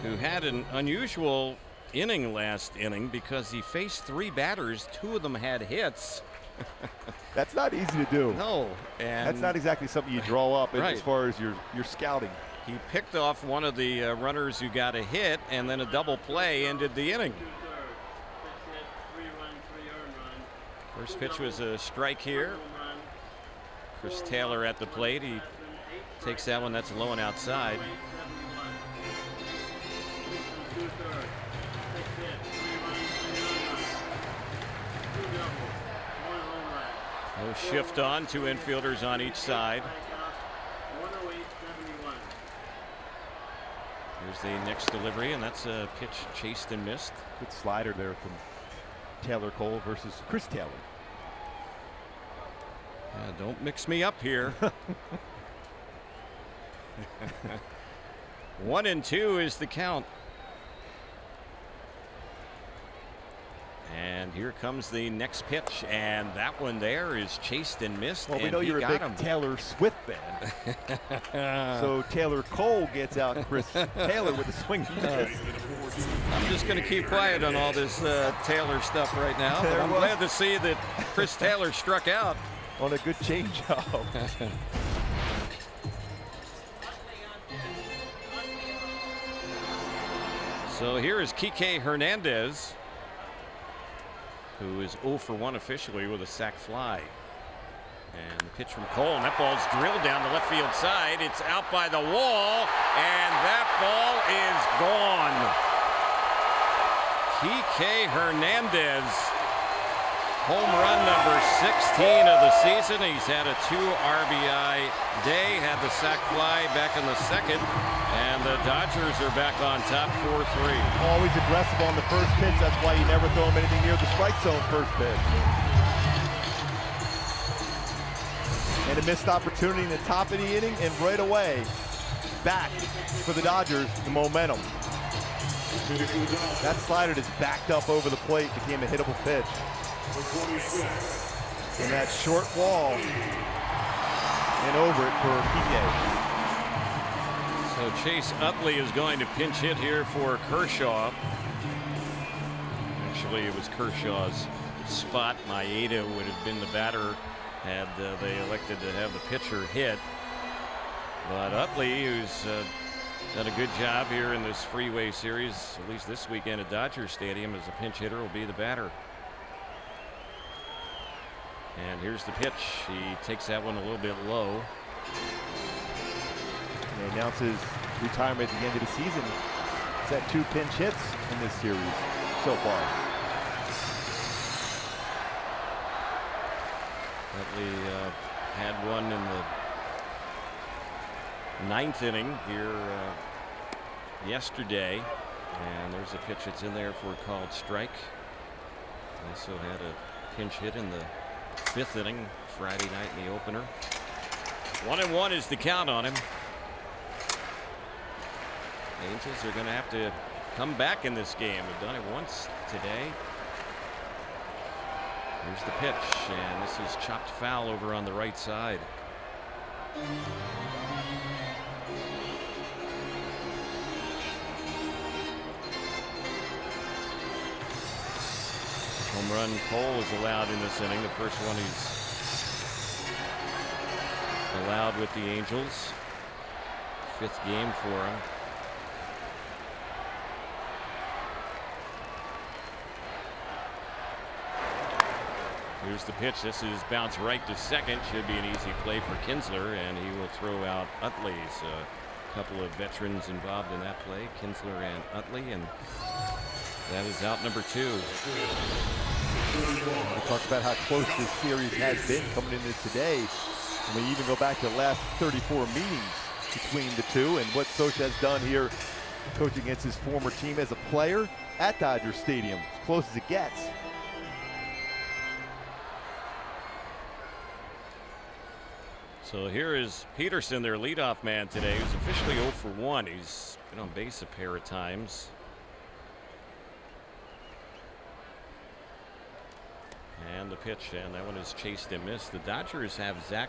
who had an unusual inning last inning because he faced 3 batters, 2 of them had hits. That's not easy to do. No, and that's not exactly something you draw up right. as far as your scouting. He picked off one of the runners who got a hit, and then a double play ended the inning. First pitch was a strike here. Chris Taylor at the plate. He takes that one. That's low and outside. No shift on, 2 infielders on each side. Here's the next delivery, and that's a pitch chased and missed. Good slider there from Taylor Cole versus Chris Taylor. Yeah, don't mix me up here. 1-2 is the count. And here comes the next pitch, and that one there is chased and missed. Well, we and know you're a big him. Taylor Swift fan. So Taylor Cole gets out Chris Taylor with a swing. I'm just going to keep quiet on all this Taylor stuff right now. But I'm glad to see that Chris Taylor struck out on a good changeup. So here is Kike Hernandez, who is 0 for 1 officially with a sac fly. And the pitch from Cole, and that ball's drilled down the left field side. It's out by the wall, and that ball is gone. Kike Hernandez Home run number 16 of the season. He's had a 2 RBI day, had the sac fly back in the second, and the Dodgers are back on top 4-3. Always aggressive on the first pitch. That's why you never throw him anything near the strike zone first pitch. And a missed opportunity in the top of the inning, and right away, back for the Dodgers, the momentum. That slider just backed up over the plate, became a hittable pitch. And that short ball and over it for PK. So Chase Utley is going to pinch hit here for Kershaw. Actually, it was Kershaw's spot. Maeda would have been the batter had they elected to have the pitcher hit. But Utley, who's done a good job here in this freeway series, at least this weekend at Dodger Stadium, as a pinch hitter, will be the batter. And here's the pitch. He takes that one a little bit low. And he announces retirement at the end of the season. He's had 2 pinch hits in this series so far. Utley had one in the 9th inning here yesterday, and there's a pitch that's in there for a called strike. Also had a pinch hit in the 5th inning Friday night in the opener. 1-1 is the count on him. Angels are going to have to come back in this game. They've done it once today. Here's the pitch, and this is chopped foul over on the right side. Home run Cole is allowed in this inning. The first one he's allowed with the Angels. 5th game for him. Here's the pitch. This is bounced right to second. Should be an easy play for Kinsler, and he will throw out Utley. So a couple of veterans involved in that play, Kinsler and Utley, and that is out number 2. We talked about how close this series has been coming into today. And we even go back to the last 34 meetings between the two, and what Socha has done here coaching against his former team as a player at Dodger Stadium, as close as it gets. So here is Peterson, their leadoff man today, who's officially 0 for 1. He's been on base a pair of times. And the pitch, and that one is chased and missed. The Dodgers have Zach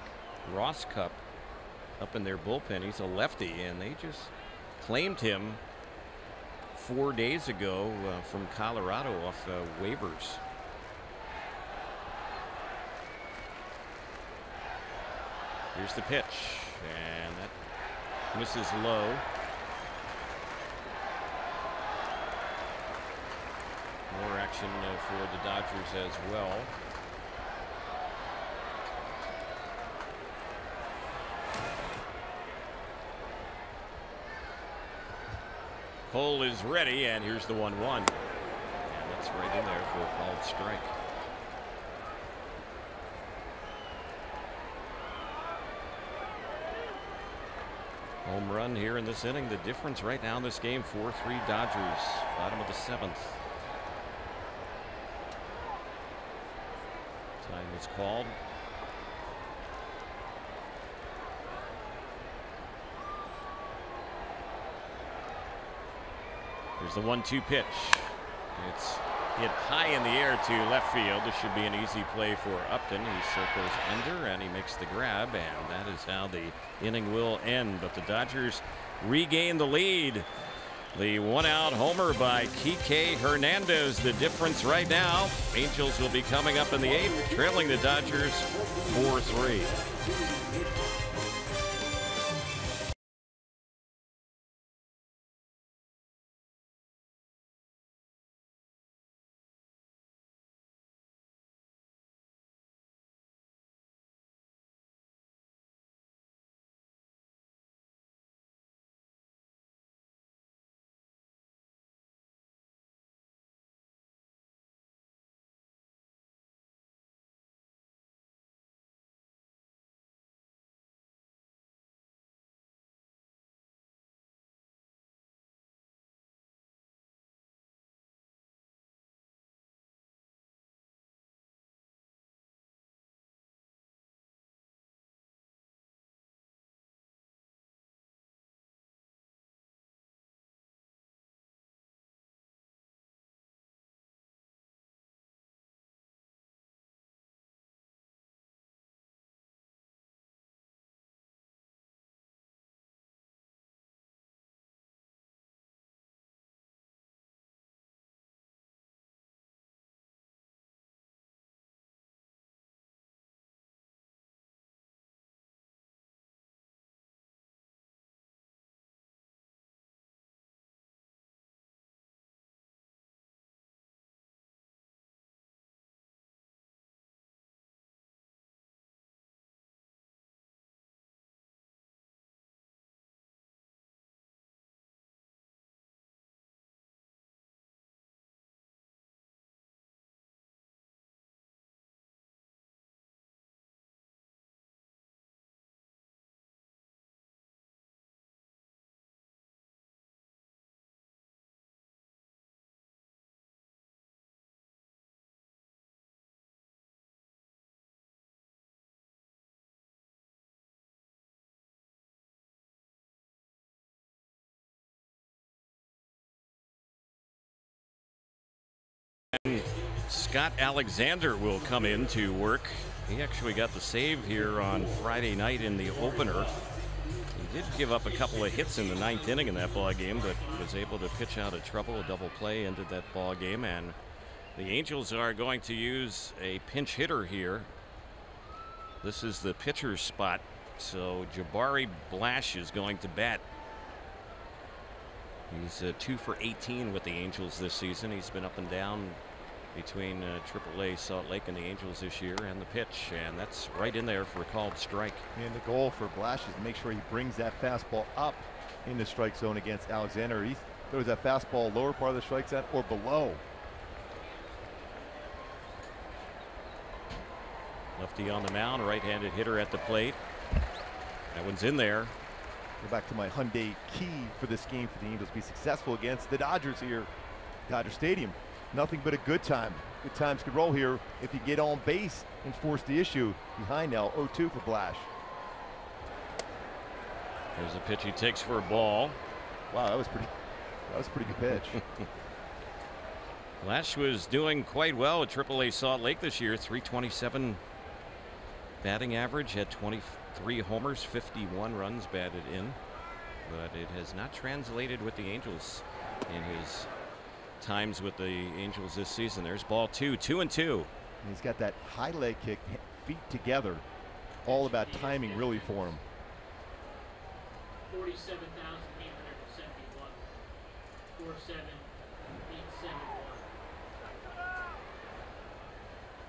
Rosscup up in their bullpen. He's a lefty, and they just claimed him 4 days ago from Colorado off waivers. Here's the pitch, and that misses low. More action for the Dodgers as well. Cole is ready, and here's the 1-1. And that's right in there for a called strike. Home run here in this inning. The difference right now in this game, 4-3 Dodgers, bottom of the 7th. Time is called. Here's the 1-2 pitch. It's hit high in the air to left field. This should be an easy play for Upton. He circles under and he makes the grab, and that is how the inning will end. But the Dodgers regain the lead. The 1-out homer by Kike Hernandez, the difference right now. Angels will be coming up in the 8th, trailing the Dodgers 4-3. Scott Alexander will come in to work. He actually got the save here on Friday night in the opener. He did give up a couple of hits in the 9th inning in that ball game, but was able to pitch out of trouble. A double play ended that ball game, and the Angels are going to use a pinch hitter here. This is the pitcher's spot, so Jabari Blash is going to bat. He's 2 for 18 with the Angels this season. He's been up and down between AAA Salt Lake and the Angels this year, and the pitch, and that's right in there for a called strike. And the goal for Blash is to make sure he brings that fastball up in the strike zone against Alexander. He throws that fastball lower part of the strike zone or below. Lefty on the mound, right-handed hitter at the plate. That one's in there. Go back to my Hyundai key for this game for the Angels to be successful against the Dodgers here, Dodger Stadium. Nothing but a good time. Good times could roll here if you get on base and force the issue. Behind now, 0-2 for Blash. There's a pitch he takes for a ball. Wow, that was a pretty good pitch. Blash was doing quite well at AAA Salt Lake this year. .327 batting average, had 23 homers, 51 runs batted in, but it has not translated with the Angels in his times with the Angels this season. There's ball 2, 2-2. And he's got that high leg kick, feet together. All about timing really for him. 47,871. 47,871.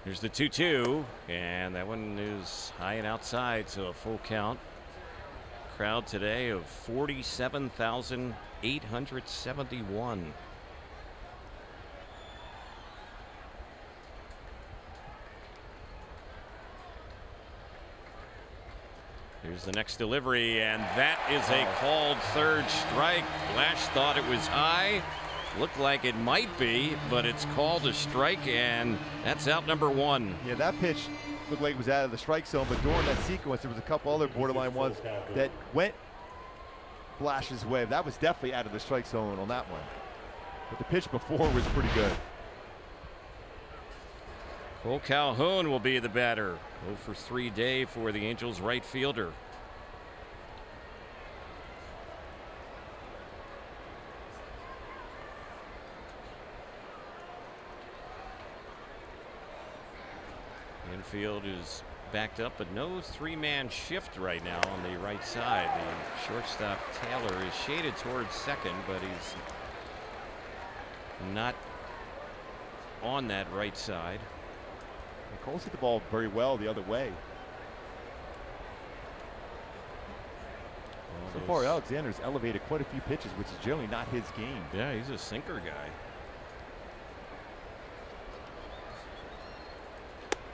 Here's the 2-2, and that one is high and outside, so a full count. Crowd today of 47,871. Here's the next delivery, and that is a called third strike. Blash thought it was high. Looked like it might be, but it's called a strike, and that's out number 1. Yeah, that pitch looked like it was out of the strike zone, but during that sequence, there was a couple other borderline ones that went Blash's way. That was definitely out of the strike zone on that one. But the pitch before was pretty good. Cole Calhoun will be the batter. 0 for 3 day for the Angels right fielder. Infield is backed up, but no 3-man shift right now on the right side. The shortstop Taylor is shaded towards second, but he's not on that right side. And Cole's hit the ball very well the other way. So far, Alexander's elevated quite a few pitches, which is generally not his game. Yeah, he's a sinker guy.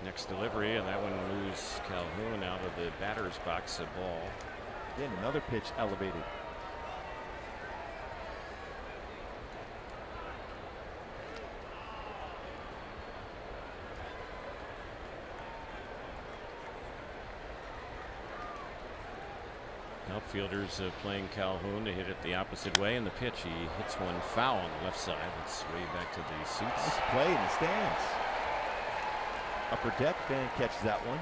Next delivery, and that one moves Calhoun out of the batter's box. A ball. Again, another pitch elevated. Outfielders playing Calhoun to hit it the opposite way, and the pitch, he hits one foul on the left side. It's way back to the seats. Nice play in the stands. Upper deck fan catches that one.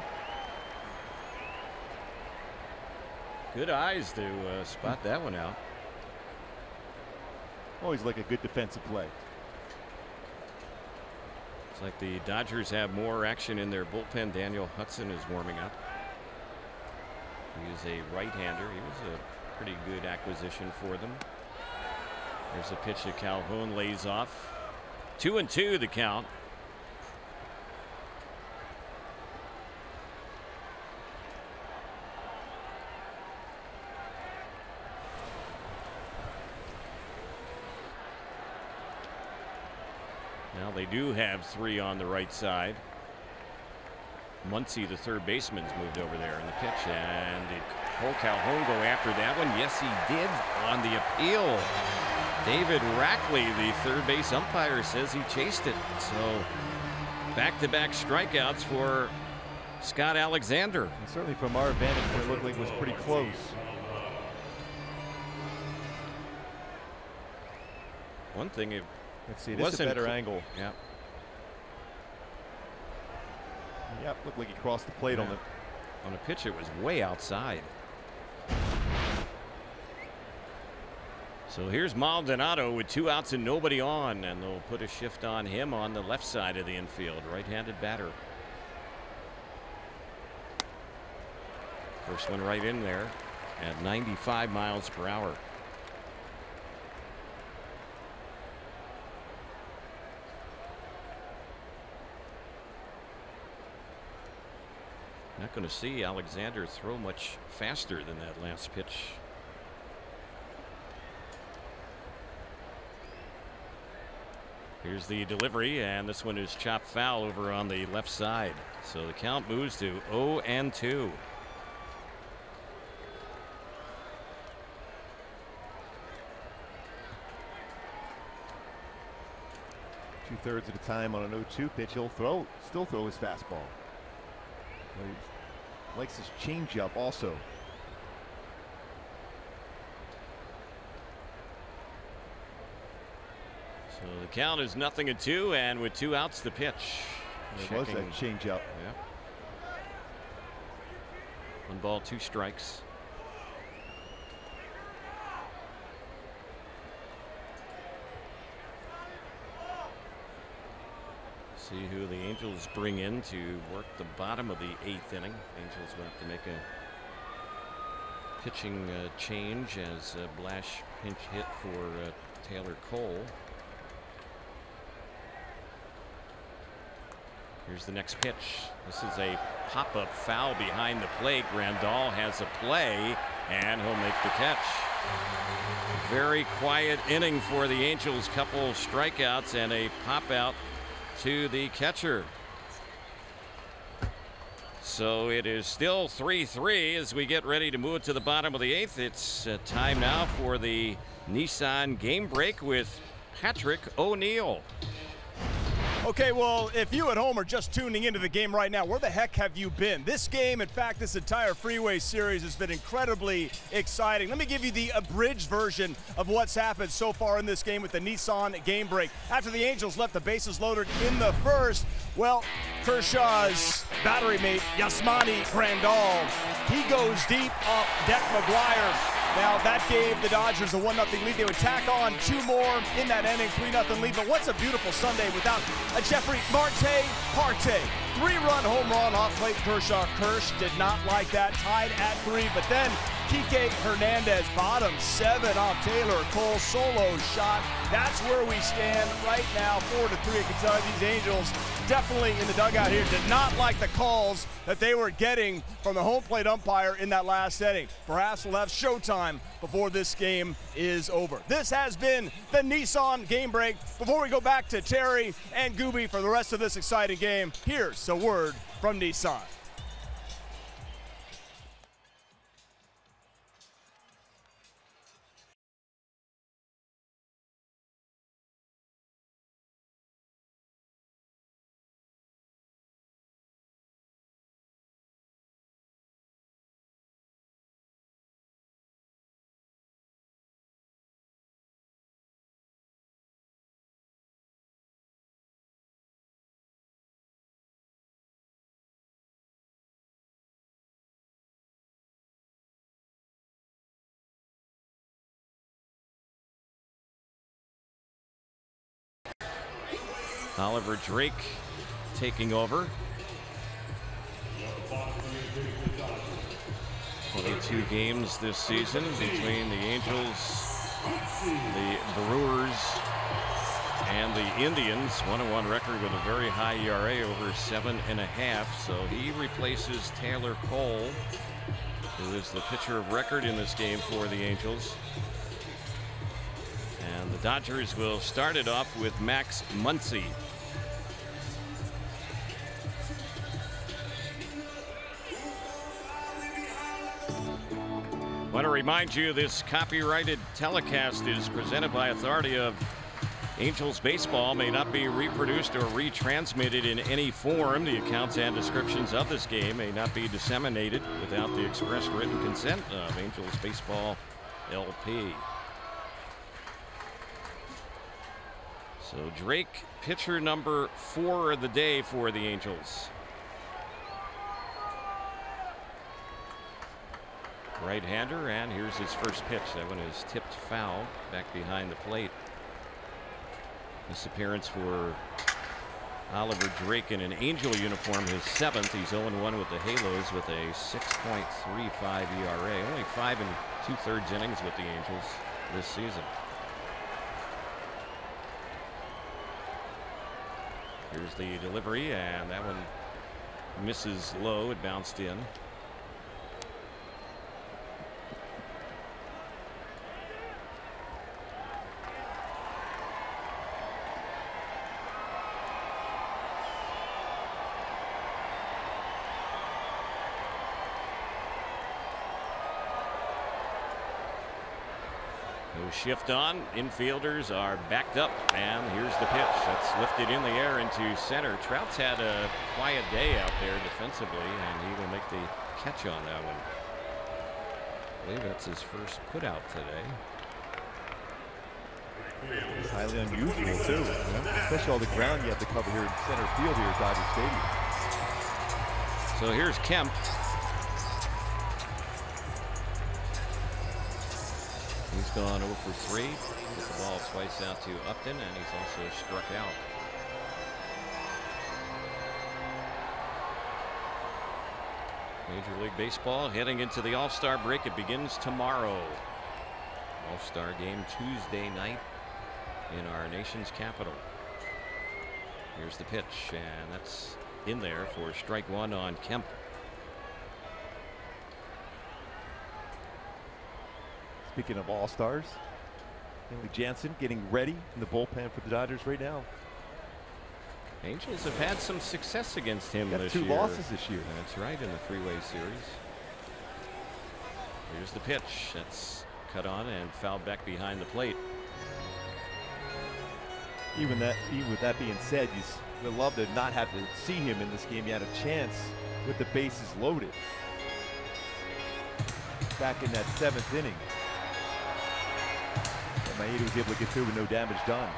Good eyes to spot that one out. Always like a good defensive play. It's like the Dodgers have more action in their bullpen. Daniel Hudson is warming up. He is a right-hander. He was a pretty good acquisition for them. There's a pitch that Calhoun lays off. 2-2 the count. Now they do have 3 on the right side. Muncy, the third baseman's moved over there in the pitch, and did Cole Calhoun go after that one? Yes, he did on the appeal. David Rackley, the third base umpire, says he chased it. So back-to-back strikeouts for Scott Alexander. And certainly from our vantage point, it looked like it was pretty close. One thing, it Let's see, this is a better angle. Yeah. Yeah, looked like he crossed the plate on a pitch that was way outside. So here's Maldonado with 2 outs and nobody on, and they'll put a shift on him on the left side of the infield, right-handed batter. First one right in there at 95 miles per hour. Not going to see Alexander throw much faster than that last pitch. Here's the delivery, and this one is chopped foul over on the left side. So the count moves to 0-2. Two-thirds of the time on an 0-2 pitch, he'll still throw his fastball. He likes his changeup also. So the count is 0-2, and with 2 outs, the pitch. It was that changeup. Yeah. 1 ball, 2 strikes. See who the Angels bring in to work the bottom of the 8th inning. Angels will have to make a pitching change as Blash pinch hit for Taylor Cole. Here's the next pitch. This is a pop-up foul behind the plate. Grandal has a play, and he'll make the catch. Very quiet inning for the Angels. Couple strikeouts and a pop-out to the catcher. So it is still 3-3 as we get ready to move to the bottom of the 8th. It's time now for the Nissan game break with Patrick O'Neill. Okay, well, if you at home are just tuning into the game right now, where the heck have you been? This game, in fact, this entire Freeway Series has been incredibly exciting. Let me give you the abridged version of what's happened so far in this game with the Nissan game break. After the Angels left the bases loaded in the first, well, Kershaw's battery mate, Yasmani Grandal, he goes deep off Deck McGuire. Now, that gave the Dodgers a 1-0 lead. They would tack on 2 more in that inning, 3-0 lead. But what's a beautiful Sunday without a Jeffrey Marte Parte. 3-run home run off plate. Kershaw. Kirsch did not like that. Tied at 3. But then Kike Hernandez, bottom 7 off Taylor Cole. Solo shot. That's where we stand right now, 4-3. I can tell you these Angels definitely in the dugout here did not like the calls that they were getting from the home plate umpire in that last inning. Perhaps we'll have showtime before this game is over. This has been the Nissan game break. Before we go back to Terry and Gooby for the rest of this exciting game, here's a word from Nissan. Oliver Drake taking over. 22 games this season between the Angels, the Brewers, and the Indians. 1-1 record with a very high ERA over 7.5. So he replaces Taylor Cole, who is the pitcher of record in this game for the Angels. And the Dodgers will start it off with Max Muncy. I want to remind you this copyrighted telecast is presented by authority of Angels Baseball, may not be reproduced or retransmitted in any form. The accounts and descriptions of this game may not be disseminated without the express written consent of Angels Baseball LP. So Drake, pitcher number 4 of the day for the Angels. right-hander, and here's his first pitch. That one is tipped foul back behind the plate. This appearance for Oliver Drake in an Angel uniform, his 7th. He's 0-1 with the Halos with a 6.35 ERA. Only 5 2/3 innings with the Angels this season. Here's the delivery, and that one misses low. It bounced in. Shift on. Infielders are backed up, and here's the pitch. That's lifted in the air into center. Trout's had a quiet day out there defensively, and he will make the catch on that one. I believe that's his first put out today. It's highly unusual too, especially all the ground you have to cover here in center field here at Dodger Stadium. So here's Kemp. He's gone 0 for 3. Hit the ball twice out to Upton, and he's also struck out. Major League Baseball heading into the All-Star break. It begins tomorrow. All-Star game Tuesday night in our nation's capital. Here's the pitch, and that's in there for strike 1 on Kemp. Speaking of all-stars, Henry Jansen getting ready in the bullpen for the Dodgers right now. Angels have had some success against him Got this 2 year. losses this year. That's right, in the three-way series. Here's the pitch. That's cut on and fouled back behind the plate. Even with that being said, you would love to not have to see him in this game. You had a chance with the bases loaded back in that 7th inning. Maeda was able to get through with no damage done.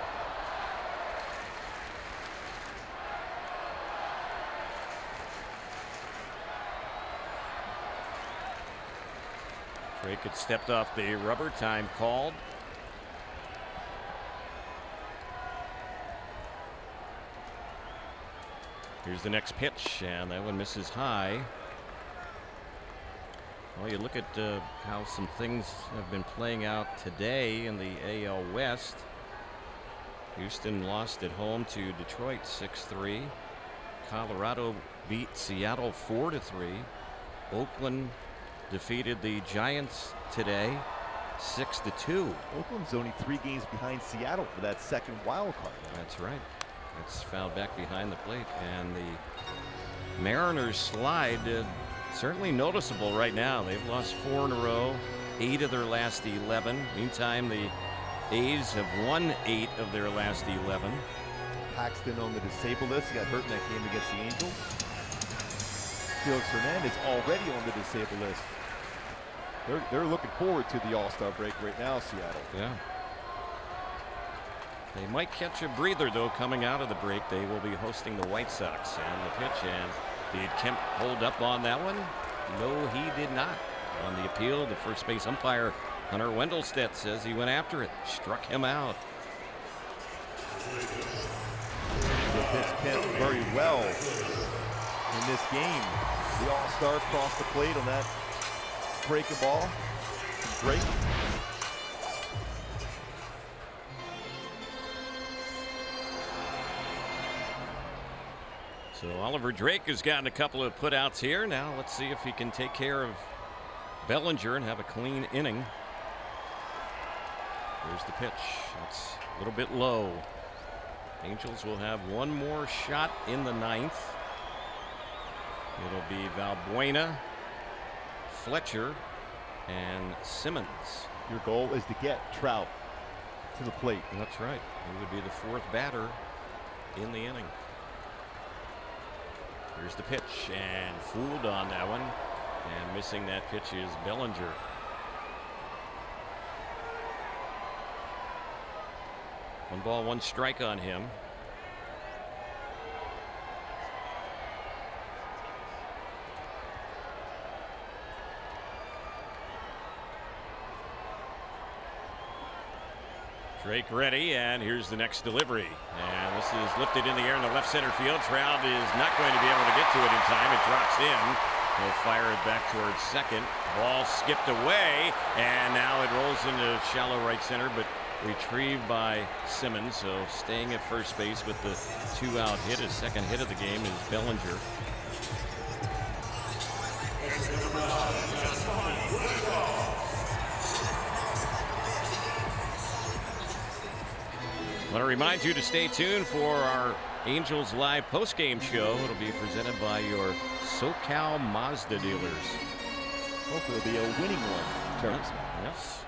Drake had stepped off the rubber. Time called. Here's the next pitch, and that one misses high. Well, you look at how some things have been playing out today in the AL West. Houston lost at home to Detroit 6-3. Colorado beat Seattle 4-3. Oakland defeated the Giants today 6-2. Oakland's only 3 games behind Seattle for that 2nd wild card. That's right. That's fouled back behind the plate, and the Mariners slide. Certainly noticeable right now. They've lost 4 in a row, 8 of their last 11. Meantime, the A's have won 8 of their last 11. Paxton on the disabled list. He got hurt in that game against the Angels. Felix Hernandez already on the disabled list. They're looking forward to the All-Star break right now, Seattle. Yeah. They might catch a breather, though, coming out of the break. They will be hosting the White Sox. And the pitch, and did Kemp hold up on that one? No, he did not. On the appeal, the first base umpire, Hunter Wendelstedt, says he went after it, struck him out. They pitched Kemp very well in this game. The All-Star crossed the plate on that breaking ball. Great. So Oliver Drake has gotten a couple of putouts here. Now let's see if he can take care of Bellinger and have a clean inning. Here's the pitch. It's a little bit low. Angels will have one more shot in the 9th. It'll be Valbuena, Fletcher, and Simmons. Your goal is to get Trout to the plate. That's right. He would be the 4th batter in the inning. Here's the pitch, and fooled on that one, and missing that pitch is Bellinger. One ball, one strike on him. Drake ready, and here's the next delivery. And this is lifted in the air in the left center field. Trout is not going to be able to get to it in time. It drops in. He'll fire it back towards second. Ball skipped away, and now it rolls into shallow right center, but retrieved by Simmons. So staying at first base with the 2-out hit. His second hit of the game is Bellinger. I want to remind you to stay tuned for our Angels Live postgame show. It'll be presented by your SoCal Mazda dealers. Hopefully it'll be a winning one, Terrence. Yes.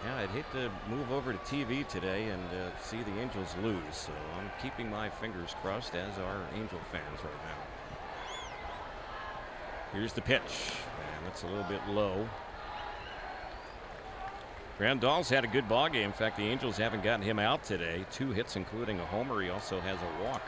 Yeah, I'd hate to move over to TV today and see the Angels lose, so I'm keeping my fingers crossed, as are Angel fans right now. Here's the pitch, and that's a little bit low. Grandal's had a good ball game. In fact, the Angels haven't gotten him out today. 2 hits, including a homer. He also has a walk.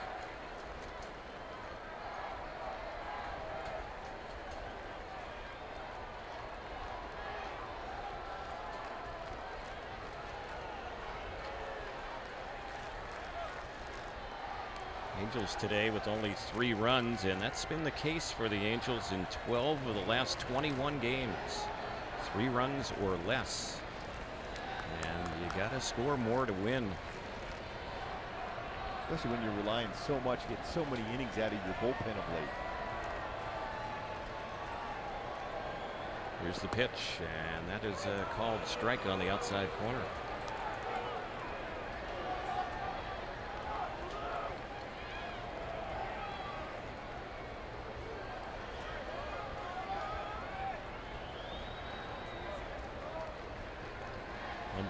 Angels today with only 3 runs, and that's been the case for the Angels in 12 of the last 21 games. 3 runs or less. And you got to score more to win. Especially when you're relying so much, getting so many innings out of your bullpen of late. Here's the pitch, and that is a called strike on the outside corner.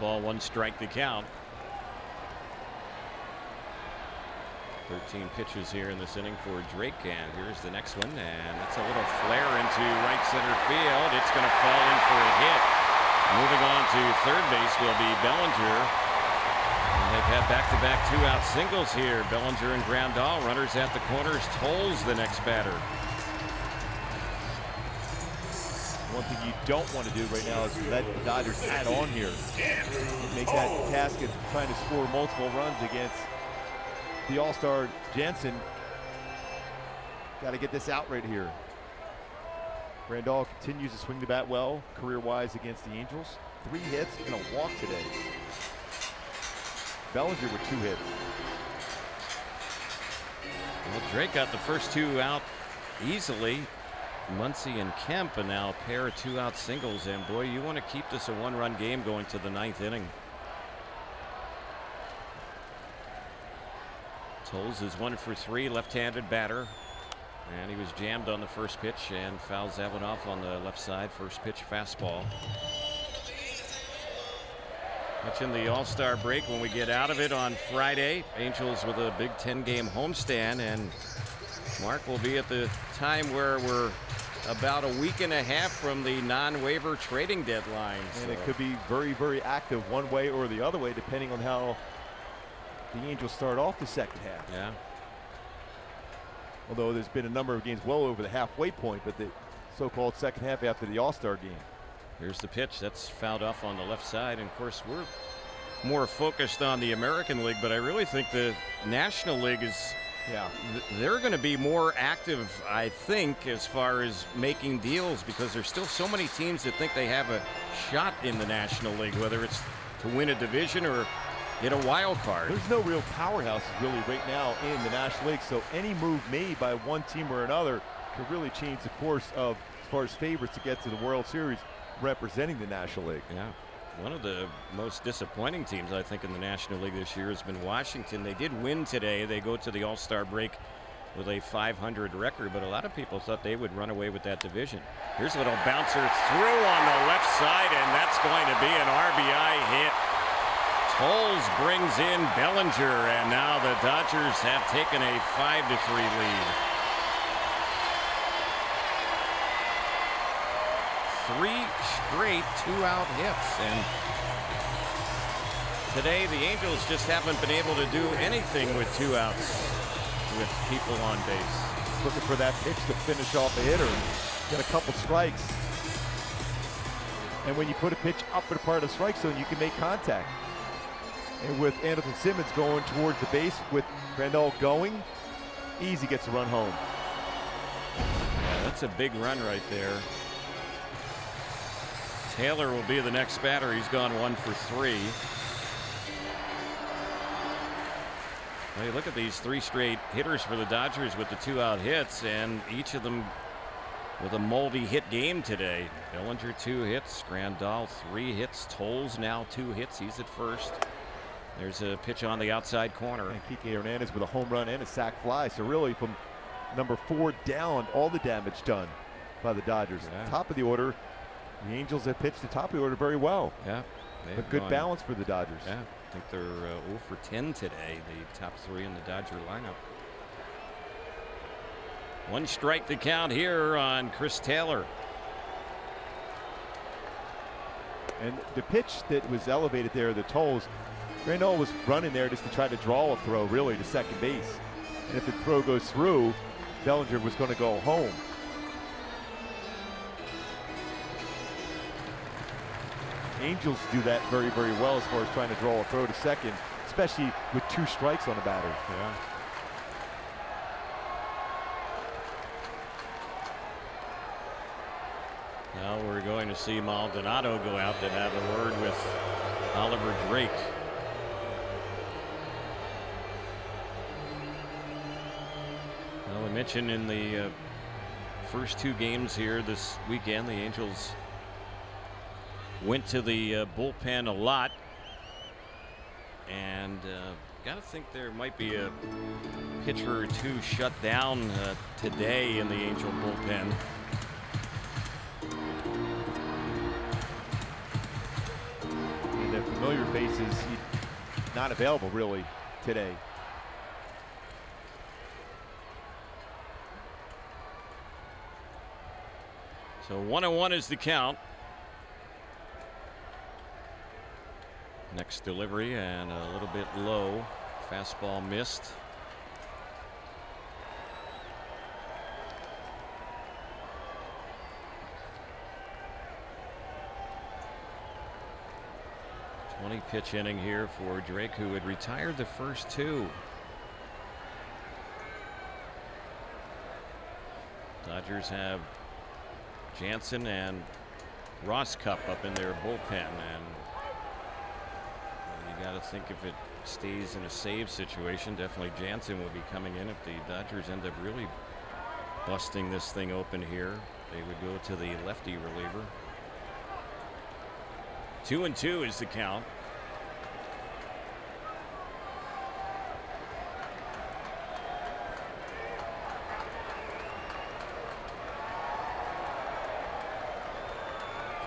Ball, 1 strike to count. 13 pitches here in this inning for Drake, and here's the next one, and that's a little flare into right center field. It's going to fall in for a hit. Moving on to third base will be Bellinger. And they've had back-to-back 2-out singles here. Bellinger and Grandal. Runners at the corners. Tolles the next batter. One thing you don't want to do right now is let the Dodgers add on here. Make that task of trying to score multiple runs against the All-Star Jansen. Got to get this out right here. Grandal continues to swing the bat well, career-wise against the Angels. 3 hits and a walk today. Bellinger with 2 hits. Well, Drake got the first 2 out easily. Muncy and Kemp, and now a pair of 2-out singles, and boy, you want to keep this a 1-run game going to the 9th inning. Tolles is 1 for 3, left-handed batter, and he was jammed on the first pitch and fouls that one off on the left side. First pitch fastball. Mentioned the All-Star break when we get out of it on Friday. Angels with a big 10-game homestand, and Mark will be at the time where we're about a week and a half from the non-waiver trading deadline. And it could be very, very active one way or the other way, depending on how the Angels start off the second half. Yeah. Although there's been a number of games well over the halfway point, but the so-called second half after the All-Star game. Here's the pitch. That's fouled off on the left side. And of course, we're more focused on the American League, but I really think the National League is, they're going to be more active, I think, as far as making deals, because there's still so many teams that think they have a shot in the National League, whether it's to win a division or get a wild card. There's no real powerhouses really right now in the National League, so any move made by one team or another could really change the course of, as far as favorites to get to the World Series representing the National League. Yeah. One of the most disappointing teams, I think, in the National League this year has been Washington. They did win today. They go to the All-Star break with a .500 record, but a lot of people thought they would run away with that division. Here's a little bouncer through on the left side, and that's going to be an RBI hit. Tolles brings in Bellinger, and now the Dodgers have taken a 5-3 lead. 3 straight 2-out hits, and today the Angels just haven't been able to do anything with 2 outs with people on base. Just looking for that pitch to finish off a hitter, get a couple strikes. And when you put a pitch up in a part of the strike zone, you can make contact. And with Anderson Simmons going towards the base, with Grandal going, easy gets a run home. Yeah, that's a big run right there. Taylor will be the next batter. He's gone 1 for 3. Hey, look at these 3 straight hitters for the Dodgers with the 2-out hits, and each of them with a moldy hit game today. Bellinger 2 hits, Grandal 3 hits, Tolles now 2 hits. He's at first. There's a pitch on the outside corner. And Kike Hernandez with a home run and a sac fly. So really from number 4 down, all the damage done by the Dodgers. Yeah. Top of the order, the Angels have pitched the top of the order very well. Yeah. A good balance for the Dodgers. Yeah, I think they're 0 for 10 today, the top 3 in the Dodger lineup. 1 strike to count here on Chris Taylor. And the pitch that was elevated there, the Tolles, Grandal was running there just to try to draw a throw really to second base. And if the throw goes through, Bellinger was going to go home. Angels do that very, very well as far as trying to draw a throw to second, especially with 2 strikes on a batter. Yeah. Now we're going to see Maldonado go out to have a word with Oliver Drake. Well, we mentioned in the first 2 games here this weekend, the Angels went to the bullpen a lot, and got to think there might be a pitcher or 2 shut down today in the Angel bullpen. And the familiar faces not available really today. So 1-1 is the count. Next delivery and a little bit low. Fastball missed. Pitch inning here for Drake, who had retired the first 2. Dodgers have Jansen and Ross Cup up in their bullpen, and you got to think if it stays in a save situation, definitely Jansen will be coming in. If the Dodgers end up really busting this thing open here, they would go to the lefty reliever. 2-2 is the count.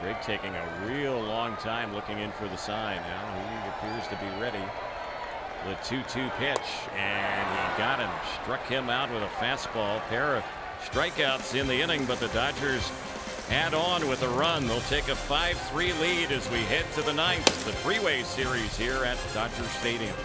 Drake taking a real long time looking in for the sign. Now he appears to be ready. The 2-2 pitch, and he got him. Struck him out with a fastball. Pair of strikeouts in the inning, but the Dodgers add on with a run. They'll take a 5-3 lead as we head to the 9th. The Freeway Series here at Dodger Stadium.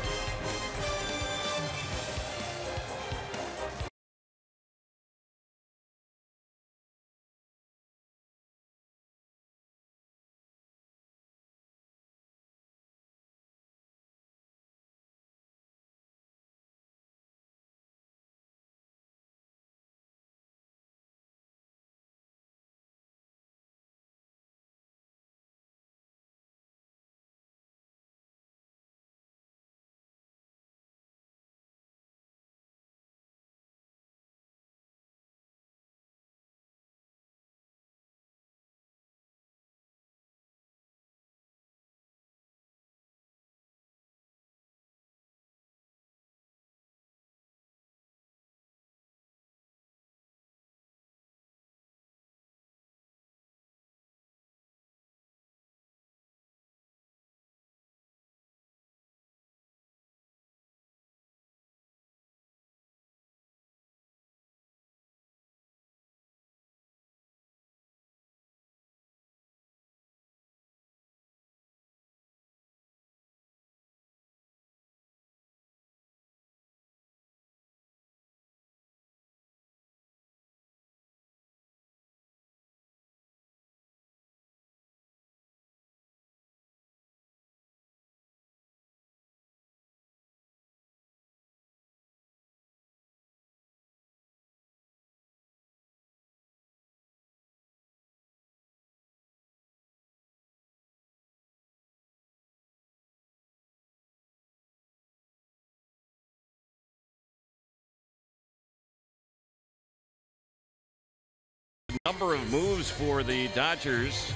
Number of moves for the Dodgers.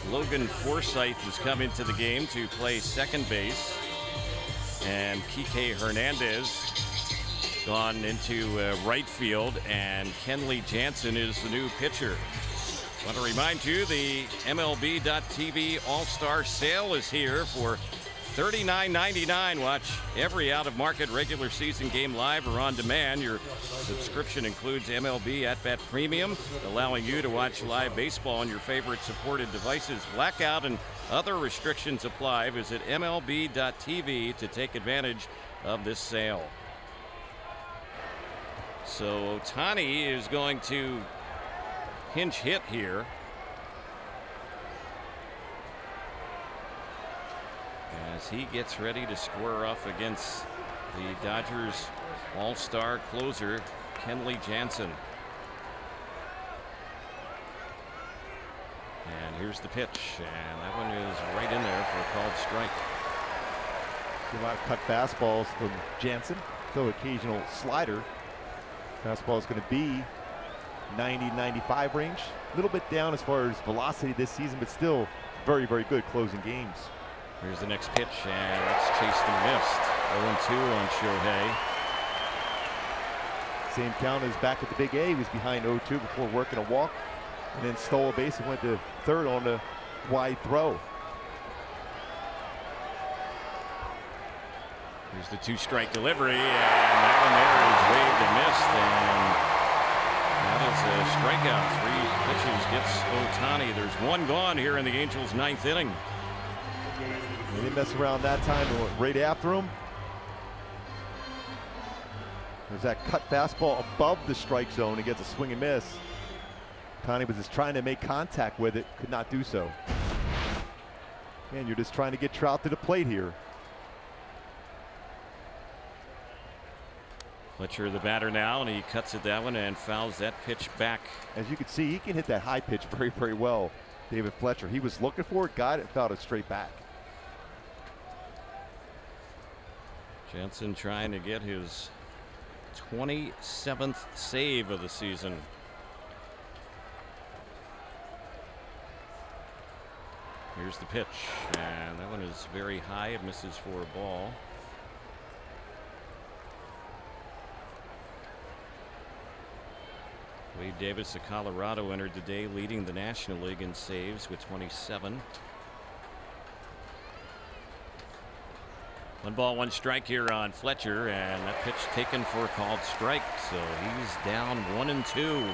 Logan Forsythe has come into the game to play second base, and Kike Hernandez gone into right field, and Kenley Jansen is the new pitcher. I want to remind you the MLB.TV All-Star Sale is here for $39.99. Watch every out-of-market regular season game live or on demand. Your subscription includes MLB At-Bat Premium, allowing you to watch live baseball on your favorite supported devices. Blackout and other restrictions apply. Visit MLB.TV to take advantage of this sale. So Ohtani is going to pinch hit here. As he gets ready to square off against the Dodgers all-star closer, Kenley Jansen. And here's the pitch, and that one is right in there for a called strike. A lot of cut fastballs from Jansen, though occasional slider. Fastball is going to be 90-95 range. A little bit down as far as velocity this season, but still very, very good closing games. Here's the next pitch, and it's chased and missed. 0-2 on Shohei. Same count as back at the Big A. He was behind 0-2 before working a walk, and then stole a base and went to third on a wide throw. Here's the two-strike delivery, and that one there is waved and missed, and that is a strikeout. 3 pitches gets Ohtani. There's one gone here in the Angels' 9th inning. They didn't mess around that time and went right after him. There's that cut fastball above the strike zone. He gets a swing and miss. Ohtani was just trying to make contact with it, could not do so. Man, you're just trying to get Trout to the plate here. Fletcher the batter now, and he cuts at that one and fouls that pitch back. As you can see, he can hit that high pitch very, very well. David Fletcher, he was looking for it, got it, fouled it straight back. Jansen trying to get his 27th save of the season. Here's the pitch, and that one is very high. It misses for a ball. Wade Davis of Colorado entered the day leading the National League in saves with 27. 1 ball, 1 strike here on Fletcher, and that pitch taken for a called strike, so he's down 1-2.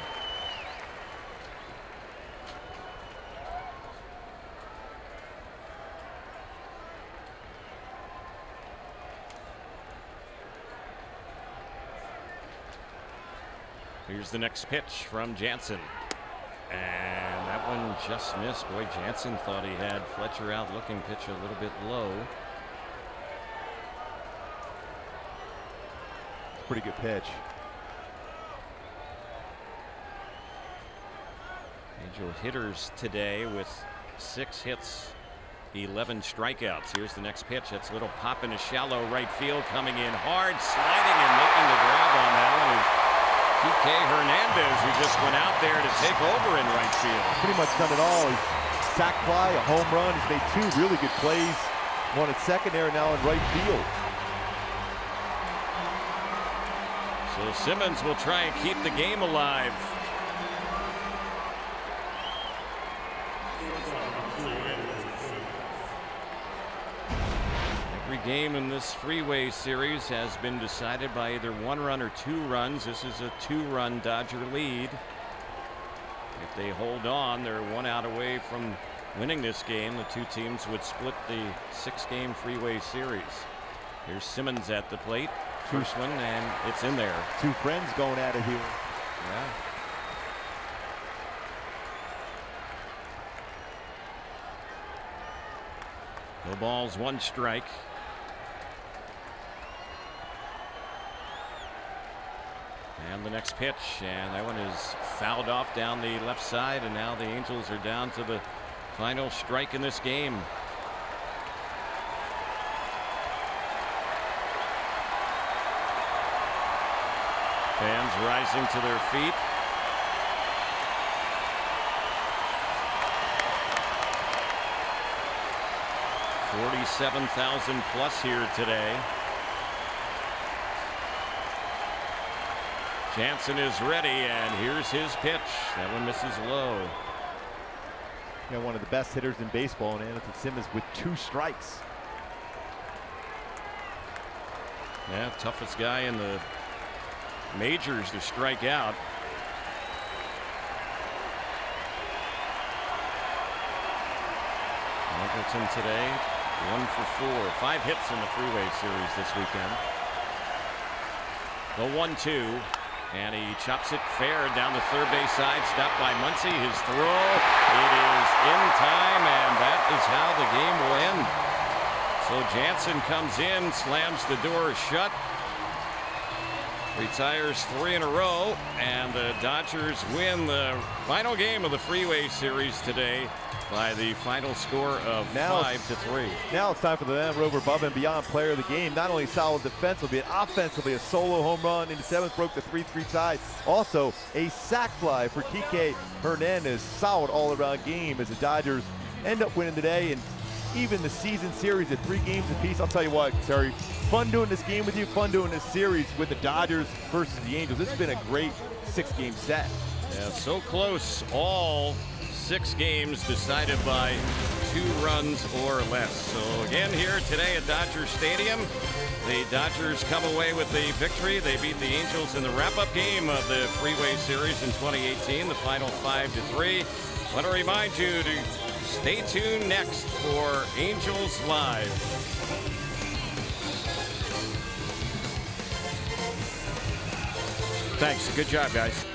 Here's the next pitch from Jansen, and that one just missed. Boy, Jansen thought he had Fletcher out looking, pitch a little bit low. Pretty good pitch. Angel hitters today with 6 hits, 11 strikeouts. Here's the next pitch. That's a little pop into shallow right field, coming in hard, sliding and making the grab on that one is Kike Hernandez, who just went out there to take over in right field. Pretty much done it all. He's sac fly, a home run. He's made 2 really good plays. One at second there, now in right field. So Simmons will try and keep the game alive. Every game in this freeway series has been decided by either 1 run or 2 runs. This is a 2-run Dodger lead. If they hold on, they're 1 out away from winning this game. The 2 teams would split the 6-game freeway series. Here's Simmons at the plate. First one, and it's in there. 2 friends going at it here. Yeah. No balls, 1 strike. And the next pitch, and that one is fouled off down the left side, and now the Angels are down to the final strike in this game. Fans rising to their feet. 47,000 plus here today. Jansen is ready, and here's his pitch. That one misses low. Yeah, one of the best hitters in baseball, and Anderson Simmons with 2 strikes. Yeah, toughest guy in the majors to strike out. Middleton today, 1 for 4. 5 hits in the Freeway Series this weekend. The 1-2, and he chops it fair down the third base side. Stopped by Muncy. His throw, it is in time, and that is how the game will end. So Jansen comes in, slams the door shut, retires 3 in a row, and the Dodgers win the final game of the Freeway Series today by the final score of 5-3. Now it's time for the Land Rover above and beyond player of the game. Not only solid defensively, and offensively, a solo home run in the 7th broke the 3-3 tie. Also, a sac fly for Kike Hernandez. Solid all-around game as the Dodgers end up winning today, and even the season series at 3 games apiece. I'll tell you what, Terry, fun doing this game with you, fun doing this series with the Dodgers versus the Angels. This has been a great 6-game set. Yeah, so close. All 6 games decided by 2 runs or less. So again here today at Dodger Stadium, the Dodgers come away with the victory. They beat the Angels in the wrap-up game of the Freeway Series in 2018, the final 5-3. I want to remind you to stay tuned next for Angels Live. Thanks. Good job, guys.